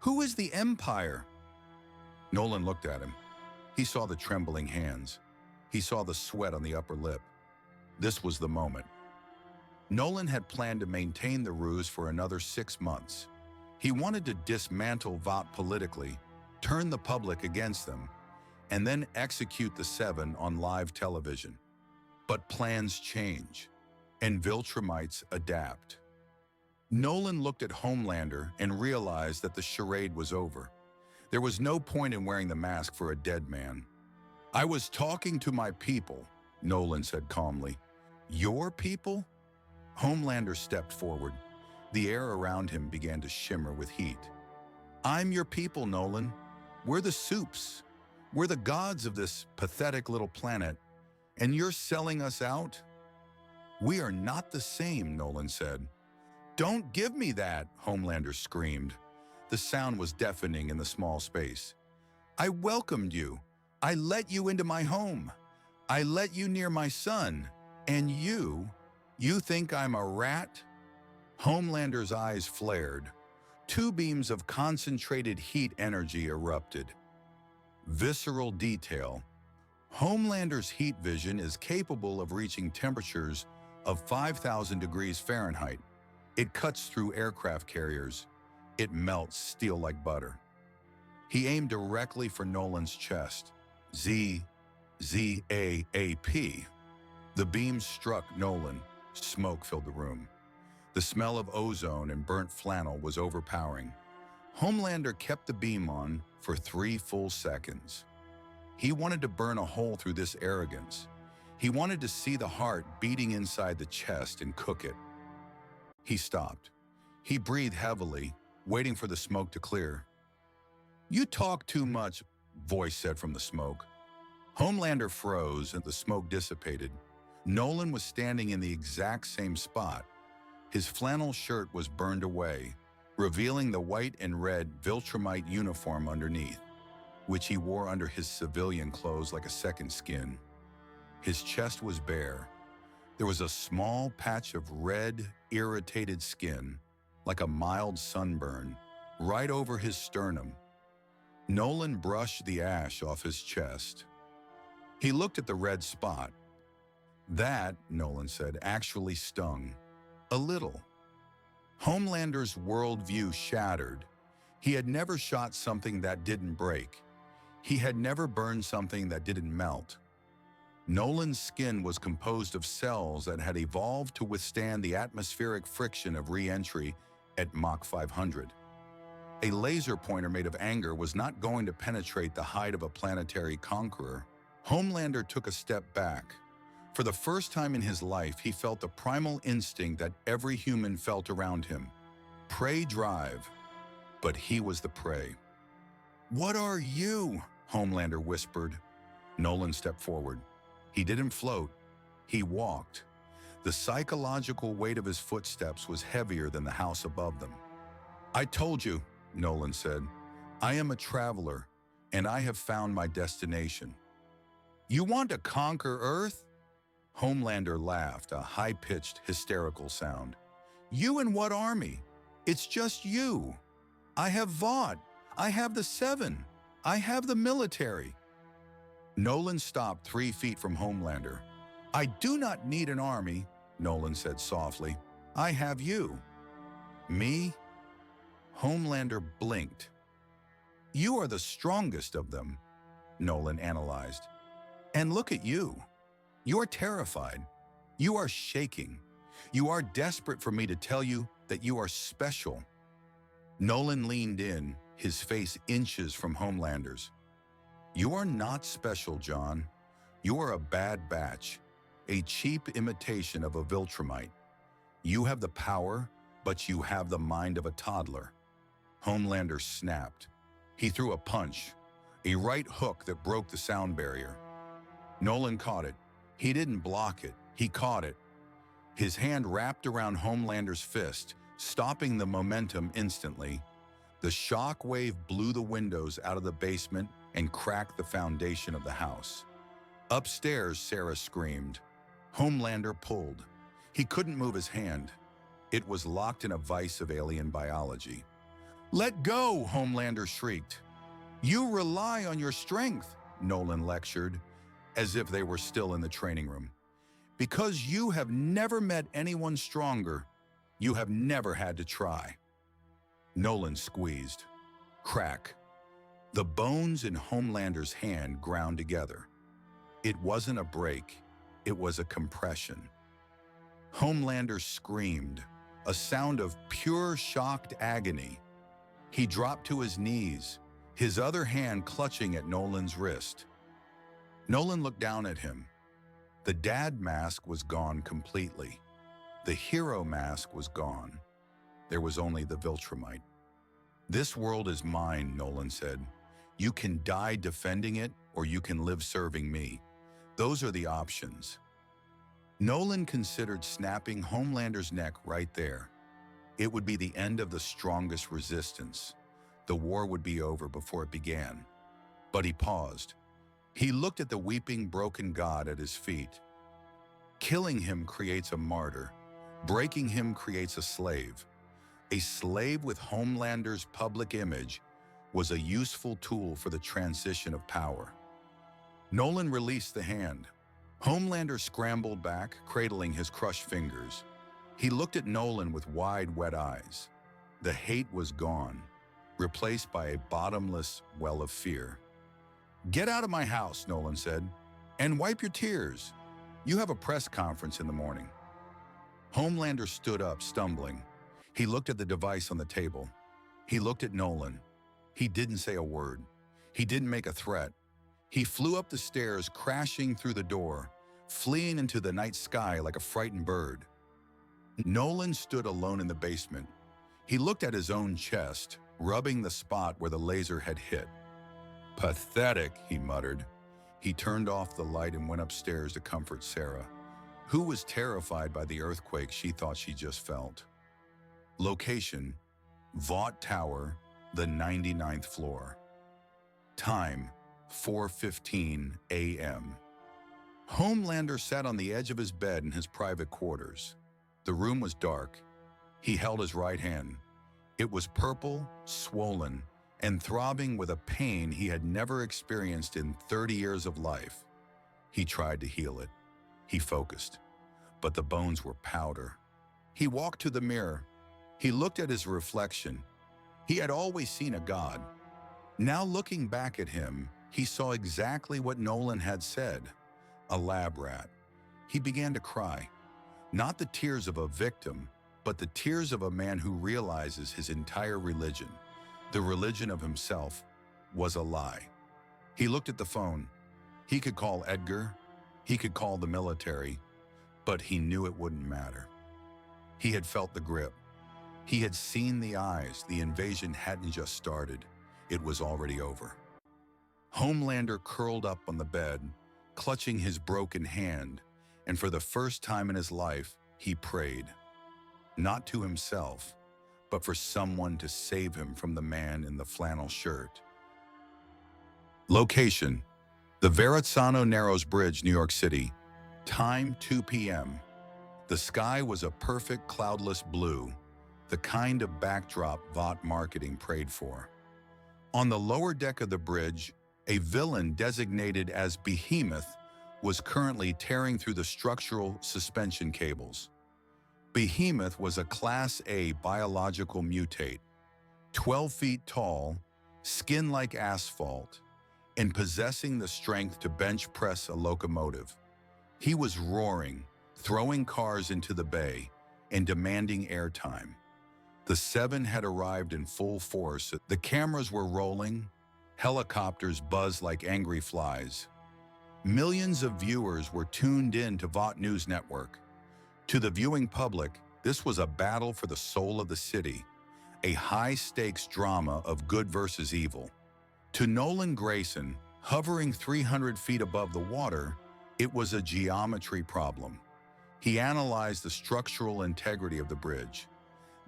Who is the Empire?" Nolan looked at him. He saw the trembling hands. He saw the sweat on the upper lip. This was the moment. Nolan had planned to maintain the ruse for another 6 months. He wanted to dismantle Vought politically, turn the public against them, and then execute the Seven on live television. But plans change, and Viltrumites adapt. Nolan looked at Homelander and realized that the charade was over. There was no point in wearing the mask for a dead man. "I was talking to my people," Nolan said calmly. "Your people?" Homelander stepped forward. The air around him began to shimmer with heat. "I'm your people, Nolan. We're the Supes. We're the gods of this pathetic little planet, and you're selling us out?" "We are not the same," Nolan said. "Don't give me that," Homelander screamed. The sound was deafening in the small space. "I welcomed you. I let you into my home. I let you near my son. And you think I'm a rat?" Homelander's eyes flared. 2 beams of concentrated heat energy erupted. Visceral detail. Homelander's heat vision is capable of reaching temperatures of 5,000 degrees Fahrenheit. It cuts through aircraft carriers. It melts steel like butter. He aimed directly for Nolan's chest. Z-A-A-P. The beam struck Nolan. Smoke filled the room. The smell of ozone and burnt flannel was overpowering. Homelander kept the beam on for 3 full seconds. He wanted to burn a hole through this arrogance. He wanted to see the heart beating inside the chest and cook it. He stopped. He breathed heavily, waiting for the smoke to clear. "You talk too much," voice said from the smoke. Homelander froze and the smoke dissipated. Nolan was standing in the exact same spot. His flannel shirt was burned away, revealing the white and red Viltrumite uniform underneath, which he wore under his civilian clothes like a second skin. His chest was bare. There was a small patch of red, irritated skin, like a mild sunburn, right over his sternum. Nolan brushed the ash off his chest. He looked at the red spot. "That," Nolan said, "actually stung. A little." Homelander's worldview shattered. He had never shot something that didn't break. He had never burned something that didn't melt. Nolan's skin was composed of cells that had evolved to withstand the atmospheric friction of re-entry at Mach 500. A laser pointer made of anger was not going to penetrate the hide of a planetary conqueror. Homelander took a step back. For the first time in his life, he felt the primal instinct that every human felt around him. Prey drive. But he was the prey. "What are you?" Homelander whispered. Nolan stepped forward. He didn't float. He walked. The psychological weight of his footsteps was heavier than the house above them. "I told you," Nolan said. "I am a traveler, and I have found my destination." "You want to conquer Earth?" Homelander laughed, a high-pitched, hysterical sound. "You and what army? It's just you. I have Vought. I have the Seven. I have the military." Nolan stopped 3 feet from Homelander. "I do not need an army," Nolan said softly. "I have you." "Me?" Homelander blinked. "You are the strongest of them," Nolan analyzed. "And look at you. You are terrified. You are shaking. You are desperate for me to tell you that you are special." Nolan leaned in, his face inches from Homelander's. "You are not special, John. You are a bad batch. a cheap imitation of a Viltrumite. You have the power, but you have the mind of a toddler. Homelander snapped. He threw a punch, a right hook that broke the sound barrier. Nolan caught it. He didn't block it, he caught it. His hand wrapped around Homelander's fist, stopping the momentum instantly. The shock wave blew the windows out of the basement and cracked the foundation of the house. Upstairs, Sarah screamed. Homelander pulled. He couldn't move his hand. It was locked in a vice of alien biology. "Let go!" Homelander shrieked. "You rely on your strength," Nolan lectured, as if they were still in the training room. "Because you have never met anyone stronger, you have never had to try." Nolan squeezed. Crack. The bones in Homelander's hand ground together. It wasn't a break, it was a compression. Homelander screamed, a sound of pure shocked agony. He dropped to his knees, his other hand clutching at Nolan's wrist. Nolan looked down at him. The dad mask was gone completely. The hero mask was gone. There was only the Viltrumite. "This world is mine," Nolan said. "You can die defending it, or you can live serving me. Those are the options." Nolan considered snapping Homelander's neck right there. It would be the end of the strongest resistance. The war would be over before it began. But he paused. He looked at the weeping, broken god at his feet. Killing him creates a martyr. Breaking him creates a slave. A slave with Homelander's public image was a useful tool for the transition of power. Nolan released the hand. Homelander scrambled back, cradling his crushed fingers. He looked at Nolan with wide, wet eyes. The hate was gone, replaced by a bottomless well of fear. "Get out of my house," Nolan said, "and wipe your tears. You have a press conference in the morning." Homelander stood up, stumbling. He looked at the device on the table. He looked at Nolan. He didn't say a word. He didn't make a threat. He flew up the stairs, crashing through the door, fleeing into the night sky like a frightened bird. Nolan stood alone in the basement. He looked at his own chest, rubbing the spot where the laser had hit. "Pathetic," he muttered. He turned off the light and went upstairs to comfort Sarah, who was terrified by the earthquake she thought she just felt. Location: Vought Tower, the 99th floor. Time: 4:15 a.m. Homelander sat on the edge of his bed in his private quarters. The room was dark. He held his right hand. It was purple, swollen, and throbbing with a pain he had never experienced in 30 years of life. He tried to heal it. He focused. But the bones were powder. He walked to the mirror. He looked at his reflection. He had always seen a god. Now looking back at him, he saw exactly what Nolan had said: a lab rat. He began to cry. Not the tears of a victim, but the tears of a man who realizes his entire religion, the religion of himself, was a lie. He looked at the phone. He could call Edgar. He could call the military. But he knew it wouldn't matter. He had felt the grip. He had seen the eyes. The invasion hadn't just started. It was already over. Homelander curled up on the bed, clutching his broken hand, and for the first time in his life, he prayed. Not to himself, but for someone to save him from the man in the flannel shirt. Location: the Verrazzano Narrows Bridge, New York City. Time: 2 p.m. The sky was a perfect cloudless blue, the kind of backdrop Vought marketing prayed for. On the lower deck of the bridge, a villain designated as Behemoth was currently tearing through the structural suspension cables. Behemoth was a Class A biological mutate, 12 feet tall, skin like asphalt, and possessing the strength to bench press a locomotive. He was roaring, throwing cars into the bay, and demanding airtime. The Seven had arrived in full force. The cameras were rolling, helicopters buzzed like angry flies. Millions of viewers were tuned in to Vought News Network. To the viewing public, this was a battle for the soul of the city, a high-stakes drama of good versus evil. To Nolan Grayson, hovering 300 feet above the water, it was a geometry problem. He analyzed the structural integrity of the bridge.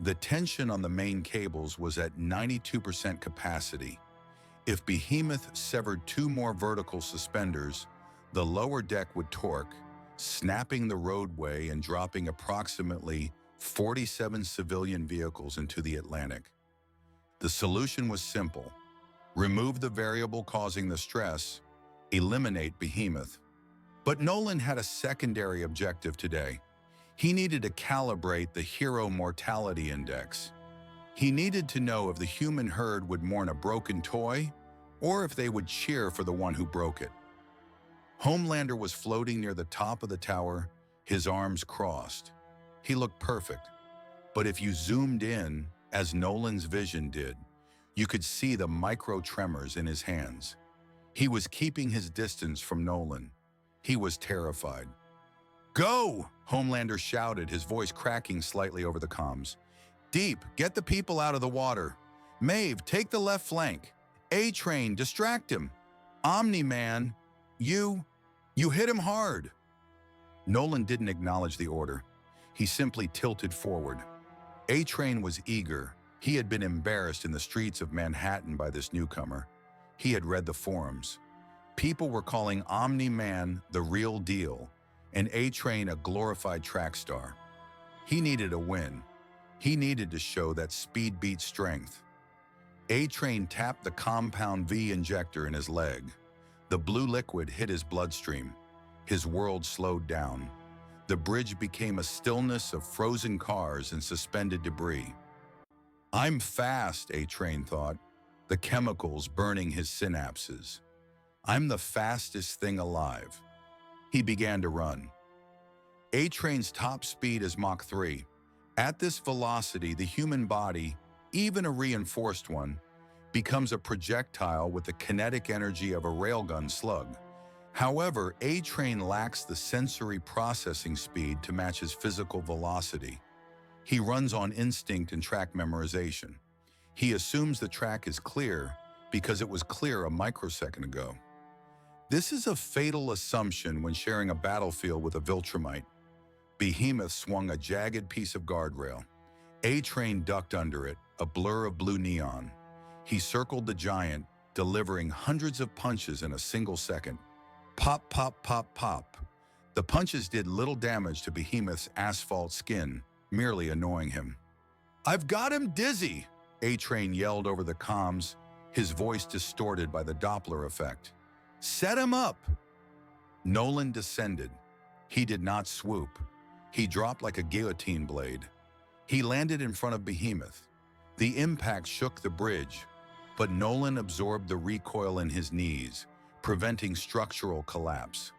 The tension on the main cables was at 92% capacity. If Behemoth severed 2 more vertical suspenders, the lower deck would torque, snapping the roadway and dropping approximately 47 civilian vehicles into the Atlantic. The solution was simple. Remove the variable causing the stress, eliminate Behemoth. But Nolan had a secondary objective today. He needed to calibrate the hero mortality index. He needed to know if the human herd would mourn a broken toy or if they would cheer for the one who broke it. Homelander was floating near the top of the tower, his arms crossed. He looked perfect. But if you zoomed in, as Nolan's vision did, you could see the micro tremors in his hands. He was keeping his distance from Nolan. He was terrified. "Go!" Homelander shouted, his voice cracking slightly over the comms. "Deep, get the people out of the water. Maeve, take the left flank. A-Train, distract him. Omni-Man, you hit him hard." Nolan didn't acknowledge the order. He simply tilted forward. A-Train was eager. He had been embarrassed in the streets of Manhattan by this newcomer. He had read the forums. People were calling Omni-Man the real deal, and A-Train a glorified track star. He needed a win. He needed to show that speed beats strength. A-Train tapped the compound V injector in his leg. The blue liquid hit his bloodstream. His world slowed down. The bridge became a stillness of frozen cars and suspended debris. "I'm fast," A-Train thought, the chemicals burning his synapses. "I'm the fastest thing alive." He began to run. A-Train's top speed is Mach 3. At this velocity, the human body, even a reinforced one, becomes a projectile with the kinetic energy of a railgun slug. However, A-Train lacks the sensory processing speed to match his physical velocity. He runs on instinct and track memorization. He assumes the track is clear because it was clear a microsecond ago. This is a fatal assumption when sharing a battlefield with a Viltrumite. Behemoth swung a jagged piece of guardrail. A-Train ducked under it, a blur of blue neon. He circled the giant, delivering hundreds of punches in a single second. Pop, pop, pop, pop. The punches did little damage to Behemoth's asphalt skin, merely annoying him. "I've got him dizzy!" A-Train yelled over the comms, his voice distorted by the Doppler effect. "Set him up!" Nolan descended. He did not swoop. He dropped like a guillotine blade. He landed in front of Behemoth. The impact shook the bridge, but Nolan absorbed the recoil in his knees, preventing structural collapse.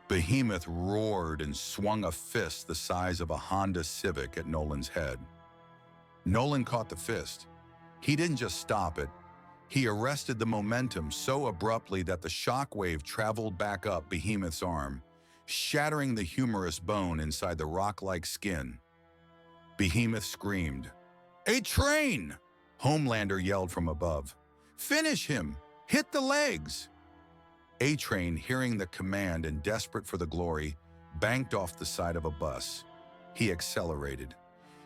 Behemoth roared and swung a fist the size of a Honda Civic at Nolan's head. Nolan caught the fist. He didn't just stop it. He arrested the momentum so abruptly that the shockwave traveled back up Behemoth's arm, shattering the humerus bone inside the rock-like skin. Behemoth screamed. "A-Train!" Homelander yelled from above. "Finish him! Hit the legs!" A-Train, hearing the command and desperate for the glory, banked off the side of a bus. He accelerated.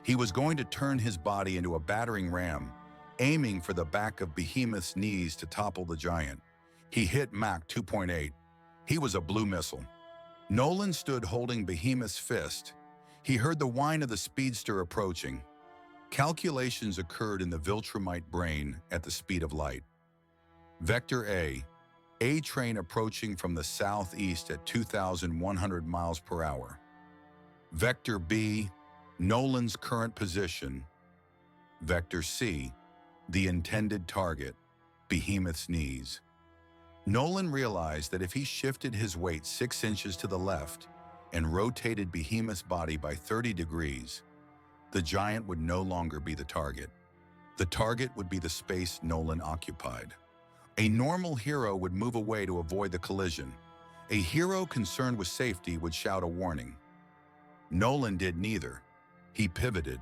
He was going to turn his body into a battering ram, aiming for the back of Behemoth's knees to topple the giant. He hit Mach 2.8. He was a blue missile. Nolan stood holding Behemoth's fist. He heard the whine of the speedster approaching. Calculations occurred in the Viltrumite brain at the speed of light. Vector A-Train approaching from the southeast at 2,100 miles per hour. Vector B, Nolan's current position. Vector C, the intended target, Behemoth's knees. Nolan realized that if he shifted his weight 6 inches to the left and rotated Behemoth's body by 30 degrees, the giant would no longer be the target. The target would be the space Nolan occupied. A normal hero would move away to avoid the collision. A hero concerned with safety would shout a warning. Nolan did neither. He pivoted.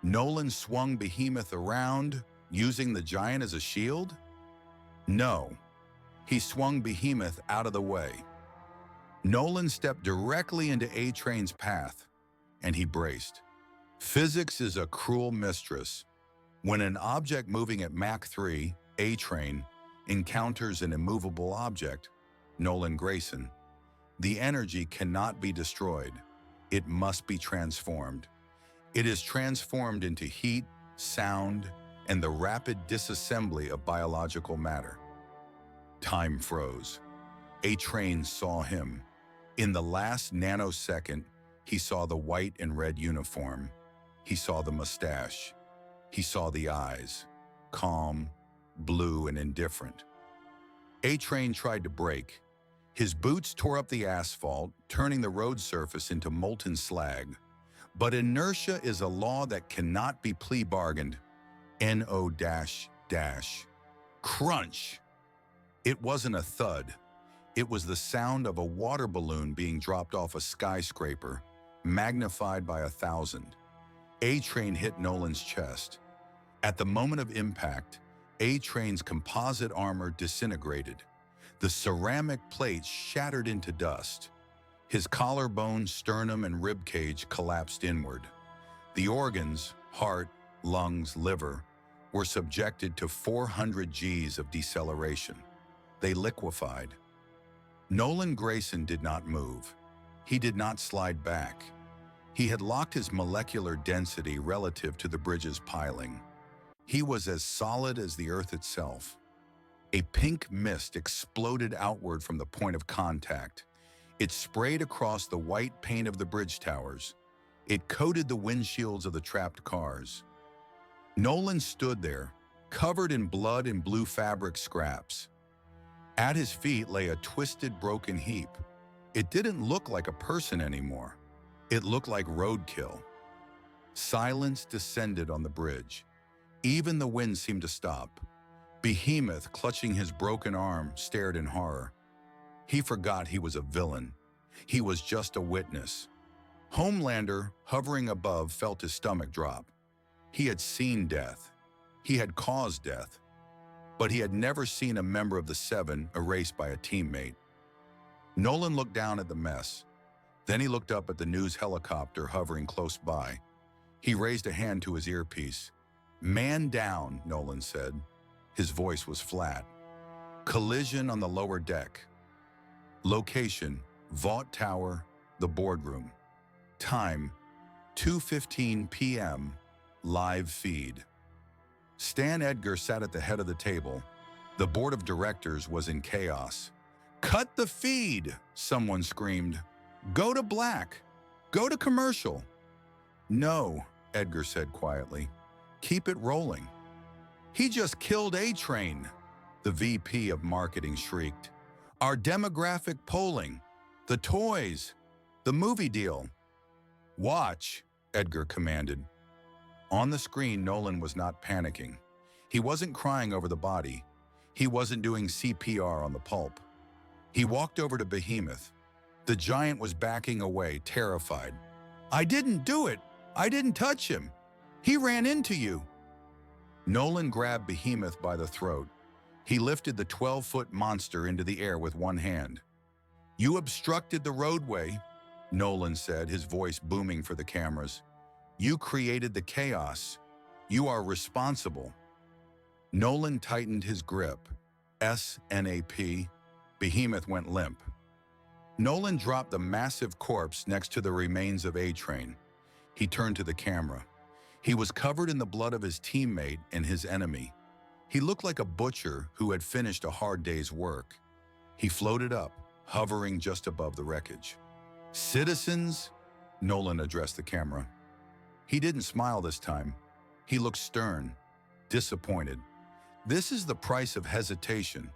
Nolan swung Behemoth around, using the giant as a shield? No. He swung Behemoth out of the way. Nolan stepped directly into A-Train's path, and he braced. Physics is a cruel mistress. When an object moving at Mach 3, A-Train, encounters an immovable object, Nolan Grayson, the energy cannot be destroyed. It must be transformed. It is transformed into heat, sound, and the rapid disassembly of biological matter. Time froze. A-Train saw him. In the last nanosecond, he saw the white and red uniform. He saw the mustache. He saw the eyes, calm, blue, and indifferent. A-Train tried to brake. His boots tore up the asphalt, turning the road surface into molten slag. But inertia is a law that cannot be plea bargained. N-O-. Crunch! It wasn't a thud. It was the sound of a water balloon being dropped off a skyscraper, magnified by 1,000. A-Train hit Nolan's chest. At the moment of impact, A-Train's composite armor disintegrated. The ceramic plates shattered into dust. His collarbone, sternum, and ribcage collapsed inward. The organs, heart, lungs, liver, were subjected to 400 Gs of deceleration. They liquefied. Nolan Grayson did not move. He did not slide back. He had locked his molecular density relative to the bridge's piling. He was as solid as the Earth itself. A pink mist exploded outward from the point of contact. It sprayed across the white paint of the bridge towers. It coated the windshields of the trapped cars. Nolan stood there, covered in blood and blue fabric scraps. At his feet lay a twisted, broken heap. It didn't look like a person anymore. It looked like roadkill. Silence descended on the bridge. Even the wind seemed to stop. Behemoth, clutching his broken arm, stared in horror. He forgot he was a villain. He was just a witness. Homelander, hovering above, felt his stomach drop. He had seen death. He had caused death. But he had never seen a member of the Seven erased by a teammate. Nolan looked down at the mess. Then he looked up at the news helicopter hovering close by. He raised a hand to his earpiece. "Man down," Nolan said. His voice was flat. "Collision on the lower deck. Location, Vought Tower, the boardroom. Time, 2:15 p.m., live feed." Stan Edgar sat at the head of the table. The board of directors was in chaos. "Cut the feed," someone screamed. "Go to black. Go to commercial." "No," Edgar said quietly. "Keep it rolling." "He just killed A-Train," the VP of marketing shrieked. "Our demographic polling, the toys, the movie deal." "Watch," Edgar commanded. On the screen, Nolan was not panicking. He wasn't crying over the body. He wasn't doing CPR on the pulp. He walked over to Behemoth. The giant was backing away, terrified. "I didn't do it. I didn't touch him. He ran into you." Nolan grabbed Behemoth by the throat. He lifted the 12-foot monster into the air with one hand. "You obstructed the roadway," Nolan said, his voice booming for the cameras. "You created the chaos. You are responsible." Nolan tightened his grip. SNAP. Behemoth went limp. Nolan dropped the massive corpse next to the remains of A-Train. He turned to the camera. He was covered in the blood of his teammate and his enemy. He looked like a butcher who had finished a hard day's work. He floated up, hovering just above the wreckage. "Citizens," Nolan addressed the camera. He didn't smile this time. He looked stern, disappointed. "This is the price of hesitation.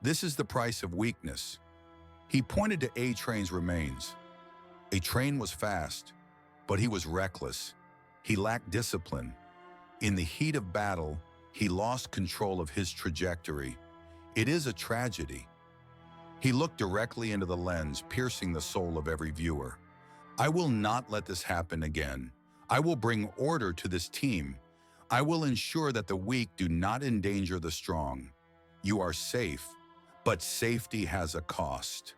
This is the price of weakness." He pointed to A-Train's remains. A-Train was fast, but he was reckless. He lacked discipline. In the heat of battle, he lost control of his trajectory. It is a tragedy. He looked directly into the lens, piercing the soul of every viewer. I will not let this happen again. I will bring order to this team. I will ensure that the weak do not endanger the strong. You are safe, but safety has a cost.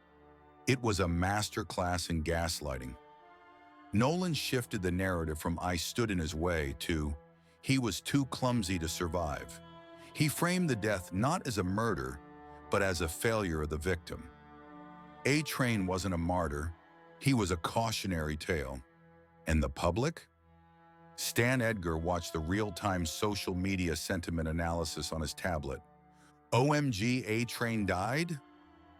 It was a masterclass in gaslighting. Nolan shifted the narrative from "I stood in his way" to "he was too clumsy to survive." He framed the death not as a murder, but as a failure of the victim. A-Train wasn't a martyr, he was a cautionary tale. And the public? Stan Edgar watched the real-time social media sentiment analysis on his tablet. OMG, A-Train died?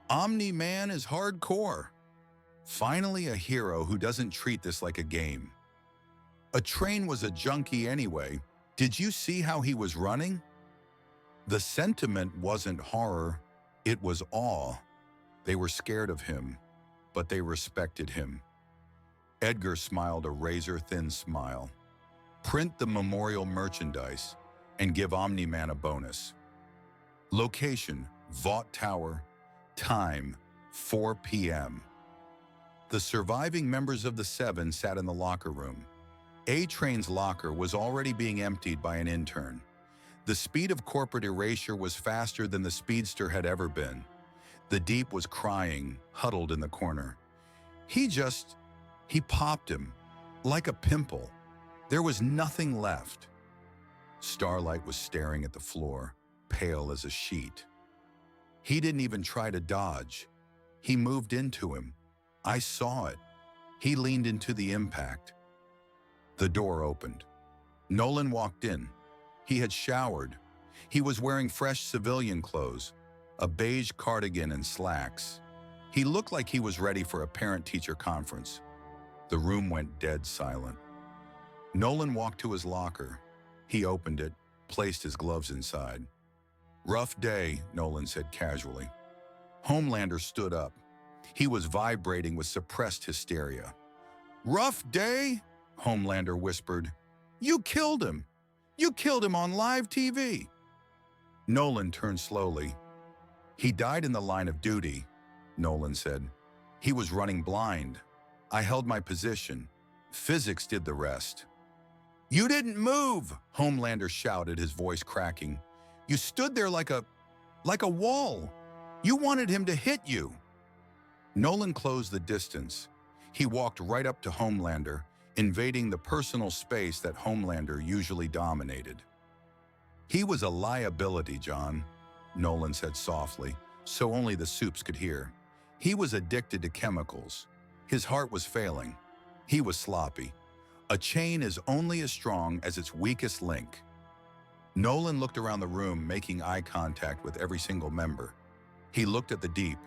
Omni-Man is hardcore. Finally a hero who doesn't treat this like a game. A train was a junkie anyway. Did you see how he was running? The sentiment wasn't horror, it was awe. They were scared of him, but they respected him. Edgar smiled a razor-thin smile. Print the memorial merchandise and give Omni-Man a bonus. Location, Vought Tower. Time, 4 p.m. The surviving members of the Seven sat in the locker room. A-Train's locker was already being emptied by an intern. The speed of corporate erasure was faster than the speedster had ever been. The Deep was crying, huddled in the corner. He popped him, like a pimple. There was nothing left. Starlight was staring at the floor, pale as a sheet. He didn't even try to dodge. He moved into him. I saw it. He leaned into the impact. The door opened. Nolan walked in. He had showered. He was wearing fresh civilian clothes, a beige cardigan and slacks. He looked like he was ready for a parent-teacher conference. The room went dead silent. Nolan walked to his locker. He opened it, placed his gloves inside. "Rough day," Nolan said casually. Homelander stood up. He was vibrating with suppressed hysteria. "Rough day?" Homelander whispered. "You killed him. You killed him on live TV." Nolan turned slowly. "He died in the line of duty," Nolan said. "He was running blind. I held my position. Physics did the rest." "You didn't move," Homelander shouted, his voice cracking. "You stood there like a wall. You wanted him to hit you." Nolan closed the distance. He walked right up to Homelander, invading the personal space that Homelander usually dominated. "He was a liability, John," Nolan said softly, so only the soups could hear. "He was addicted to chemicals. His heart was failing. He was sloppy. A chain is only as strong as its weakest link." Nolan looked around the room, making eye contact with every single member. He looked at the Deep,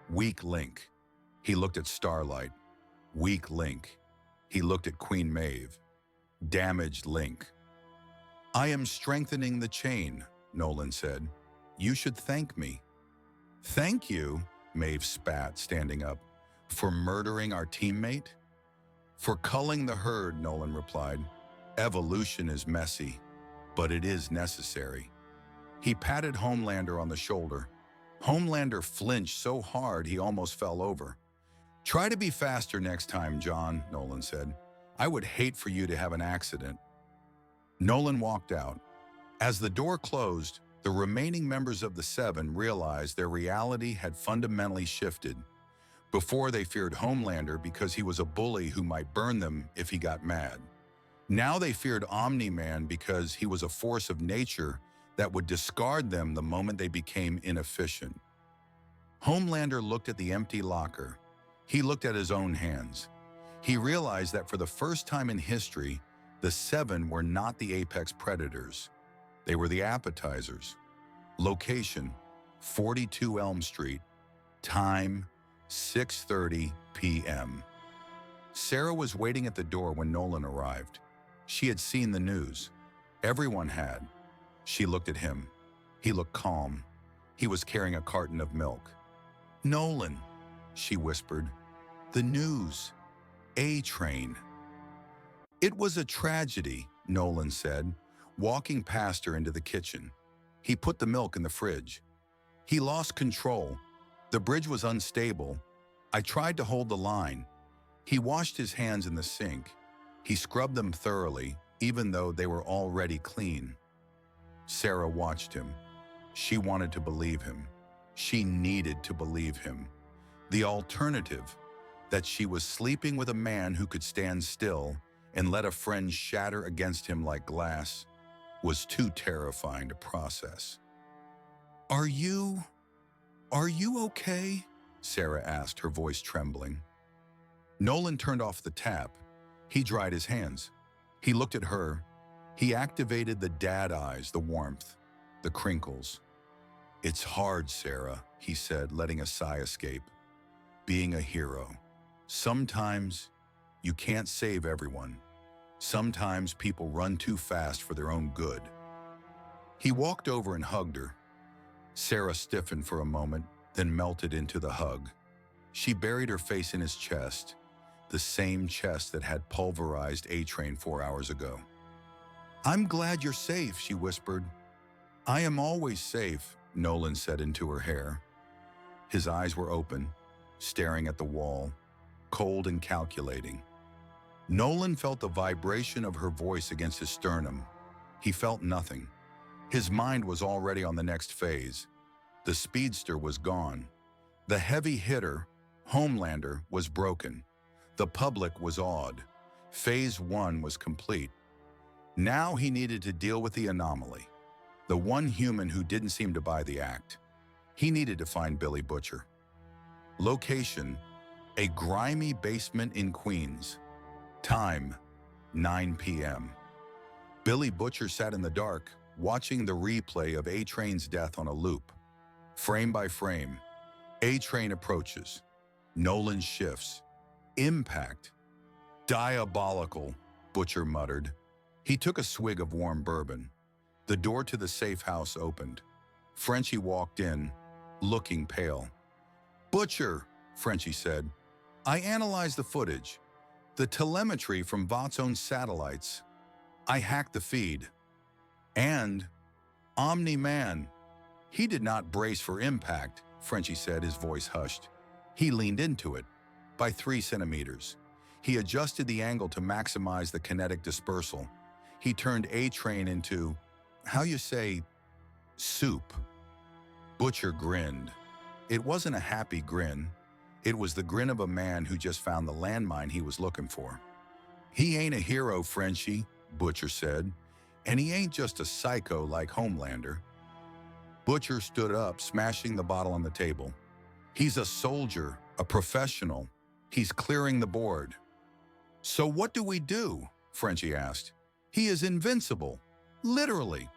weak link. He looked at Starlight, weak link. He looked at Queen Maeve, damaged link. "I am strengthening the chain," Nolan said. "You should thank me." "Thank you," Maeve spat, standing up. "For murdering our teammate?" "For culling the herd," Nolan replied. "Evolution is messy, but it is necessary." He patted Homelander on the shoulder. Homelander flinched so hard he almost fell over. "Try to be faster next time, John," Nolan said. "I would hate for you to have an accident." Nolan walked out. As the door closed, the remaining members of the Seven realized their reality had fundamentally shifted. Before, they feared Homelander because he was a bully who might burn them if he got mad. Now they feared Omni-Man because he was a force of nature that would discard them the moment they became inefficient. Homelander looked at the empty locker. He looked at his own hands. He realized that for the first time in history, the Seven were not the apex predators. They were the appetizers. Location, 42 Elm Street. Time, 6:30 p.m. Sarah was waiting at the door when Nolan arrived. She had seen the news. Everyone had. She looked at him. He looked calm. He was carrying a carton of milk. "Nolan," she whispered. "The news. A-Train." "It was a tragedy," Nolan said, walking past her into the kitchen. He put the milk in the fridge. "He lost control. The bridge was unstable. I tried to hold the line. He washed his hands in the sink. He scrubbed them thoroughly, even though they were already clean. Sarah watched him. She wanted to believe him. She needed to believe him. The alternative, that she was sleeping with a man who could stand still and let a friend shatter against him like glass, was too terrifying to process. Are you okay?" Sarah asked, her voice trembling. Nolan turned off the tap. He dried his hands. He looked at her. He activated the dad eyes, the warmth, the crinkles. "It's hard, Sarah," he said, letting a sigh escape. "Being a hero. Sometimes you can't save everyone. Sometimes people run too fast for their own good." He walked over and hugged her. Sarah stiffened for a moment, then melted into the hug. She buried her face in his chest, the same chest that had pulverized A-Train 4 hours ago. "I'm glad you're safe," she whispered. "I am always safe," Nolan said into her hair. His eyes were open, staring at the wall, cold and calculating. Nolan felt the vibration of her voice against his sternum. He felt nothing. His mind was already on the next phase. The speedster was gone. The heavy hitter, Homelander, was broken. The public was awed. Phase 1 was complete. Now he needed to deal with the anomaly, the one human who didn't seem to buy the act. He needed to find Billy Butcher. Location: a grimy basement in Queens. Time: 9 p.m. Billy Butcher sat in the dark, watching the replay of A-Train's death on a loop. Frame by frame, A-Train approaches. Nolan shifts. Impact. "Diabolical," Butcher muttered. He took a swig of warm bourbon. The door to the safe house opened. Frenchie walked in, looking pale. "Butcher," Frenchie said, "I analyzed the footage. The telemetry from Vought's own satellites. I hacked the feed. And Omni-Man. He did not brace for impact," Frenchie said, his voice hushed. "He leaned into it, by 3 centimeters. He adjusted the angle to maximize the kinetic dispersal. He turned A-Train into, how you say, soup." Butcher grinned. It wasn't a happy grin. It was the grin of a man who just found the landmine he was looking for. "He ain't a hero, Frenchie," Butcher said, "and he ain't just a psycho like Homelander." Butcher stood up, smashing the bottle on the table. "He's a soldier, a professional. He's clearing the board." "So what do we do?" Frenchie asked. "He is invincible, literally."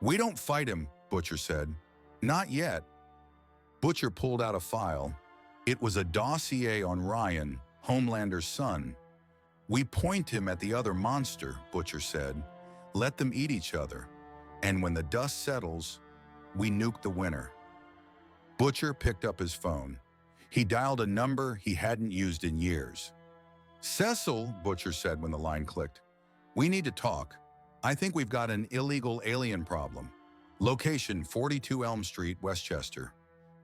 "We don't fight him," Butcher said. "Not yet." Butcher pulled out a file. It was a dossier on Ryan, Homelander's son. "We point him at the other monster," Butcher said. "Let them eat each other. And when the dust settles, we nuke the winner." Butcher picked up his phone. He dialed a number he hadn't used in years. "Cecil," Butcher said when the line clicked. "We need to talk. I think we've got an illegal alien problem. Location: 42 Elm Street, Westchester.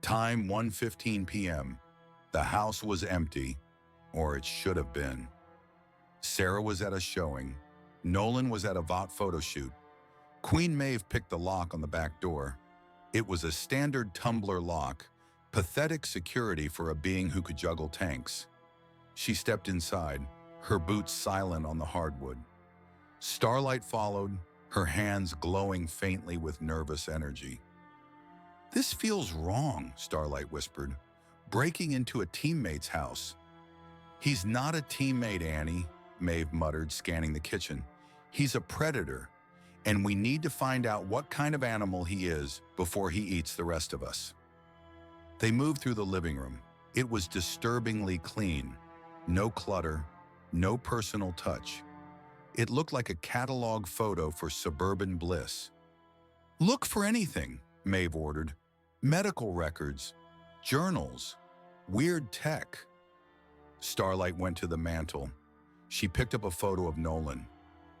Time: 1:15 p.m. The house was empty, or it should have been. Sarah was at a showing. Nolan was at a Vought photo shoot. Queen Maeve picked the lock on the back door. It was a standard tumbler lock, pathetic security for a being who could juggle tanks. She stepped inside, her boots silent on the hardwood. Starlight followed, her hands glowing faintly with nervous energy. "This feels wrong," Starlight whispered, "breaking into a teammate's house." "He's not a teammate, Annie," Maeve muttered, scanning the kitchen. "He's a predator, and we need to find out what kind of animal he is before he eats the rest of us." They moved through the living room. It was disturbingly clean. No clutter, no personal touch. It looked like a catalog photo for suburban bliss. "Look for anything," Maeve ordered. "Medical records, journals, weird tech." Starlight went to the mantel. She picked up a photo of Nolan.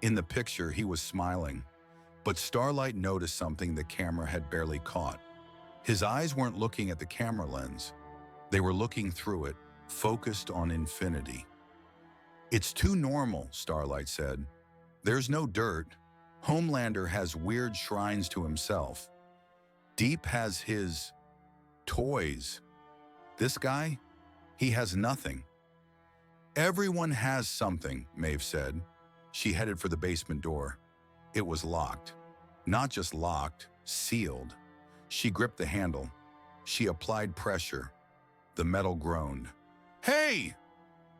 In the picture, he was smiling, but Starlight noticed something the camera had barely caught. His eyes weren't looking at the camera lens. They were looking through it, focused on infinity. "It's too normal," Starlight said. "There's no dirt. Homelander has weird shrines to himself. Deep has his toys. This guy, he has nothing." "Everyone has something," Maeve said. She headed for the basement door. It was locked. Not just locked, sealed. She gripped the handle. She applied pressure. The metal groaned. "Hey!"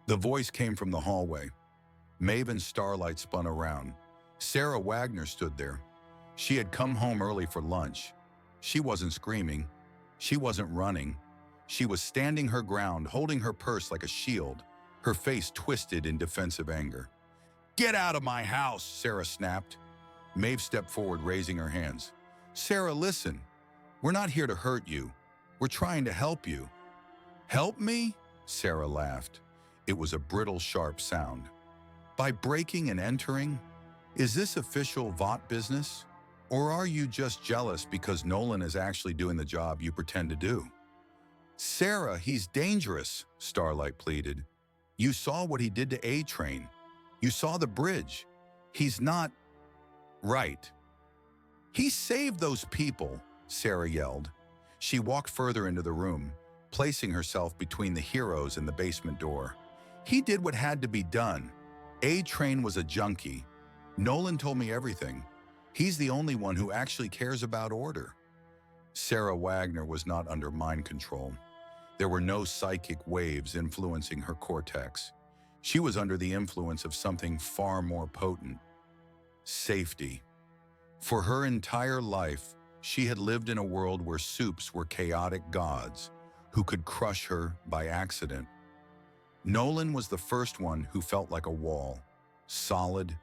The voice came from the hallway. Maeve and Starlight spun around. Sarah Wagner stood there. She had come home early for lunch. She wasn't screaming. She wasn't running. She was standing her ground, holding her purse like a shield, her face twisted in defensive anger. "Get out of my house," Sarah snapped. Maeve stepped forward, raising her hands. "Sarah, listen. We're not here to hurt you. We're trying to help you." "Help me?" Sarah laughed. It was a brittle, sharp sound. "By breaking and entering? Is this official Vought business? Or are you just jealous because Nolan is actually doing the job you pretend to do?" "Sarah, he's dangerous," Starlight pleaded. "You saw what he did to A-Train. You saw the bridge. He's not right." "He saved those people," Sarah yelled. She walked further into the room, placing herself between the heroes and the basement door. "He did what had to be done. A-Train was a junkie. Nolan told me everything. He's the only one who actually cares about order." Sarah Wagner was not under mind control. There were no psychic waves influencing her cortex. She was under the influence of something far more potent. Safety. For her entire life, she had lived in a world where soups were chaotic gods who could crush her by accident. Nolan was the first one who felt like a wall, solid,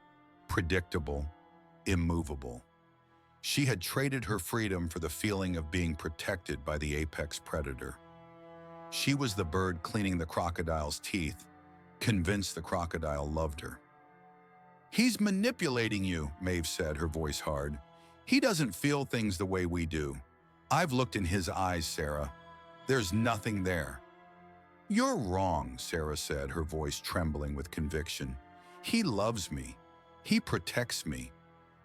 predictable, immovable. She had traded her freedom for the feeling of being protected by the apex predator. She was the bird cleaning the crocodile's teeth, convinced the crocodile loved her. "He's manipulating you," Maeve said, her voice hard. "He doesn't feel things the way we do. I've looked in his eyes, Sarah. There's nothing there." "You're wrong," Sarah said, her voice trembling with conviction. "He loves me. He protects me,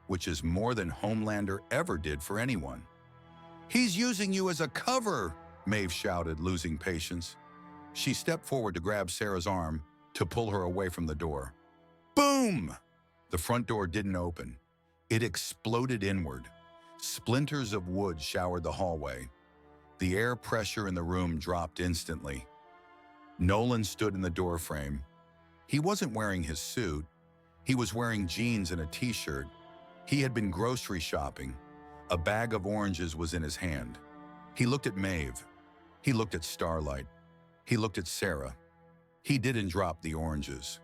which is more than Homelander ever did for anyone." "He's using you as a cover," Maeve shouted, losing patience. She stepped forward to grab Sarah's arm to pull her away from the door. Boom! The front door didn't open. It exploded inward. Splinters of wood showered the hallway. The air pressure in the room dropped instantly. Nolan stood in the doorframe. He wasn't wearing his suit. He was wearing jeans and a t-shirt. He had been grocery shopping. A bag of oranges was in his hand. He looked at Maeve. He looked at Starlight. He looked at Sarah. He didn't drop the oranges.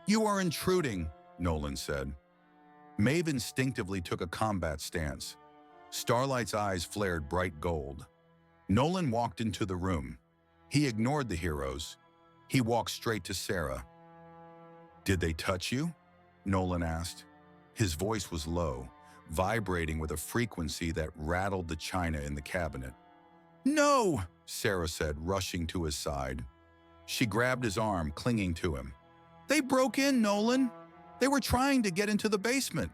"You are intruding," Nolan said. Maeve instinctively took a combat stance. Starlight's eyes flared bright gold. Nolan walked into the room. He ignored the heroes. He walked straight to Sarah. "Did they touch you?" Nolan asked. His voice was low, vibrating with a frequency that rattled the china in the cabinet. "No," Sarah said, rushing to his side. She grabbed his arm, clinging to him. "They broke in, Nolan. They were trying to get into the basement."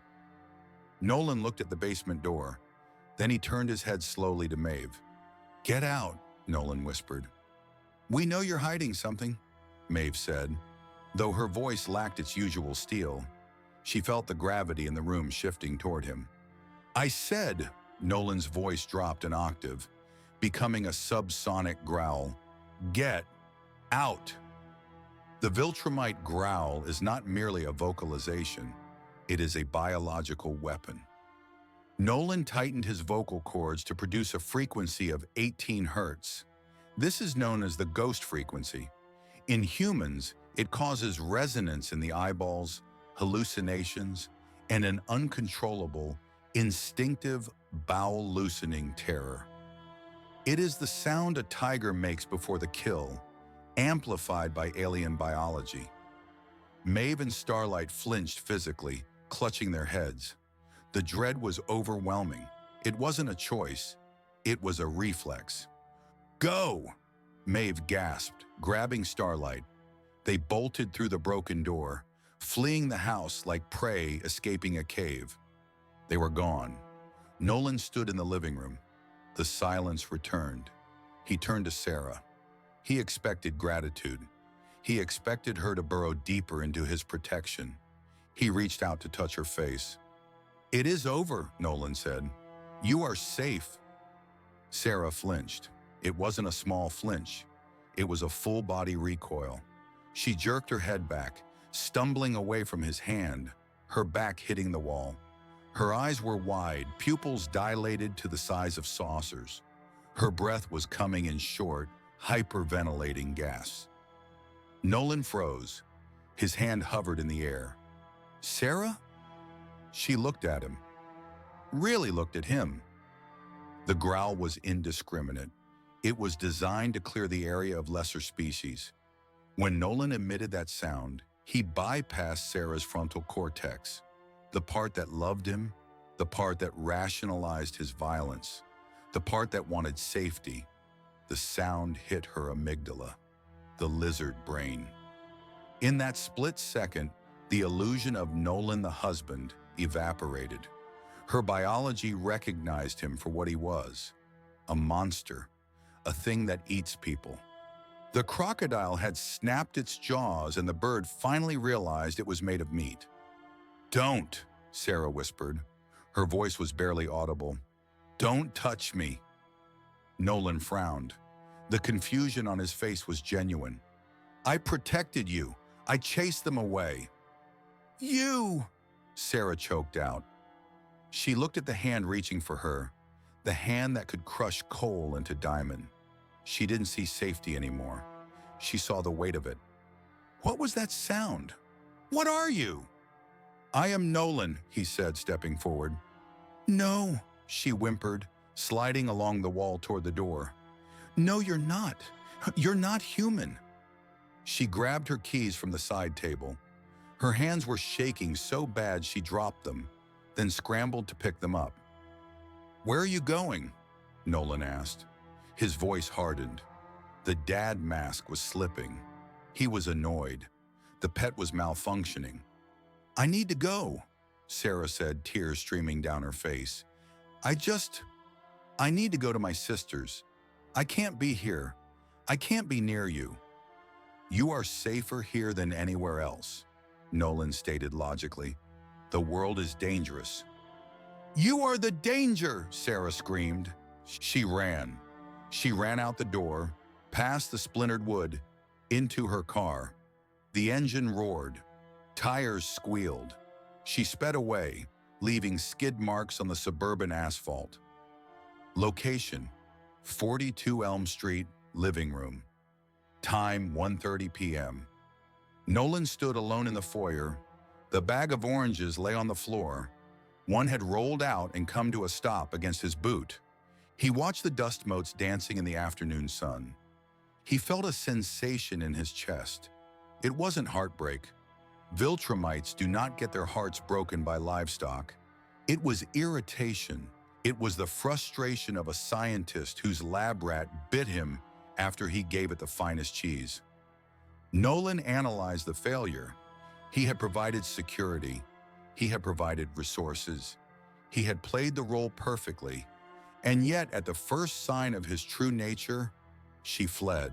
Nolan looked at the basement door. Then he turned his head slowly to Maeve. "Get out," Nolan whispered. "We know you're hiding something," Maeve said. Though her voice lacked its usual steel, she felt the gravity in the room shifting toward him. "I said," Nolan's voice dropped an octave, becoming a subsonic growl, "get out." The Viltrumite growl is not merely a vocalization, it is a biological weapon. Nolan tightened his vocal cords to produce a frequency of 18 hertz. This is known as the ghost frequency. In humans, it causes resonance in the eyeballs, hallucinations, and an uncontrollable, instinctive, bowel-loosening terror. It is the sound a tiger makes before the kill, amplified by alien biology. Maeve and Starlight flinched physically, clutching their heads. The dread was overwhelming. It wasn't a choice. It was a reflex. "Go!" Maeve gasped, grabbing Starlight. They bolted through the broken door, fleeing the house like prey escaping a cave. They were gone. Nolan stood in the living room. The silence returned. He turned to Sarah. He expected gratitude. He expected her to burrow deeper into his protection. He reached out to touch her face. "It is over," Nolan said. "You are safe." Sarah flinched. It wasn't a small flinch. It was a full-body recoil. She jerked her head back, stumbling away from his hand, her back hitting the wall. Her eyes were wide, pupils dilated to the size of saucers. Her breath was coming in short, hyperventilating gasps. Nolan froze. His hand hovered in the air. "Sarah?" She looked at him. Really looked at him. The growl was indiscriminate. It was designed to clear the area of lesser species. When Nolan emitted that sound, he bypassed Sarah's frontal cortex, the part that loved him, the part that rationalized his violence, the part that wanted safety. The sound hit her amygdala, the lizard brain. In that split second, the illusion of Nolan the husband evaporated. Her biology recognized him for what he was, a monster, a thing that eats people. The crocodile had snapped its jaws and the bird finally realized it was made of meat. "Don't," Sarah whispered. Her voice was barely audible. "Don't touch me." Nolan frowned. The confusion on his face was genuine. "I protected you. I chased them away." "You!" Sarah choked out. She looked at the hand reaching for her, the hand that could crush coal into diamond. She didn't see safety anymore. She saw the weight of it. "What was that sound? What are you?" "I am Nolan," he said, stepping forward. "No," she whimpered, sliding along the wall toward the door. "No, you're not. You're not human." She grabbed her keys from the side table. Her hands were shaking so bad she dropped them, then scrambled to pick them up. "Where are you going?" Nolan asked. His voice hardened. The dad mask was slipping. He was annoyed. The pet was malfunctioning. "I need to go," Sarah said, tears streaming down her face. I need to go to my sister's. I can't be here. I can't be near you." "You are safer here than anywhere else," Nolan stated logically. "The world is dangerous." "You are the danger!" Sarah screamed. She ran. She ran out the door, past the splintered wood, into her car. The engine roared. Tires squealed. She sped away, leaving skid marks on the suburban asphalt. Location: 42 Elm Street, living room. Time: 1:30 p.m. Nolan stood alone in the foyer. The bag of oranges lay on the floor. One had rolled out and come to a stop against his boot. He watched the dust motes dancing in the afternoon sun. He felt a sensation in his chest. It wasn't heartbreak. Viltrumites do not get their hearts broken by livestock. It was irritation. It was the frustration of a scientist whose lab rat bit him after he gave it the finest cheese. Nolan analyzed the failure. He had provided security. He had provided resources. He had played the role perfectly. And yet, at the first sign of his true nature, she fled.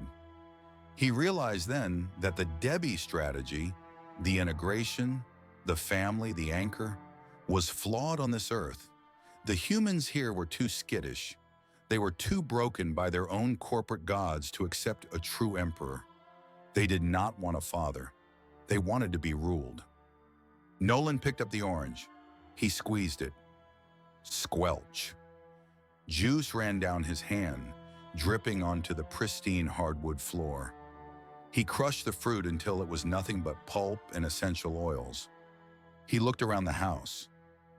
He realized then that the Debbie strategy, the integration, the family, the anchor, was flawed on this earth. The humans here were too skittish. They were too broken by their own corporate gods to accept a true emperor. They did not want a father. They wanted to be ruled. Nolan picked up the orange. He squeezed it. Squelch. Juice ran down his hand, dripping onto the pristine hardwood floor. He crushed the fruit until it was nothing but pulp and essential oils. He looked around the house.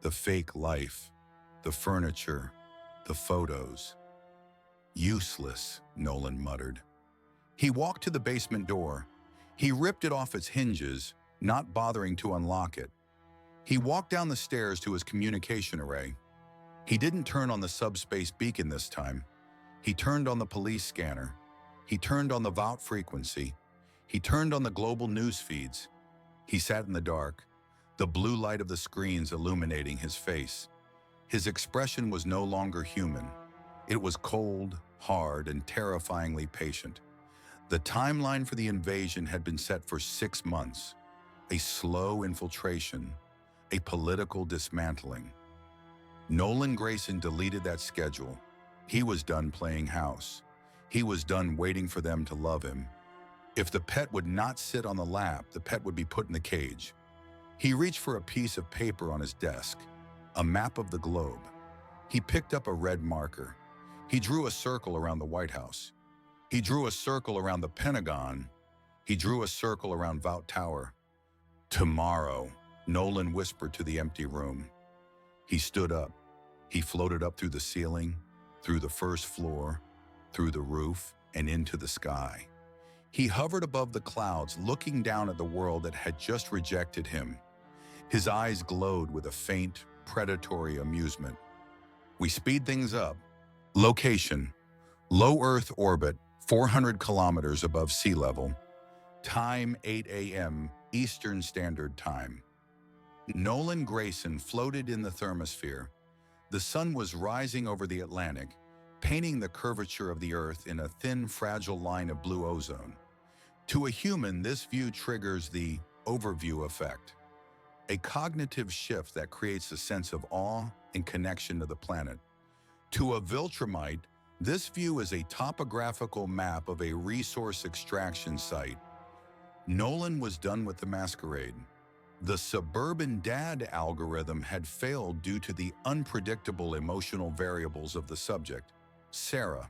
The fake life, the furniture, the photos. "Useless," Nolan muttered. He walked to the basement door. He ripped it off its hinges, not bothering to unlock it. He walked down the stairs to his communication array. He didn't turn on the subspace beacon this time. He turned on the police scanner. He turned on the Vought frequency. He turned on the global news feeds. He sat in the dark, the blue light of the screens illuminating his face. His expression was no longer human. It was cold, hard, and terrifyingly patient. The timeline for the invasion had been set for 6 months. A slow infiltration, a political dismantling. Nolan Grayson deleted that schedule. He was done playing house. He was done waiting for them to love him. If the pet would not sit on the lap, the pet would be put in the cage. He reached for a piece of paper on his desk, a map of the globe. He picked up a red marker. He drew a circle around the White House. He drew a circle around the Pentagon. He drew a circle around Vought Tower. Tomorrow, Nolan whispered to the empty room. He stood up. He floated up through the ceiling, through the first floor, through the roof, and into the sky. He hovered above the clouds, looking down at the world that had just rejected him. His eyes glowed with a faint, predatory amusement. We speed things up. Location: low Earth orbit, 400 kilometers above sea level. Time 8 a.m. Eastern Standard Time. Nolan Grayson floated in the thermosphere. The sun was rising over the Atlantic, painting the curvature of the Earth in a thin, fragile line of blue ozone. To a human, this view triggers the overview effect, a cognitive shift that creates a sense of awe and connection to the planet. To a Viltrumite, this view is a topographical map of a resource extraction site. Nolan was done with the masquerade. The suburban dad algorithm had failed due to the unpredictable emotional variables of the subject, Sarah.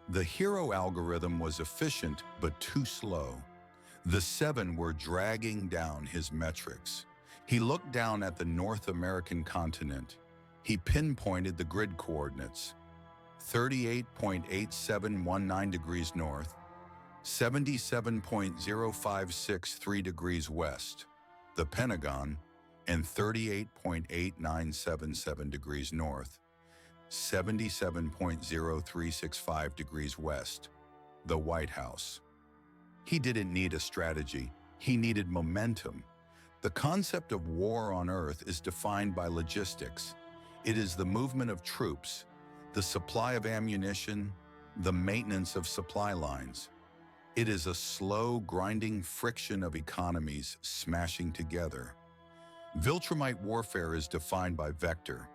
The hero algorithm was efficient but too slow. The 7 were dragging down his metrics. He looked down at the North American continent. He pinpointed the grid coordinates: 38.8719 degrees north, 77.0563 degrees west, the Pentagon, and 38.8977 degrees north, 77.0365 degrees west, the White House. He didn't need a strategy. He needed momentum. The concept of war on Earth is defined by logistics. It is the movement of troops, the supply of ammunition, the maintenance of supply lines. It is a slow, grinding friction of economies smashing together. Viltrumite warfare is defined by vector.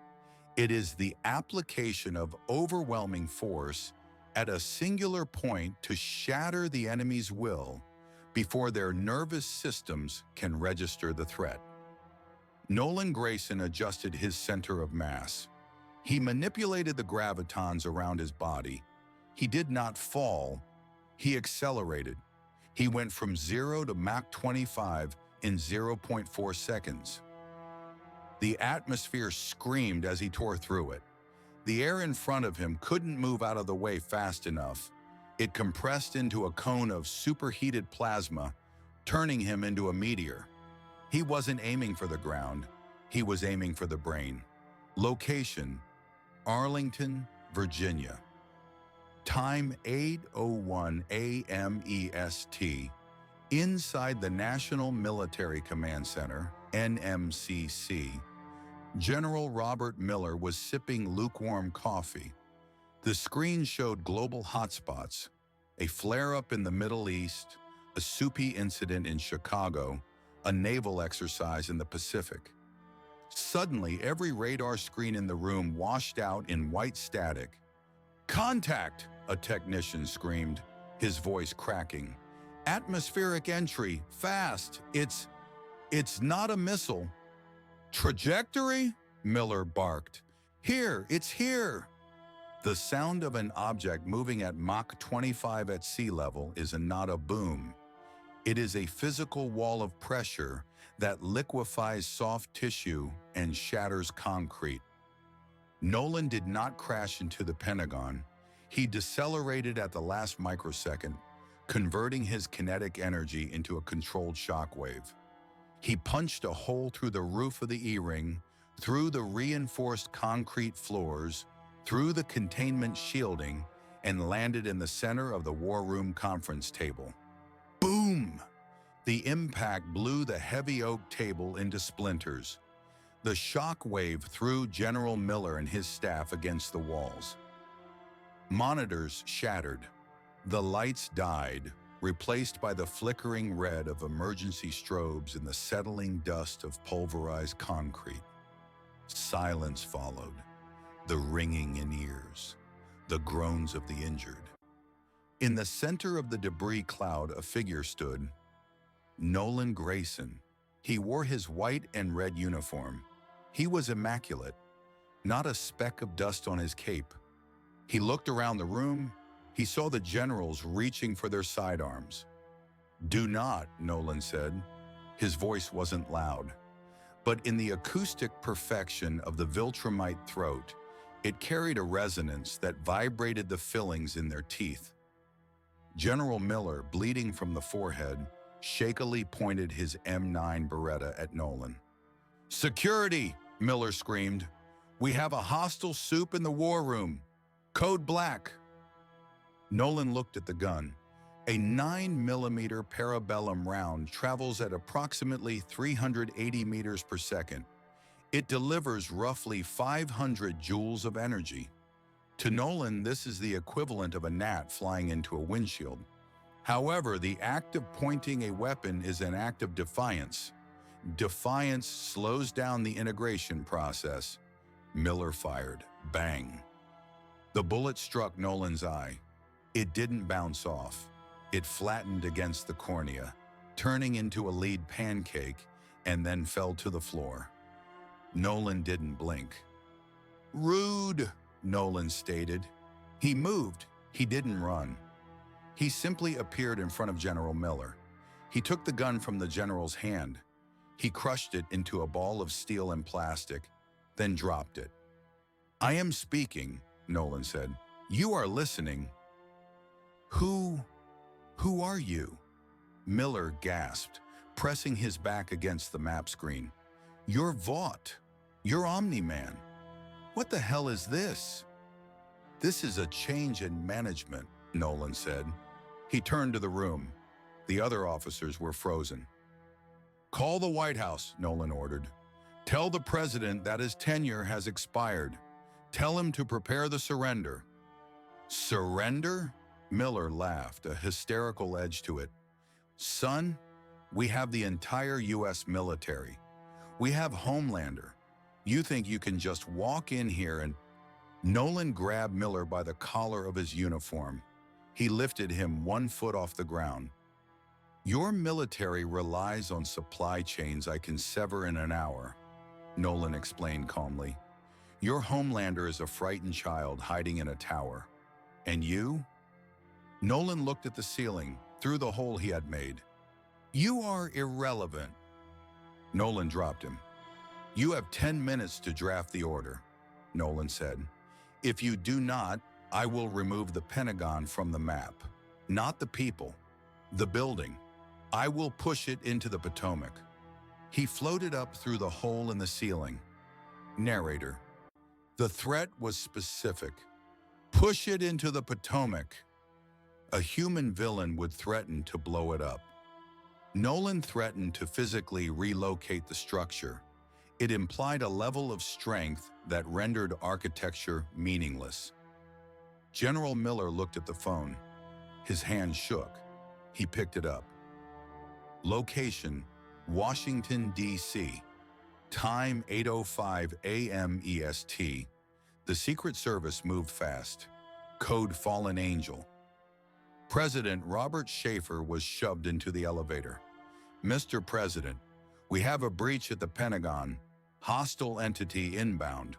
It is the application of overwhelming force at a singular point to shatter the enemy's will before their nervous systems can register the threat. Nolan Grayson adjusted his center of mass. He manipulated the gravitons around his body. He did not fall. He accelerated. He went from 0 to Mach 25 in 0.4 seconds. The atmosphere screamed as he tore through it. The air in front of him couldn't move out of the way fast enough. It compressed into a cone of superheated plasma, turning him into a meteor. He wasn't aiming for the ground. He was aiming for the brain. Location: Arlington, Virginia. Time 8:01 a.m. EST, inside the National Military Command Center, NMCC. General Robert Miller was sipping lukewarm coffee. The screen showed global hotspots: a flare-up in the Middle East, a soupy incident in Chicago, a naval exercise in the Pacific. Suddenly, every radar screen in the room washed out in white static. "Contact!" a technician screamed, his voice cracking. "Atmospheric entry, fast! It's not a missile." "Trajectory?" Miller barked. "Here, it's here!" The sound of an object moving at Mach 25 at sea level is not a boom. It is a physical wall of pressure that liquefies soft tissue and shatters concrete. Nolan did not crash into the Pentagon. He decelerated at the last microsecond, converting his kinetic energy into a controlled shockwave. He punched a hole through the roof of the E-ring, through the reinforced concrete floors, through the containment shielding, and landed in the center of the war room conference table. Boom! The impact blew the heavy oak table into splinters. The shock wave threw General Miller and his staff against the walls. Monitors shattered. The lights died, replaced by the flickering red of emergency strobes and the settling dust of pulverized concrete. Silence followed, the ringing in ears, the groans of the injured. In the center of the debris cloud, a figure stood. Nolan Grayson. He wore his white and red uniform. He was immaculate, not a speck of dust on his cape. He looked around the room. He saw the generals reaching for their sidearms. "Do not," Nolan said. His voice wasn't loud, but in the acoustic perfection of the Viltrumite throat, it carried a resonance that vibrated the fillings in their teeth. General Miller, bleeding from the forehead, shakily pointed his M9 Beretta at Nolan. "Security!" Miller screamed. "We have a hostile soup in the war room. Code Black." Nolan looked at the gun. A 9mm Parabellum round travels at approximately 380 meters per second. It delivers roughly 500 joules of energy. To Nolan, this is the equivalent of a gnat flying into a windshield. However, the act of pointing a weapon is an act of defiance. Defiance slows down the integration process. Miller fired. Bang. The bullet struck Nolan's eye. It didn't bounce off. It flattened against the cornea, turning into a lead pancake, and then fell to the floor. Nolan didn't blink. "Rude," Nolan stated. He moved. He didn't run. He simply appeared in front of General Miller. He took the gun from the general's hand. He crushed it into a ball of steel and plastic, then dropped it. "I am speaking," Nolan said. "You are listening." Who are you?" Miller gasped, pressing his back against the map screen. "You're Vought. You're Omni-Man. What the hell is this?" "This is a change in management," Nolan said. He turned to the room. The other officers were frozen. "Call the White House," Nolan ordered. "Tell the president that his tenure has expired. Tell him to prepare the surrender." "Surrender?" Miller laughed, a hysterical edge to it. "Son, we have the entire U.S. military. We have Homelander. You think you can just walk in here and—" Nolan grabbed Miller by the collar of his uniform. He lifted him 1 foot off the ground. "Your military relies on supply chains I can sever in an hour," Nolan explained calmly. "Your Homelander is a frightened child hiding in a tower. And you?" Nolan looked at the ceiling, through the hole he had made. "You are irrelevant." Nolan dropped him. "You have 10 minutes to draft the order," Nolan said. "If you do not, I will remove the Pentagon from the map. Not the people, the building. I will push it into the Potomac." He floated up through the hole in the ceiling. Narrator. The threat was specific. Push it into the Potomac. A human villain would threaten to blow it up. Nolan threatened to physically relocate the structure. It implied a level of strength that rendered architecture meaningless. General Miller looked at the phone. His hand shook. He picked it up. Location, Washington, D.C. Time 8:05 a.m. EST. The Secret Service moved fast. Code Fallen Angel. President Robert Schaefer was shoved into the elevator. "Mr. President, we have a breach at the Pentagon. Hostile entity inbound.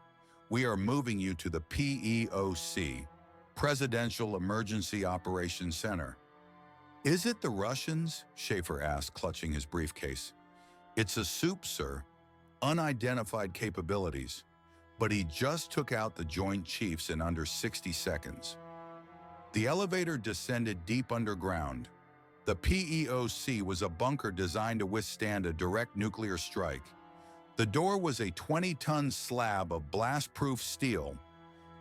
We are moving you to the PEOC, Presidential Emergency Operations Center." "Is it the Russians?" Schaefer asked, clutching his briefcase. "It's a soup, sir. Unidentified capabilities. But he just took out the Joint Chiefs in under 60 seconds. The elevator descended deep underground. The PEOC was a bunker designed to withstand a direct nuclear strike. The door was a 20-ton slab of blast-proof steel.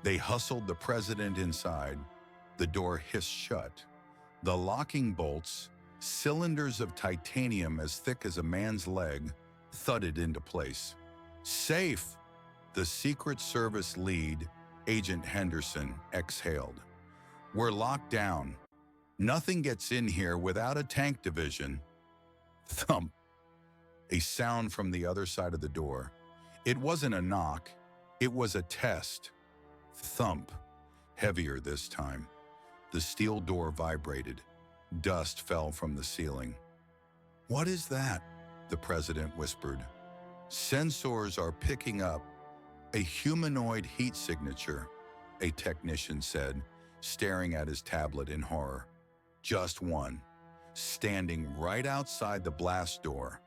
They hustled the president inside. The door hissed shut. The locking bolts, cylinders of titanium as thick as a man's leg, thudded into place. "Safe!" The Secret Service lead, Agent Henderson, exhaled. "We're locked down. Nothing gets in here without a tank division." Thump. A sound from the other side of the door. It wasn't a knock. It was a test. Thump. Heavier this time. The steel door vibrated. Dust fell from the ceiling. "What is that?" the president whispered. "Sensors are picking up a humanoid heat signature," a technician said, staring at his tablet in horror. "Just one, standing right outside the blast door.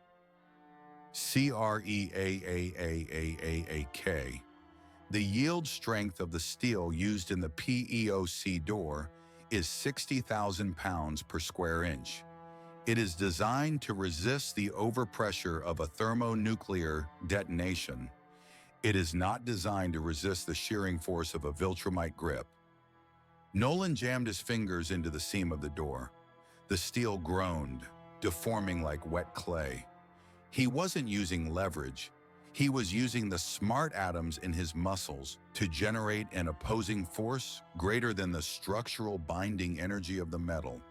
CREAAAAAK. The yield strength of the steel used in the PEOC door is 60,000 pounds per square inch. It is designed to resist the overpressure of a thermonuclear detonation. It is not designed to resist the shearing force of a Viltrumite grip." Nolan jammed his fingers into the seam of the door. The steel groaned, deforming like wet clay. He wasn't using leverage. He was using the smart atoms in his muscles to generate an opposing force greater than the structural binding energy of the metal.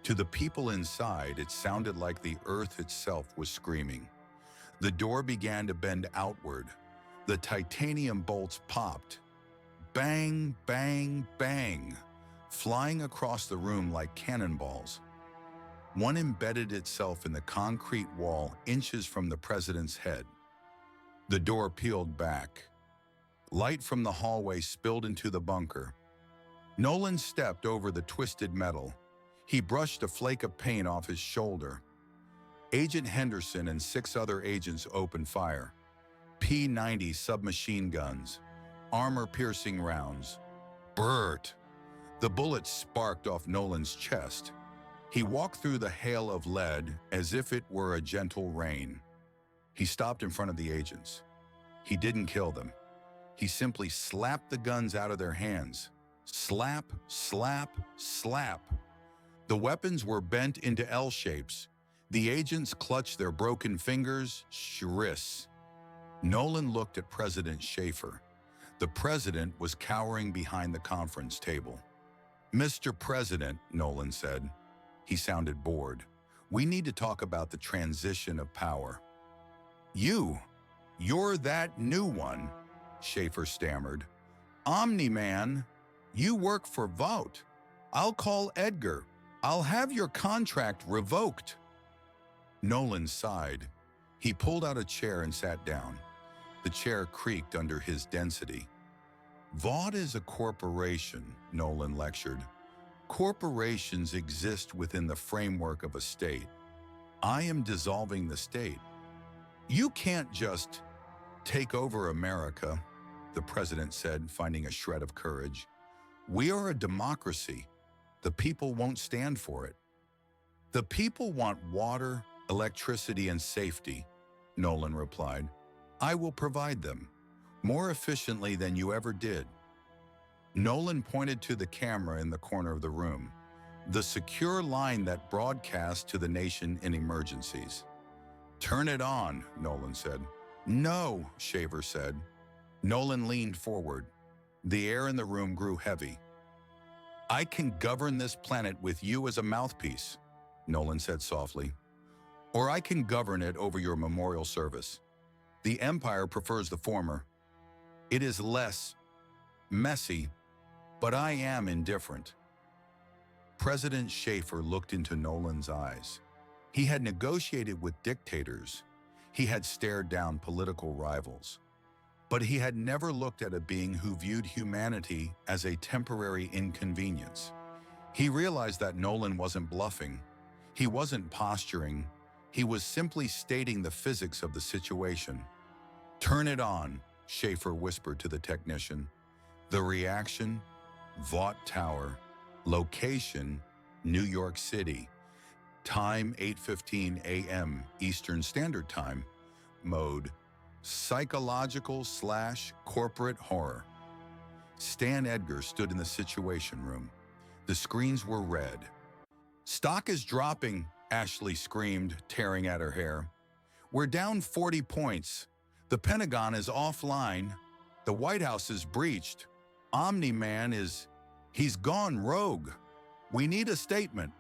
To the people inside, it sounded like the earth itself was screaming. The door began to bend outward. The titanium bolts popped. Bang, bang, bang, flying across the room like cannonballs. One embedded itself in the concrete wall inches from the president's head. The door peeled back. Light from the hallway spilled into the bunker. Nolan stepped over the twisted metal. He brushed a flake of paint off his shoulder. Agent Henderson and 6 other agents opened fire. P-90 submachine guns, armor-piercing rounds. Bert! The bullets sparked off Nolan's chest. He walked through the hail of lead as if it were a gentle rain. He stopped in front of the agents. He didn't kill them. He simply slapped the guns out of their hands. Slap, slap, slap. The weapons were bent into L shapes. The agents clutched their broken fingers. Shriss. Nolan looked at President Schaefer. The president was cowering behind the conference table. "Mr. President," Nolan said. He sounded bored. "We need to talk about the transition of power." You're that new one," Schaefer stammered. "Omni-Man, you work for Vought. I'll call Edgar. I'll have your contract revoked." Nolan sighed. He pulled out a chair and sat down. The chair creaked under his density. "Vought is a corporation," Nolan lectured. "Corporations exist within the framework of a state. I am dissolving the state. You can't just take over America," the president said, finding a shred of courage. "We are a democracy. The people won't stand for it." "The people want water, electricity, and safety," Nolan replied. "I will provide them, more efficiently than you ever did." Nolan pointed to the camera in the corner of the room, the secure line that broadcast to the nation in emergencies. "Turn it on," Nolan said. "No," Schaefer said. Nolan leaned forward. The air in the room grew heavy. "I can govern this planet with you as a mouthpiece," Nolan said softly. "Or I can govern it over your memorial service. The Empire prefers the former. It is less messy, but I am indifferent." President Schaefer looked into Nolan's eyes. He had negotiated with dictators. He had stared down political rivals. But he had never looked at a being who viewed humanity as a temporary inconvenience. He realized that Nolan wasn't bluffing. He wasn't posturing. He was simply stating the physics of the situation. "Turn it on," Schaefer whispered to the technician. The reaction? Vought Tower. Location? New York City. Time 8:15 a.m. Eastern Standard Time. Mode: psychological/corporate horror. Stan Edgar stood in the Situation Room. The screens were red. "Stock is dropping," Ashley screamed, tearing at her hair. "We're down 40 points. The Pentagon is offline. The White House is breached. Omni-Man he's gone rogue. We need a statement.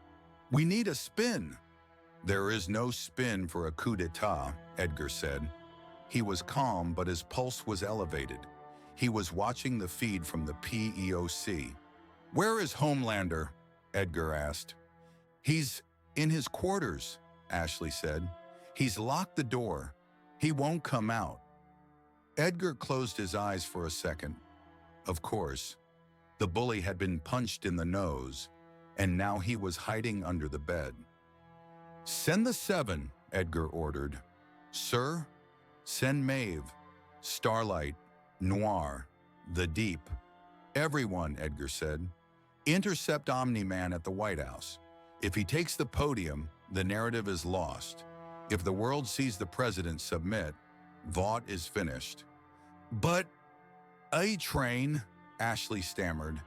We need a spin." "There is no spin for a coup d'etat," Edgar said. He was calm, but his pulse was elevated. He was watching the feed from the PEOC. "Where is Homelander?" Edgar asked. "He's in his quarters," Ashley said. "He's locked the door. He won't come out." Edgar closed his eyes for a second. Of course, the bully had been punched in the nose, and now he was hiding under the bed. "Send the 7, Edgar ordered. "Sir, send Maeve, Starlight, Noir, the Deep." "Everyone," Edgar said. "Intercept Omni-Man at the White House. If he takes the podium, the narrative is lost. If the world sees the president submit, Vought is finished." "But A-Train," Ashley stammered.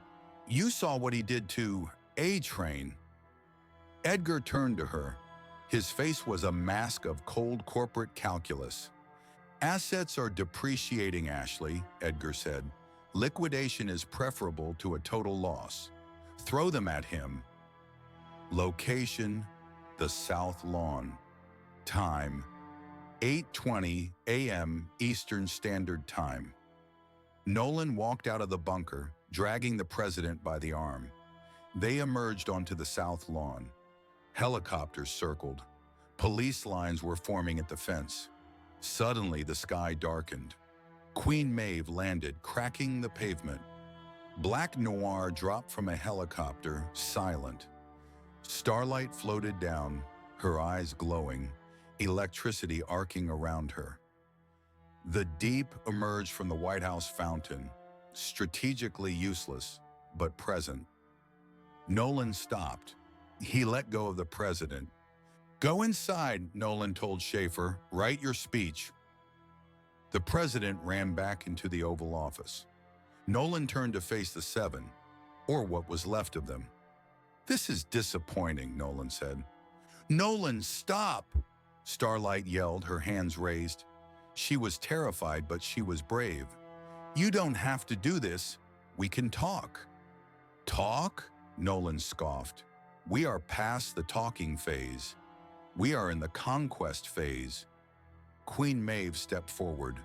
"You saw what he did to A-Train." Edgar turned to her. His face was a mask of cold corporate calculus. "Assets are depreciating, Ashley," Edgar said. "Liquidation is preferable to a total loss. Throw them at him." Location: the South Lawn. Time: 8:20 a.m. Eastern Standard Time. Nolan walked out of the bunker, dragging the president by the arm. They emerged onto the South Lawn. Helicopters circled. Police lines were forming at the fence. Suddenly, the sky darkened. Queen Maeve landed, cracking the pavement. Black Noir dropped from a helicopter, silent. Starlight floated down, her eyes glowing, electricity arcing around her. The Deep emerged from the White House fountain, strategically useless, but present. Nolan stopped. He let go of the president. "Go inside," Nolan told Schaefer. "Write your speech." The president ran back into the Oval Office. Nolan turned to face the 7, or what was left of them. "This is disappointing," Nolan said. "Nolan, stop!" Starlight yelled, her hands raised. She was terrified, but she was brave. "You don't have to do this. We can talk." "Talk?" Nolan scoffed. "We are past the talking phase. We are in the conquest phase." Queen Maeve stepped forward.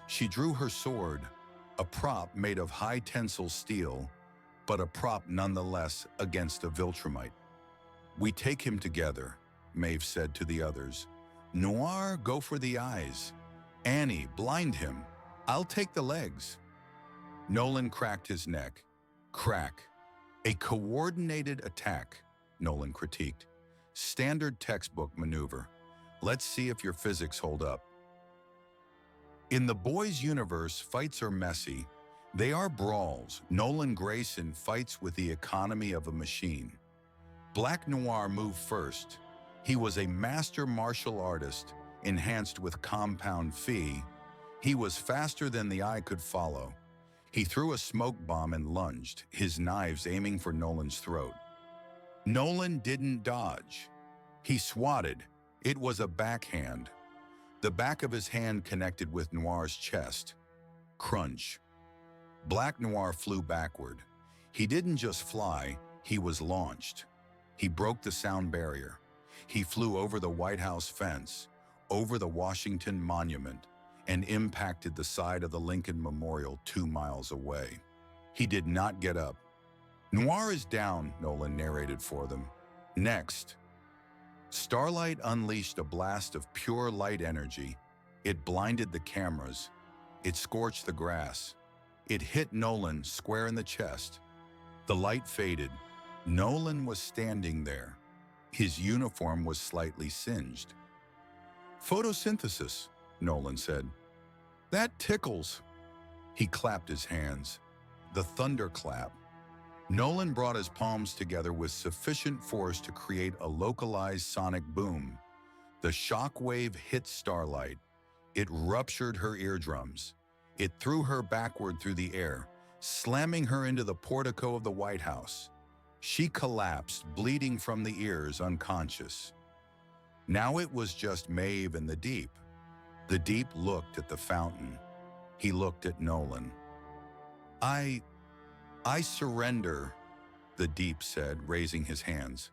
She drew her sword, a prop made of high-tensile steel, but a prop nonetheless against a Viltrumite. "We take him together," Maeve said to the others. "Noir, go for the eyes. Annie, blind him. I'll take the legs." Nolan cracked his neck. Crack. "A coordinated attack," Nolan critiqued. "Standard textbook maneuver. Let's see if your physics hold up." In the boys' universe, fights are messy. They are brawls. Nolan Grayson fights with the economy of a machine. Black Noir moved first. He was a master martial artist, enhanced with compound phi. He was faster than the eye could follow. He threw a smoke bomb and lunged, his knives aiming for Nolan's throat. Nolan didn't dodge. He swatted. It was a backhand. The back of his hand connected with Noir's chest. Crunch. Black Noir flew backward. He didn't just fly, he was launched. He broke the sound barrier. He flew over the White House fence, over the Washington Monument, and impacted the side of the Lincoln Memorial 2 miles away. He did not get up. "Noir is down," Nolan narrated for them. "Next." Starlight unleashed a blast of pure light energy. It blinded the cameras. It scorched the grass. It hit Nolan square in the chest. The light faded. Nolan was standing there. His uniform was slightly singed. "Photosynthesis," Nolan said. "That tickles." He clapped his hands. The thunderclap. Nolan brought his palms together with sufficient force to create a localized sonic boom. The shock wave hit Starlight. It ruptured her eardrums. It threw her backward through the air, slamming her into the portico of the White House. She collapsed, bleeding from the ears, unconscious. Now it was just Maeve and the Deep. The Deep looked at the fountain. He looked at Nolan. I surrender, the Deep said, raising his hands.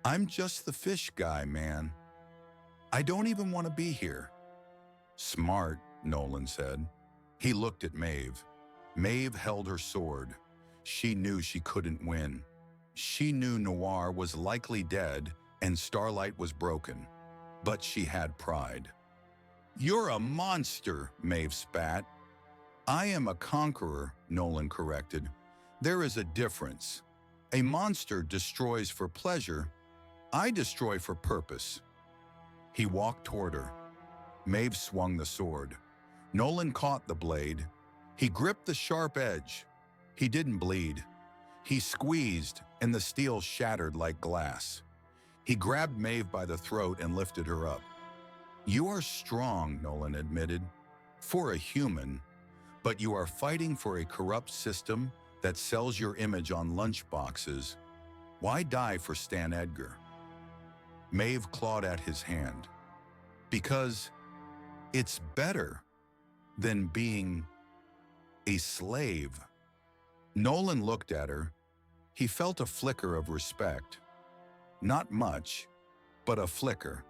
I'm just the fish guy, man. I don't even want to be here. Smart, Nolan said. He looked at Maeve. Maeve held her sword. She knew she couldn't win. She knew Noir was likely dead and Starlight was broken. But she had pride. You're a monster, Maeve spat. I am a conqueror, Nolan corrected. There is a difference. A monster destroys for pleasure. I destroy for purpose. He walked toward her. Maeve swung the sword. Nolan caught the blade. He gripped the sharp edge. He didn't bleed. He squeezed, and the steel shattered like glass. He grabbed Maeve by the throat and lifted her up. You are strong, Nolan admitted, for a human, but you are fighting for a corrupt system that sells your image on lunchboxes. Why die for Stan Edgar? Maeve clawed at his hand. Because it's better than being a slave. Nolan looked at her. He felt a flicker of respect. Not much, but a flicker.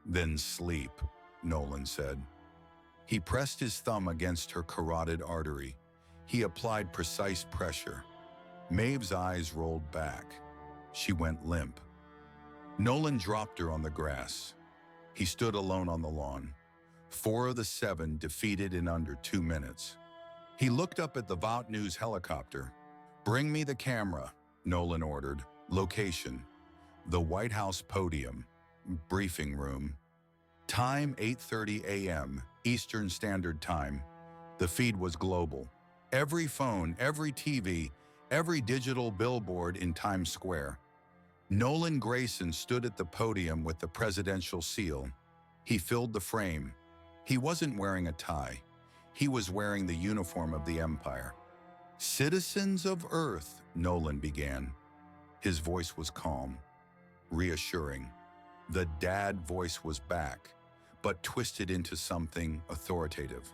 Then sleep, Nolan said. He pressed his thumb against her carotid artery. He applied precise pressure. Maeve's eyes rolled back. She went limp. Nolan dropped her on the grass. He stood alone on the lawn. 4 of the 7 defeated in under 2 minutes. He looked up at the Vought News helicopter. Bring me the camera, Nolan ordered. Location: the White House podium. Briefing room. Time 8:30 a.m. Eastern Standard Time. The feed was global. Every phone, every TV, every digital billboard in Times Square. Nolan Grayson stood at the podium with the presidential seal. He filled the frame. He wasn't wearing a tie. He was wearing the uniform of the Empire. Citizens of Earth, Nolan began. His voice was calm, reassuring. The dad voice was back, but twisted into something authoritative.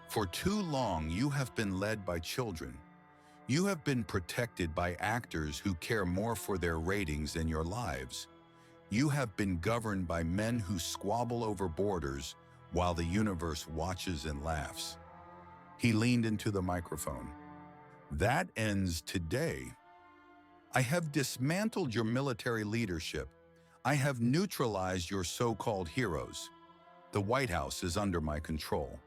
For too long, you have been led by children. You have been protected by actors who care more for their ratings than your lives. You have been governed by men who squabble over borders while the universe watches and laughs. He leaned into the microphone. That ends today. I have dismantled your military leadership. I have neutralized your so-called heroes. The White House is under my control.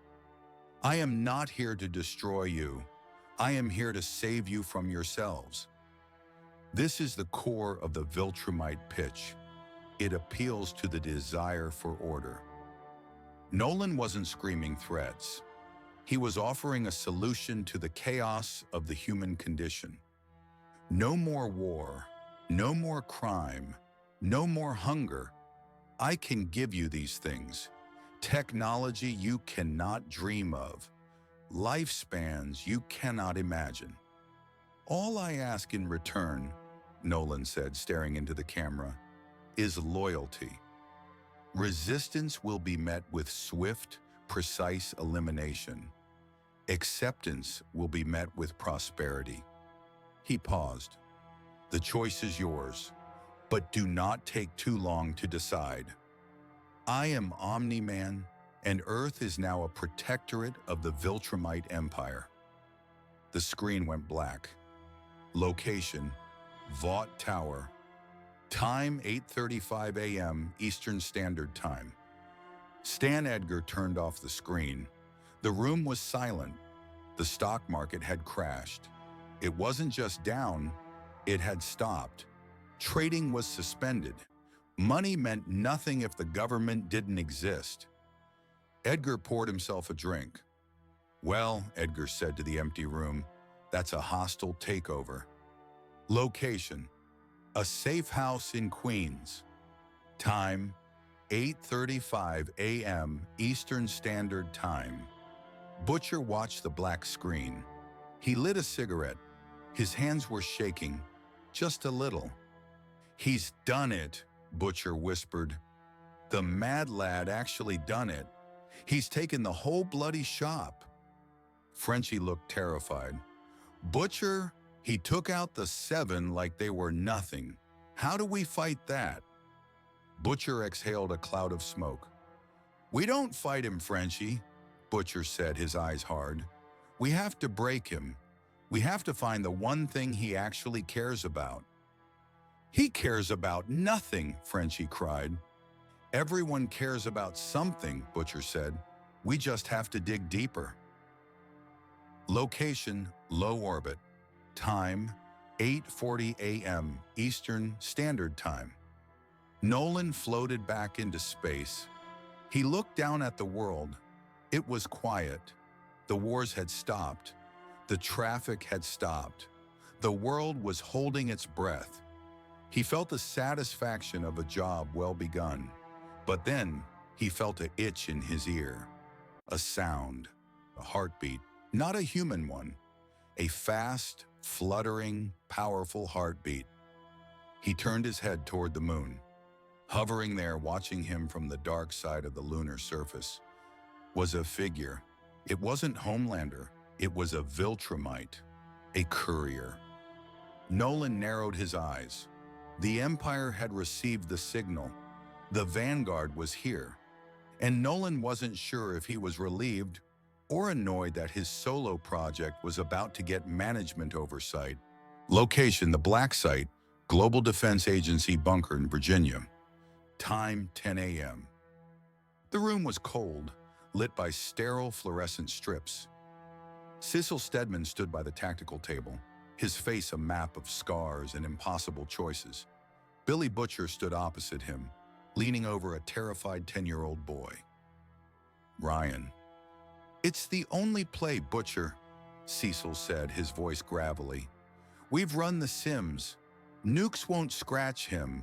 I am not here to destroy you. I am here to save you from yourselves. This is the core of the Viltrumite pitch. It appeals to the desire for order. Nolan wasn't screaming threats. He was offering a solution to the chaos of the human condition. No more war, no more crime, no more hunger. I can give you these things. Technology you cannot dream of. Lifespans you cannot imagine. All I ask in return, Nolan said, staring into the camera, is loyalty. Resistance will be met with swift, precise elimination. Acceptance will be met with prosperity. He paused. The choice is yours, but do not take too long to decide. I am Omni-Man, and Earth is now a protectorate of the Viltrumite Empire. The screen went black. Location: Vought Tower. Time 8:35 a.m. Eastern Standard Time. Stan Edgar turned off the screen. The room was silent. The stock market had crashed. It wasn't just down, it had stopped. Trading was suspended. Money meant nothing if the government didn't exist. Edgar poured himself a drink. Well, Edgar said to the empty room, that's a hostile takeover. Location: a safe house in Queens. Time: 8:35 a.m. Eastern Standard Time. Butcher watched the black screen. He lit a cigarette. His hands were shaking, just a little. "He's done it," Butcher whispered. "The mad lad actually done it. He's taken the whole bloody shop." Frenchie looked terrified. "Butcher, he took out the 7 like they were nothing. How do we fight that?" Butcher exhaled a cloud of smoke. "We don't fight him, Frenchie," Butcher said, his eyes hard. "We have to break him. We have to find the one thing he actually cares about." "He cares about nothing," Frenchie cried. "Everyone cares about something," Butcher said. "We just have to dig deeper." Location, low orbit. Time, 8:40 a.m. Eastern Standard Time. Nolan floated back into space. He looked down at the world. It was quiet. The wars had stopped. The traffic had stopped. The world was holding its breath. He felt the satisfaction of a job well begun. But then he felt an itch in his ear. A sound, a heartbeat, not a human one. A fast, fluttering, powerful heartbeat. He turned his head toward the moon. Hovering there, watching him from the dark side of the lunar surface, was a figure. It wasn't Homelander. It was a Viltrumite, a courier. Nolan narrowed his eyes. The Empire had received the signal. The Vanguard was here. And Nolan wasn't sure if he was relieved or annoyed that his solo project was about to get management oversight. Location, the Black Site, Global Defense Agency bunker in Virginia. Time, 10 a.m. The room was cold, lit by sterile fluorescent strips. Cecil Stedman stood by the tactical table, his face a map of scars and impossible choices. Billy Butcher stood opposite him, leaning over a terrified 10-year-old boy. "Ryan." "It's the only play, Butcher," Cecil said, his voice gravelly. "We've run the sims. Nukes won't scratch him.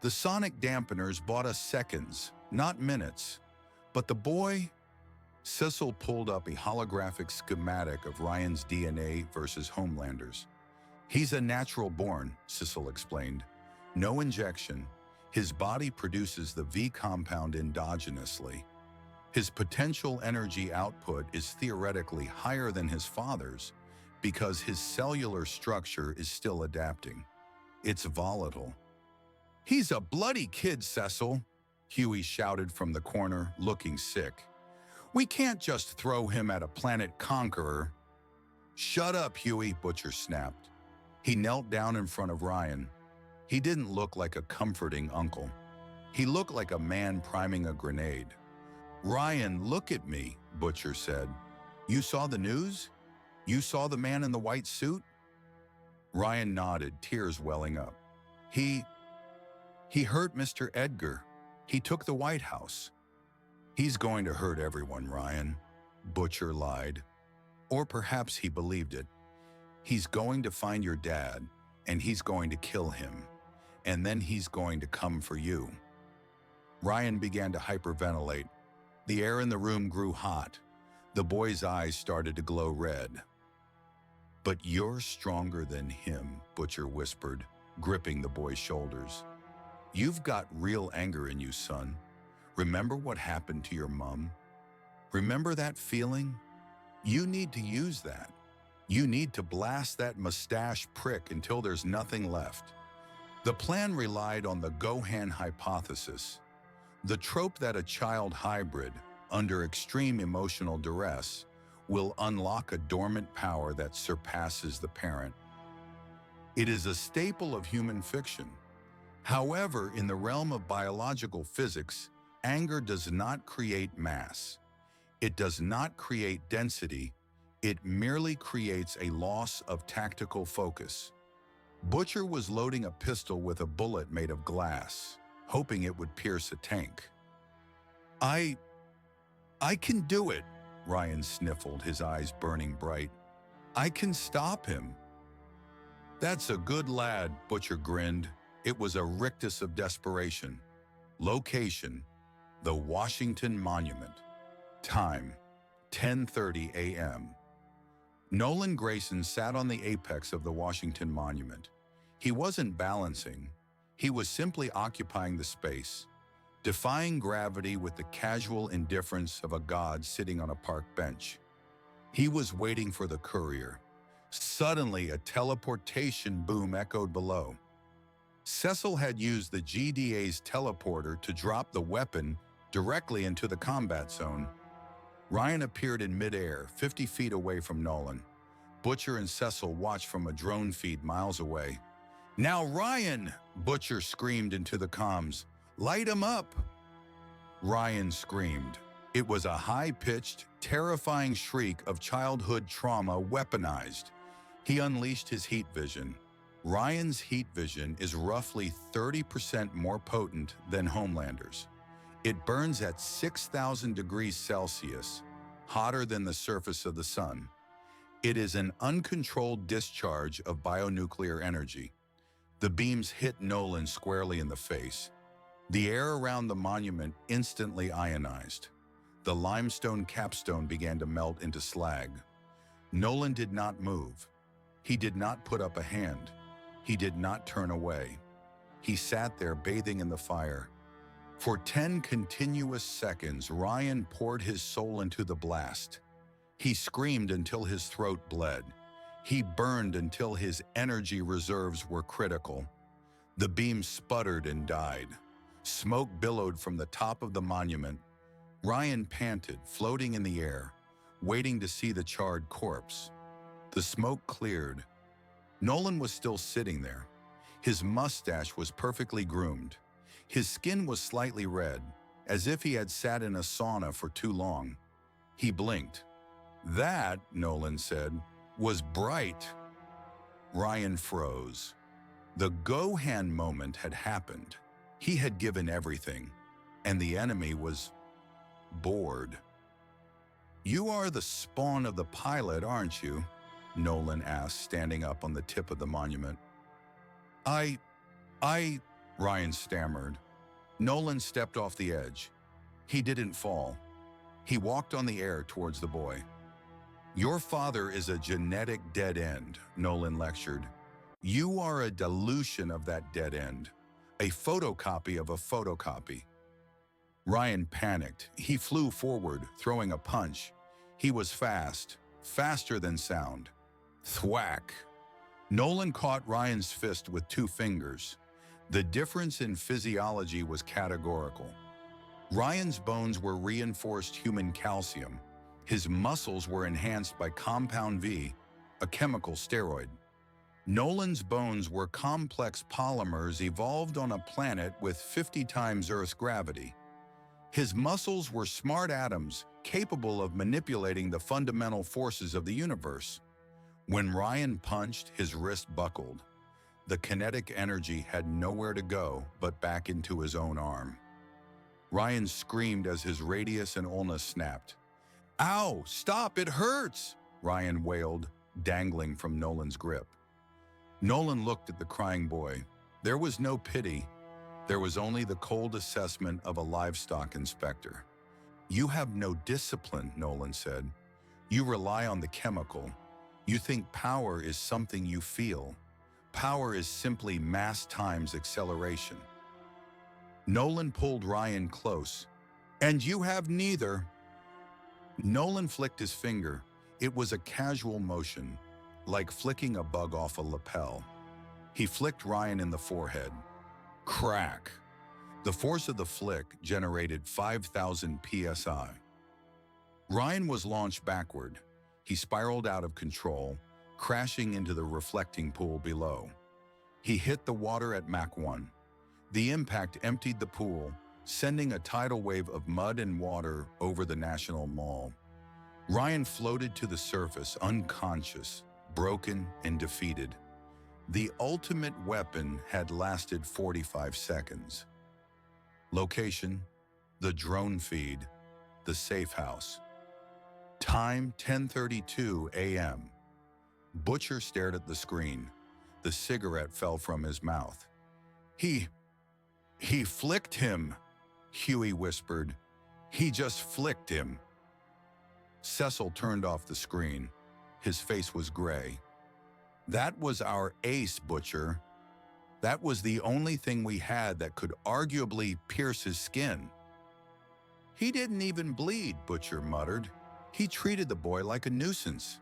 The sonic dampeners bought us seconds, not minutes. But the boy..." Cecil pulled up a holographic schematic of Ryan's DNA versus Homelander's. "He's a natural born," Cecil explained. "No injection. His body produces the V compound endogenously. His potential energy output is theoretically higher than his father's because his cellular structure is still adapting. It's volatile." "He's a bloody kid, Cecil," Huey shouted from the corner, looking sick. "We can't just throw him at a planet conqueror." "Shut up, Huey," Butcher snapped. He knelt down in front of Ryan. He didn't look like a comforting uncle. He looked like a man priming a grenade. "Ryan, look at me," Butcher said. "You saw the news? You saw the man in the white suit?" Ryan nodded, tears welling up. He hurt Mr. Edgar. He took the White House." "He's going to hurt everyone, Ryan," Butcher lied. Or perhaps he believed it. "He's going to find your dad, and he's going to kill him. And then he's going to come for you." Ryan began to hyperventilate. The air in the room grew hot. The boy's eyes started to glow red. "But you're stronger than him," Butcher whispered, gripping the boy's shoulders. "You've got real anger in you, son. Remember what happened to your mom? Remember that feeling? You need to use that. You need to blast that mustache prick until there's nothing left." The plan relied on the Gohan hypothesis, the trope that a child hybrid, under extreme emotional duress, will unlock a dormant power that surpasses the parent. It is a staple of human fiction. However, in the realm of biological physics, anger does not create mass. It does not create density. It merely creates a loss of tactical focus. Butcher was loading a pistol with a bullet made of glass, hoping it would pierce a tank. I can do it," Ryan sniffled, his eyes burning bright. "I can stop him." "That's a good lad," Butcher grinned. It was a rictus of desperation. Location, The Washington Monument. Time, 10:30 a.m. Nolan Grayson sat on the apex of the Washington Monument. He wasn't balancing. He was simply occupying the space, defying gravity with the casual indifference of a god sitting on a park bench. He was waiting for the courier. Suddenly, a teleportation boom echoed below. Cecil had used the GDA's teleporter to drop the weapon directly into the combat zone. Ryan appeared in midair, 50 feet away from Nolan. Butcher and Cecil watched from a drone feed miles away. "Now, Ryan!" Butcher screamed into the comms. "Light him up!" Ryan screamed. It was a high-pitched, terrifying shriek of childhood trauma weaponized. He unleashed his heat vision. Ryan's heat vision is roughly 30% more potent than Homelander's. It burns at 6,000 degrees Celsius, hotter than the surface of the sun. It is an uncontrolled discharge of bionuclear energy. The beams hit Nolan squarely in the face. The air around the monument instantly ionized. The limestone capstone began to melt into slag. Nolan did not move. He did not put up a hand. He did not turn away. He sat there bathing in the fire. For 10 continuous seconds, Ryan poured his soul into the blast. He screamed until his throat bled. He burned until his energy reserves were critical. The beam sputtered and died. Smoke billowed from the top of the monument. Ryan panted, floating in the air, waiting to see the charred corpse. The smoke cleared. Nolan was still sitting there. His mustache was perfectly groomed. His skin was slightly red, as if he had sat in a sauna for too long. He blinked. "That," Nolan said, "was bright." Ryan froze. The Gohan moment had happened. He had given everything, and the enemy was bored. "You are the spawn of the pilot, aren't you?" Nolan asked, standing up on the tip of the monument. I, Ryan stammered. Nolan stepped off the edge. He didn't fall. He walked on the air towards the boy. "Your father is a genetic dead end," Nolan lectured. "You are a dilution of that dead end, a photocopy of a photocopy." Ryan panicked. He flew forward, throwing a punch. He was fast, faster than sound. Thwack! Nolan caught Ryan's fist with 2 fingers. The difference in physiology was categorical. Ryan's bones were reinforced human calcium. His muscles were enhanced by Compound V, a chemical steroid. Nolan's bones were complex polymers evolved on a planet with 50 times Earth's gravity. His muscles were smart atoms capable of manipulating the fundamental forces of the universe. When Ryan punched, his wrist buckled. The kinetic energy had nowhere to go but back into his own arm. Ryan screamed as his radius and ulna snapped. "Ow! Stop! It hurts!" Ryan wailed, dangling from Nolan's grip. Nolan looked at the crying boy. There was no pity. There was only the cold assessment of a livestock inspector. "You have no discipline," Nolan said. "You rely on the chemical. You think power is something you feel. Power is simply mass times acceleration." Nolan pulled Ryan close. "And you have neither." Nolan flicked his finger. It was a casual motion, like flicking a bug off a lapel. He flicked Ryan in the forehead. Crack! The force of the flick generated 5,000 psi. Ryan was launched backward. He spiraled out of control, crashing into the reflecting pool below. He hit the water at Mach 1. The impact emptied the pool, sending a tidal wave of mud and water over the National Mall. Ryan floated to the surface, unconscious, broken, and defeated. The ultimate weapon had lasted 45 seconds. Location: the drone feed, the safe house. Time: 10:32 a.m. Butcher stared at the screen. The cigarette fell from his mouth. He flicked him. Huey whispered. He just flicked him. Cecil turned off the screen. His face was gray. That was our ace, Butcher. That was the only thing we had that could arguably pierce his skin. He didn't even bleed, Butcher muttered. He treated the boy like a nuisance.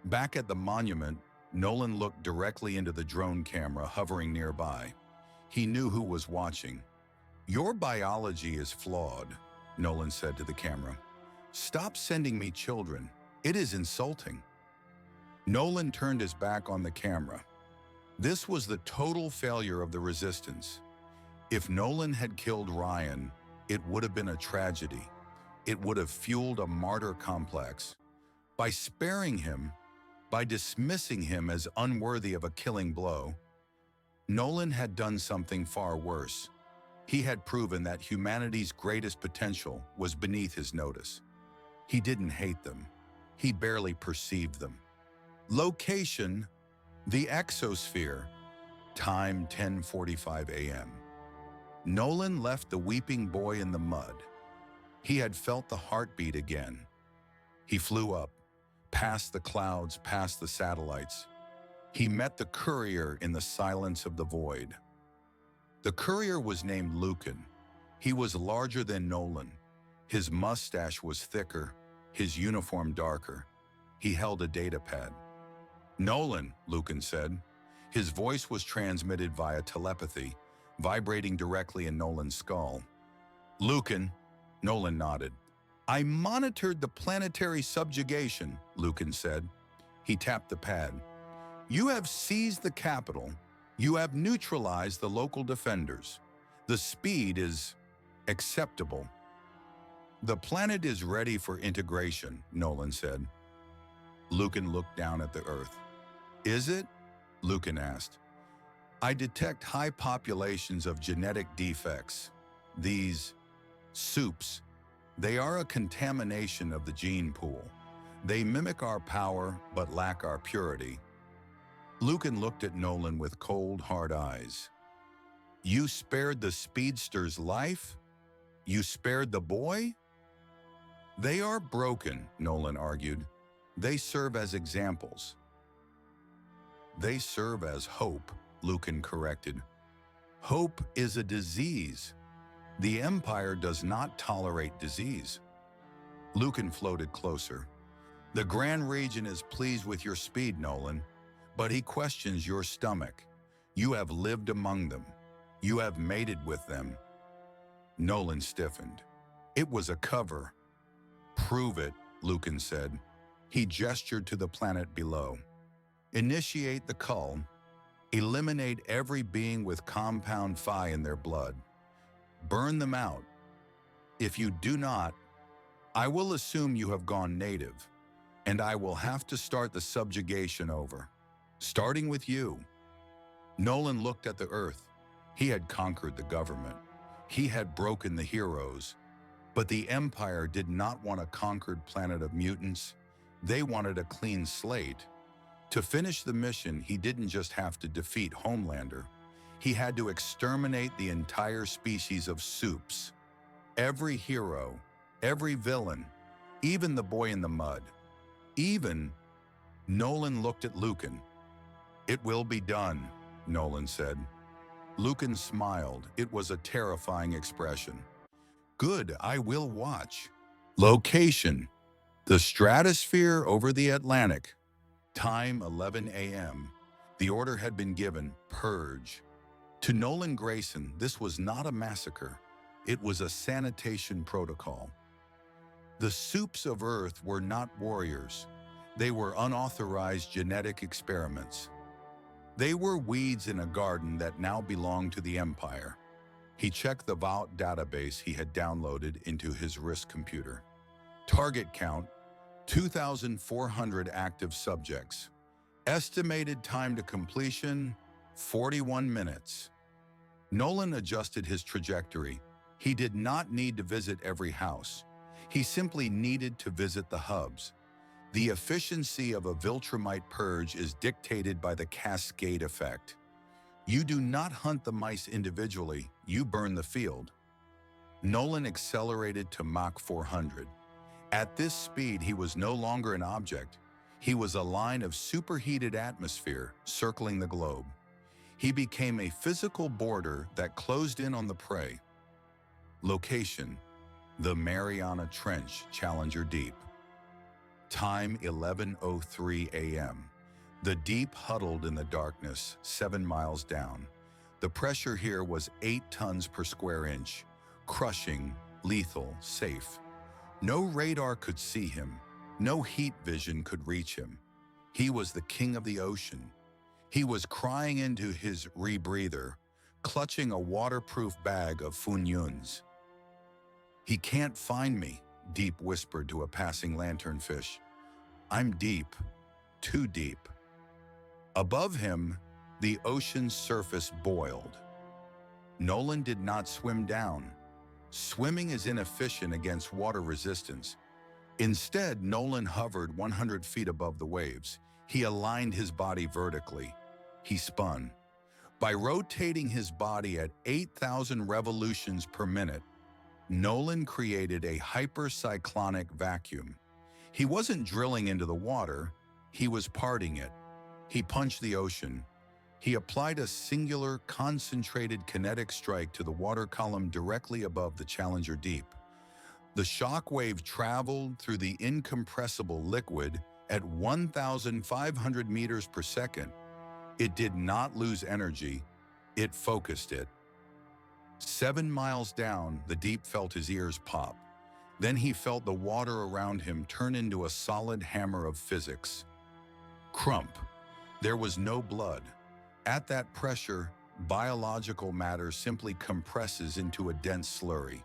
Back at the monument, Nolan looked directly into the drone camera hovering nearby. He knew who was watching. Your biology is flawed, Nolan said to the camera. Stop sending me children. It is insulting. Nolan turned his back on the camera. This was the total failure of the resistance. If Nolan had killed Ryan, it would have been a tragedy. It would have fueled a martyr complex. By sparing him, by dismissing him as unworthy of a killing blow, Nolan had done something far worse. He had proven that humanity's greatest potential was beneath his notice. He didn't hate them. He barely perceived them. Location: the exosphere. Time: 10:45 a.m. Nolan left the weeping boy in the mud. He had felt the heartbeat again. He flew up, past the clouds, past the satellites. He met the courier in the silence of the void. The courier was named Lucan. He was larger than Nolan. His mustache was thicker, his uniform darker. He held a data pad. Nolan, Lucan said. His voice was transmitted via telepathy, vibrating directly in Nolan's skull. Lucan, Nolan nodded. I monitored the planetary subjugation, Lucan said. He tapped the pad. You have seized the capital. You have neutralized the local defenders. The speed is acceptable. The planet is ready for integration, Nolan said. Lucan looked down at the Earth. Is it? Lucan asked. I detect high populations of genetic defects. These soups, they are a contamination of the gene pool. They mimic our power but lack our purity. Lucan looked at Nolan with cold, hard eyes. You spared the speedster's life? You spared the boy? They are broken, Nolan argued. They serve as examples. They serve as hope, Lucan corrected. Hope is a disease. The Empire does not tolerate disease. Lucan floated closer. The Grand Regent is pleased with your speed, Nolan, but he questions your stomach. You have lived among them. You have mated with them. Nolan stiffened. It was a cover. Prove it, Lucan said. He gestured to the planet below. Initiate the cull. Eliminate every being with compound phi in their blood. Burn them out. If you do not, I will assume you have gone native, and I will have to start the subjugation over, starting with you. Nolan looked at the Earth. He had conquered the government. He had broken the heroes. But the Empire did not want a conquered planet of mutants. They wanted a clean slate. To finish the mission, he didn't just have to defeat Homelander. He had to exterminate the entire species of soups. Every hero, every villain, even the boy in the mud. Even, Nolan looked at Lucan. It will be done, Nolan said. Lucan smiled. It was a terrifying expression. Good, I will watch. Location: the stratosphere over the Atlantic. Time: 11 a.m. The order had been given, purge. To Nolan Grayson, this was not a massacre. It was a sanitation protocol. The soups of Earth were not warriors. They were unauthorized genetic experiments. They were weeds in a garden that now belonged to the Empire. He checked the Vought database he had downloaded into his wrist computer. Target count: 2,400 active subjects. Estimated time to completion: 41 minutes. Nolan adjusted his trajectory. He did not need to visit every house. He simply needed to visit the hubs. The efficiency of a Viltrumite purge is dictated by the cascade effect. You do not hunt the mice individually, you burn the field. Nolan accelerated to Mach 400. At this speed, he was no longer an object. He was a line of superheated atmosphere circling the globe. He became a physical border that closed in on the prey. Location: the Mariana Trench, Challenger Deep. Time: 11:03 a.m. The deep huddled in the darkness, 7 miles down. The pressure here was 8 tons per square inch. Crushing, lethal, safe. No radar could see him. No heat vision could reach him. He was the king of the ocean. He was crying into his rebreather, clutching a waterproof bag of funyuns. "He can't find me," Deep whispered to a passing lanternfish. "I'm deep, too deep." Above him, the ocean's surface boiled. Nolan did not swim down. Swimming is inefficient against water resistance. Instead, Nolan hovered 100 feet above the waves. He aligned his body vertically. He spun. By rotating his body at 8,000 revolutions per minute, Nolan created a hypercyclonic vacuum. He wasn't drilling into the water, he was parting it. He punched the ocean. He applied a singular, concentrated kinetic strike to the water column directly above the Challenger Deep. The shock wave traveled through the incompressible liquid at 1,500 meters per second. It did not lose energy, it focused it. 7 miles down, the Deep felt his ears pop. Then he felt the water around him turn into a solid hammer of physics. Crump. There was no blood. At that pressure, biological matter simply compresses into a dense slurry.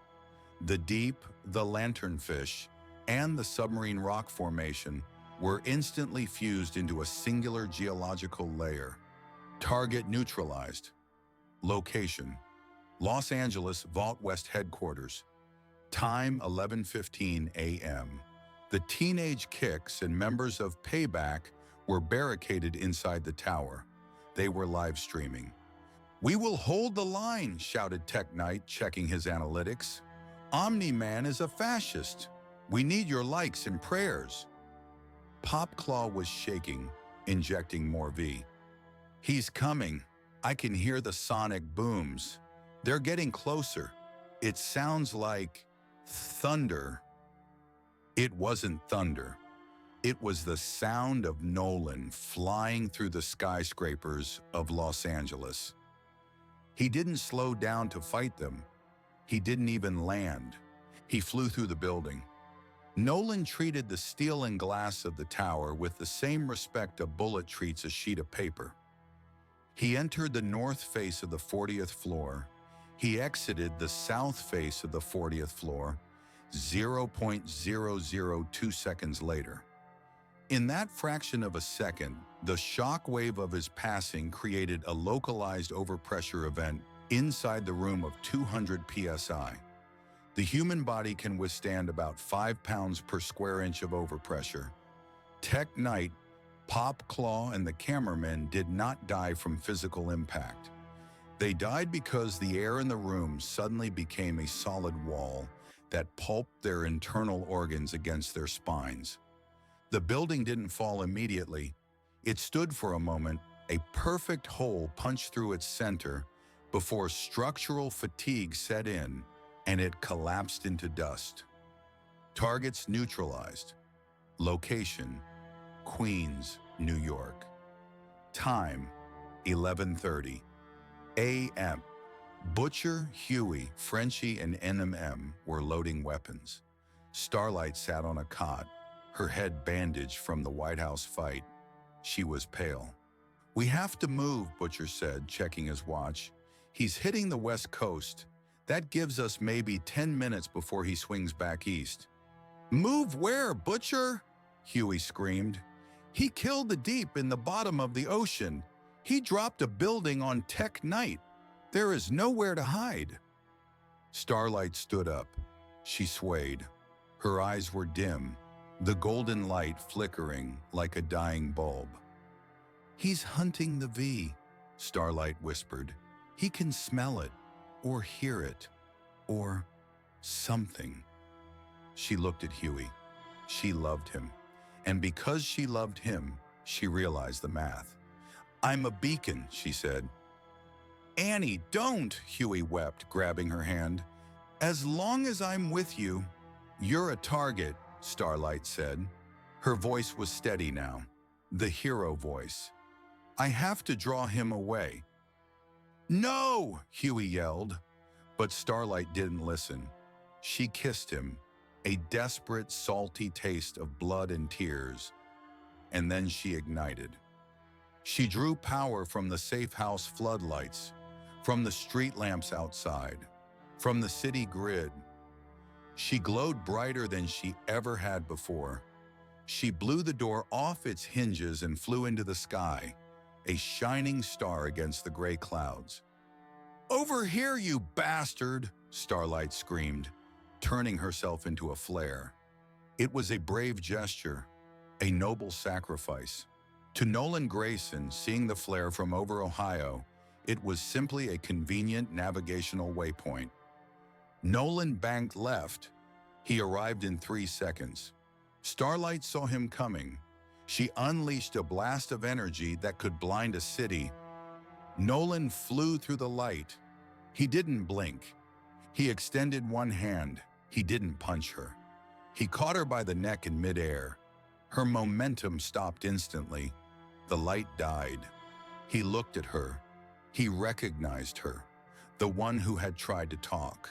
The Deep, the lanternfish, and the submarine rock formation were instantly fused into a singular geological layer. Target neutralized. Location: Los Angeles Vought West headquarters. Time: 11:15 a.m. The teenage Kicks and members of Payback were barricaded inside the tower. They were live streaming. "We will hold the line," shouted Tech Knight, checking his analytics. "Omni-Man is a fascist. We need your likes and prayers." Popclaw was shaking, injecting more V. "He's coming. I can hear the sonic booms. They're getting closer. It sounds like thunder." It wasn't thunder. It was the sound of Nolan flying through the skyscrapers of Los Angeles. He didn't slow down to fight them. He didn't even land. He flew through the building. Nolan treated the steel and glass of the tower with the same respect a bullet treats a sheet of paper. He entered the north face of the 40th floor. He exited the south face of the 40th floor 0.002 seconds later. In that fraction of a second, the shock wave of his passing created a localized overpressure event inside the room of 200 psi. The human body can withstand about 5 pounds per square inch of overpressure. Tech Knight, Popclaw, and the cameramen did not die from physical impact. They died because the air in the room suddenly became a solid wall that pulped their internal organs against their spines. The building didn't fall immediately. It stood for a moment, a perfect hole punched through its center, before structural fatigue set in and it collapsed into dust. Targets neutralized. Location: Queens, New York. Time: 11:30 a.m. Butcher, Huey, Frenchie, and NMM were loading weapons. Starlight sat on a cot, her head bandaged from the White House fight. She was pale. "We have to move," Butcher said, checking his watch. "He's hitting the West Coast. That gives us maybe 10 minutes before he swings back east." "Move where, Butcher?" Huey screamed. "He killed the Deep in the bottom of the ocean. He dropped a building on Tech Knight. There is nowhere to hide." Starlight stood up. She swayed. Her eyes were dim, the golden light flickering like a dying bulb. "He's hunting the V," Starlight whispered. "He can smell it, or hear it, or..." Something. She looked at Huey. She loved him. And because she loved him, she realized the math. "I'm a beacon," she said. "Annie, don't," Huey wept, grabbing her hand. "As long as I'm with you." "You're a target," Starlight said. Her voice was steady now, the hero voice. "I have to draw him away." "No!" Huey yelled. But Starlight didn't listen. She kissed him, a desperate, salty taste of blood and tears. And then she ignited. She drew power from the safe house floodlights, from the street lamps outside, from the city grid. She glowed brighter than she ever had before. She blew the door off its hinges and flew into the sky, a shining star against the gray clouds. "Over here, you bastard!" Starlight screamed, turning herself into a flare. It was a brave gesture, a noble sacrifice. To Nolan Grayson, seeing the flare from over Ohio, it was simply a convenient navigational waypoint. Nolan banked left. He arrived in 3 seconds. Starlight saw him coming. She unleashed a blast of energy that could blind a city. Nolan flew through the light. He didn't blink. He extended one hand. He didn't punch her. He caught her by the neck in midair. Her momentum stopped instantly. The light died. He looked at her. He recognized her, the one who had tried to talk.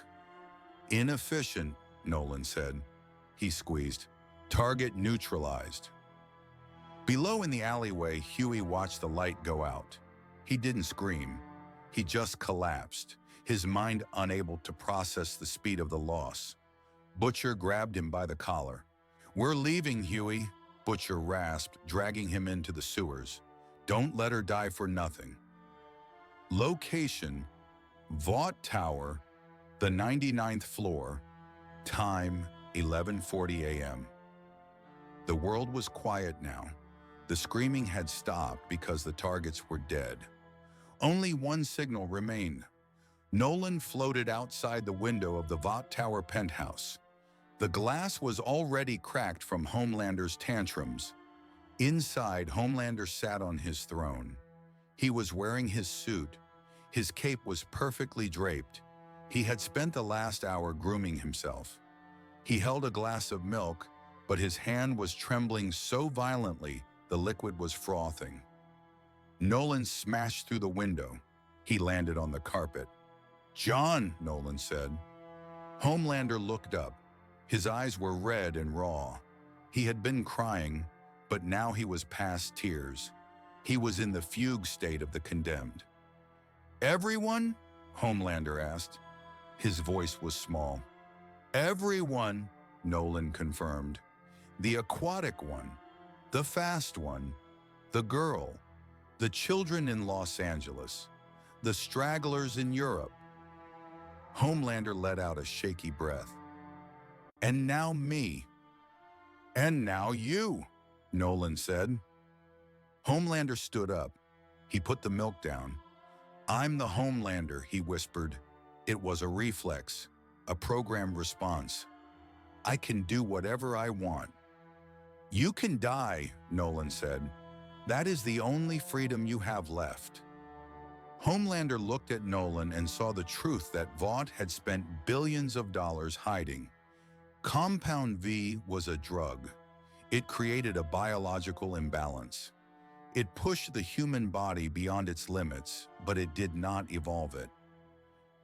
"Inefficient," Nolan said. He squeezed. "Target neutralized." Below in the alleyway, Huey watched the light go out. He didn't scream. He just collapsed, his mind unable to process the speed of the loss. Butcher grabbed him by the collar. "We're leaving, Huey," Butcher rasped, dragging him into the sewers. "Don't let her die for nothing." Location: Vought Tower, the 99th floor. Time: 11:40 a.m. The world was quiet now. The screaming had stopped because the targets were dead. Only one signal remained. Nolan floated outside the window of the Vought Tower penthouse. The glass was already cracked from Homelander's tantrums. Inside, Homelander sat on his throne. He was wearing his suit. His cape was perfectly draped. He had spent the last hour grooming himself. He held a glass of milk, but his hand was trembling so violently the liquid was frothing. Nolan smashed through the window. He landed on the carpet. "John," Nolan said. Homelander looked up. His eyes were red and raw. He had been crying, but now he was past tears. He was in the fugue state of the condemned. "Everyone?" Homelander asked. His voice was small. "Everyone," Nolan confirmed. "The aquatic one, the fast one, the girl, the children in Los Angeles, the stragglers in Europe." Homelander let out a shaky breath. "And now me." "And now you," Nolan said. Homelander stood up. He put the milk down. "I'm the Homelander," he whispered. It was a reflex, a programmed response. "I can do whatever I want." "You can die," Nolan said. "That is the only freedom you have left." Homelander looked at Nolan and saw the truth that Vought had spent billions of dollars hiding. Compound V was a drug. It created a biological imbalance. It pushed the human body beyond its limits, but it did not evolve it.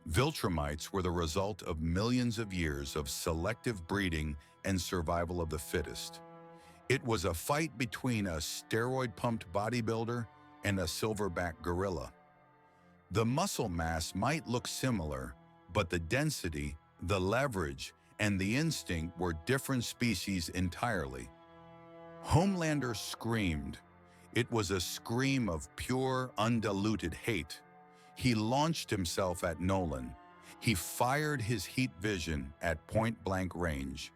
Viltrumites were the result of millions of years of selective breeding and survival of the fittest. It was a fight between a steroid-pumped bodybuilder and a silverback gorilla. The muscle mass might look similar, but the density, the leverage, and the instinct were different species entirely. Homelander screamed. It was a scream of pure, undiluted hate. He launched himself at Nolan. He fired his heat vision at point-blank range.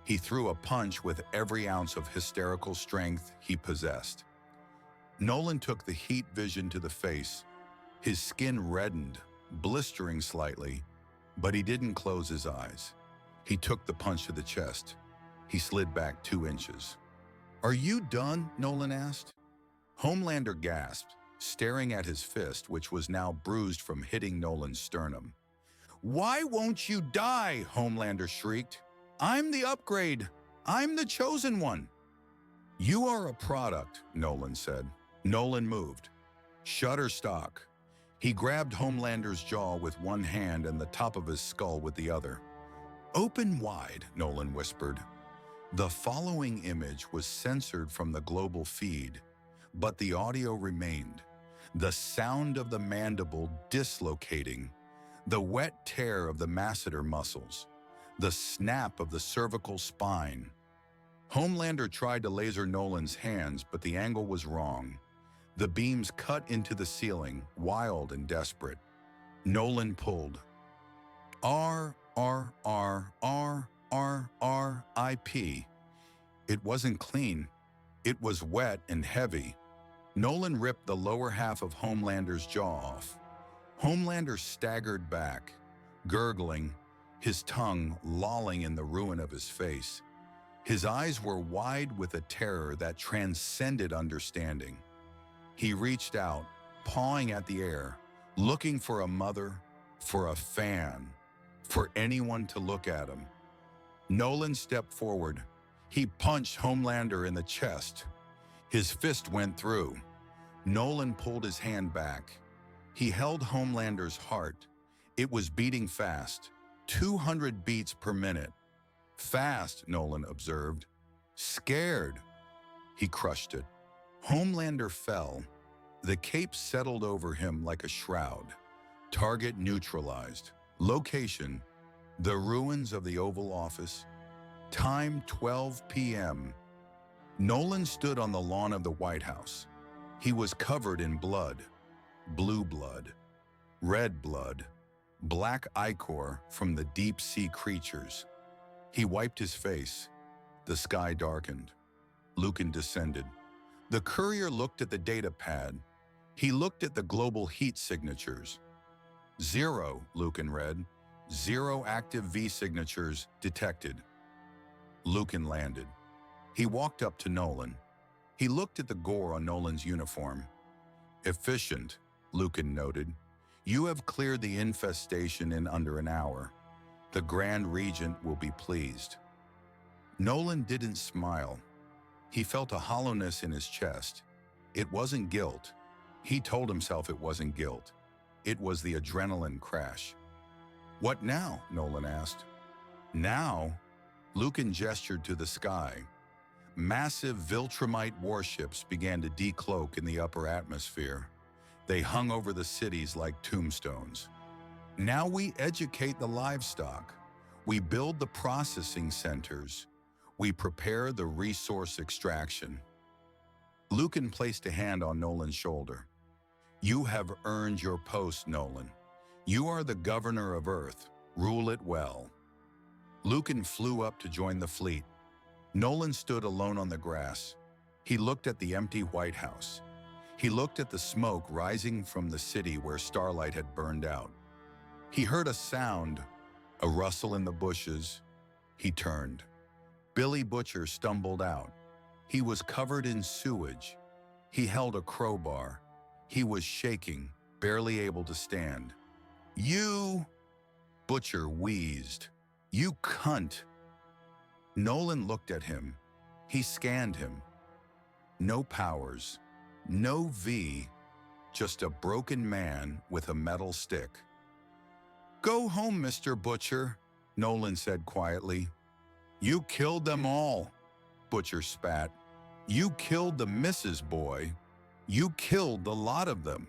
He threw a punch with every ounce of hysterical strength he possessed. Nolan took the heat vision to the face. His skin reddened, blistering slightly, but he didn't close his eyes. He took the punch to the chest. He slid back 2 inches. "Are you done?" Nolan asked. Homelander gasped, staring at his fist, which was now bruised from hitting Nolan's sternum. "Why won't you die?" Homelander shrieked. "I'm the upgrade. I'm the chosen one." "You are a product," Nolan said. Nolan moved. Shutterstock. He grabbed Homelander's jaw with one hand and the top of his skull with the other. "Open wide," Nolan whispered. The following image was censored from the global feed, but the audio remained. The sound of the mandible dislocating, the wet tear of the masseter muscles, the snap of the cervical spine. Homelander tried to laser Nolan's hands, but the angle was wrong. The beams cut into the ceiling, wild and desperate. Nolan pulled. R-I-P. It wasn't clean. It was wet and heavy. Nolan ripped the lower half of Homelander's jaw off. Homelander staggered back, gurgling, his tongue lolling in the ruin of his face. His eyes were wide with a terror that transcended understanding. He reached out, pawing at the air, looking for a mother, for a fan, for anyone to look at him. Nolan stepped forward. He punched Homelander in the chest. His fist went through. Nolan pulled his hand back. He held Homelander's heart. It was beating fast, 200 beats per minute. "Fast," Nolan observed. "Scared." He crushed it. Homelander fell. The cape settled over him like a shroud. Target neutralized. Location: the ruins of the Oval Office. Time: 12 p.m. Nolan stood on the lawn of the White House. He was covered in blood. Blue blood, red blood, black ichor from the deep-sea creatures. He wiped his face. The sky darkened. Lucan descended. The courier looked at the data pad. He looked at the global heat signatures. 0, Lucan read. 0 active V signatures detected. Lucan landed. He walked up to Nolan. He looked at the gore on Nolan's uniform. "Efficient," Lucan noted. "You have cleared the infestation in under an hour. The Grand Regent will be pleased." Nolan didn't smile. He felt a hollowness in his chest. It wasn't guilt. He told himself it wasn't guilt. It was the adrenaline crash. "What now?" Nolan asked. "Now?" Lucan gestured to the sky. Massive Viltrumite warships began to decloak in the upper atmosphere. They hung over the cities like tombstones. "Now we educate the livestock. We build the processing centers. We prepare the resource extraction." Lucan placed a hand on Nolan's shoulder. "You have earned your post, Nolan. You are the governor of Earth. Rule it well." Lucan flew up to join the fleet. Nolan stood alone on the grass. He looked at the empty White House. He looked at the smoke rising from the city where starlight had burned out. He heard a sound, a rustle in the bushes. He turned. Billy Butcher stumbled out. He was covered in sewage. He held a crowbar. He was shaking, barely able to stand. "You!" Butcher wheezed. "You cunt!" Nolan looked at him. He scanned him. No powers, no V, just a broken man with a metal stick. "Go home, Mr. Butcher," Nolan said quietly. "You killed them all," Butcher spat. "You killed the Mrs. Boy. You killed the lot of them."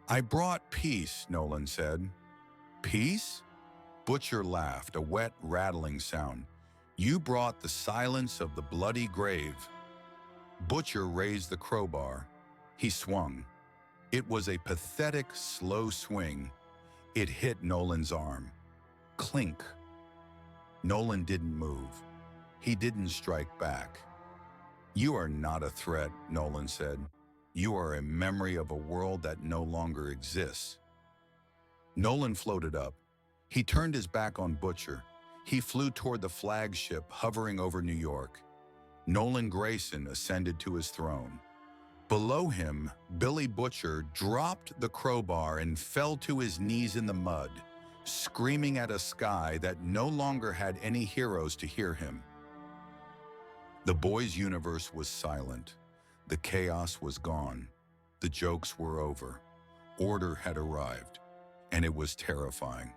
"I brought peace," Nolan said. "Peace?" Butcher laughed, a wet, rattling sound. "You brought the silence of the bloody grave." Butcher raised the crowbar. He swung. It was a pathetic, slow swing. It hit Nolan's arm. Clink. Nolan didn't move. He didn't strike back. "You are not a threat," Nolan said. "You are a memory of a world that no longer exists." Nolan floated up. He turned his back on Butcher. He flew toward the flagship hovering over New York. Nolan Grayson ascended to his throne. Below him, Billy Butcher dropped the crowbar and fell to his knees in the mud, screaming at a sky that no longer had any heroes to hear him. The boys' universe was silent. The chaos was gone. The jokes were over. Order had arrived, and it was terrifying.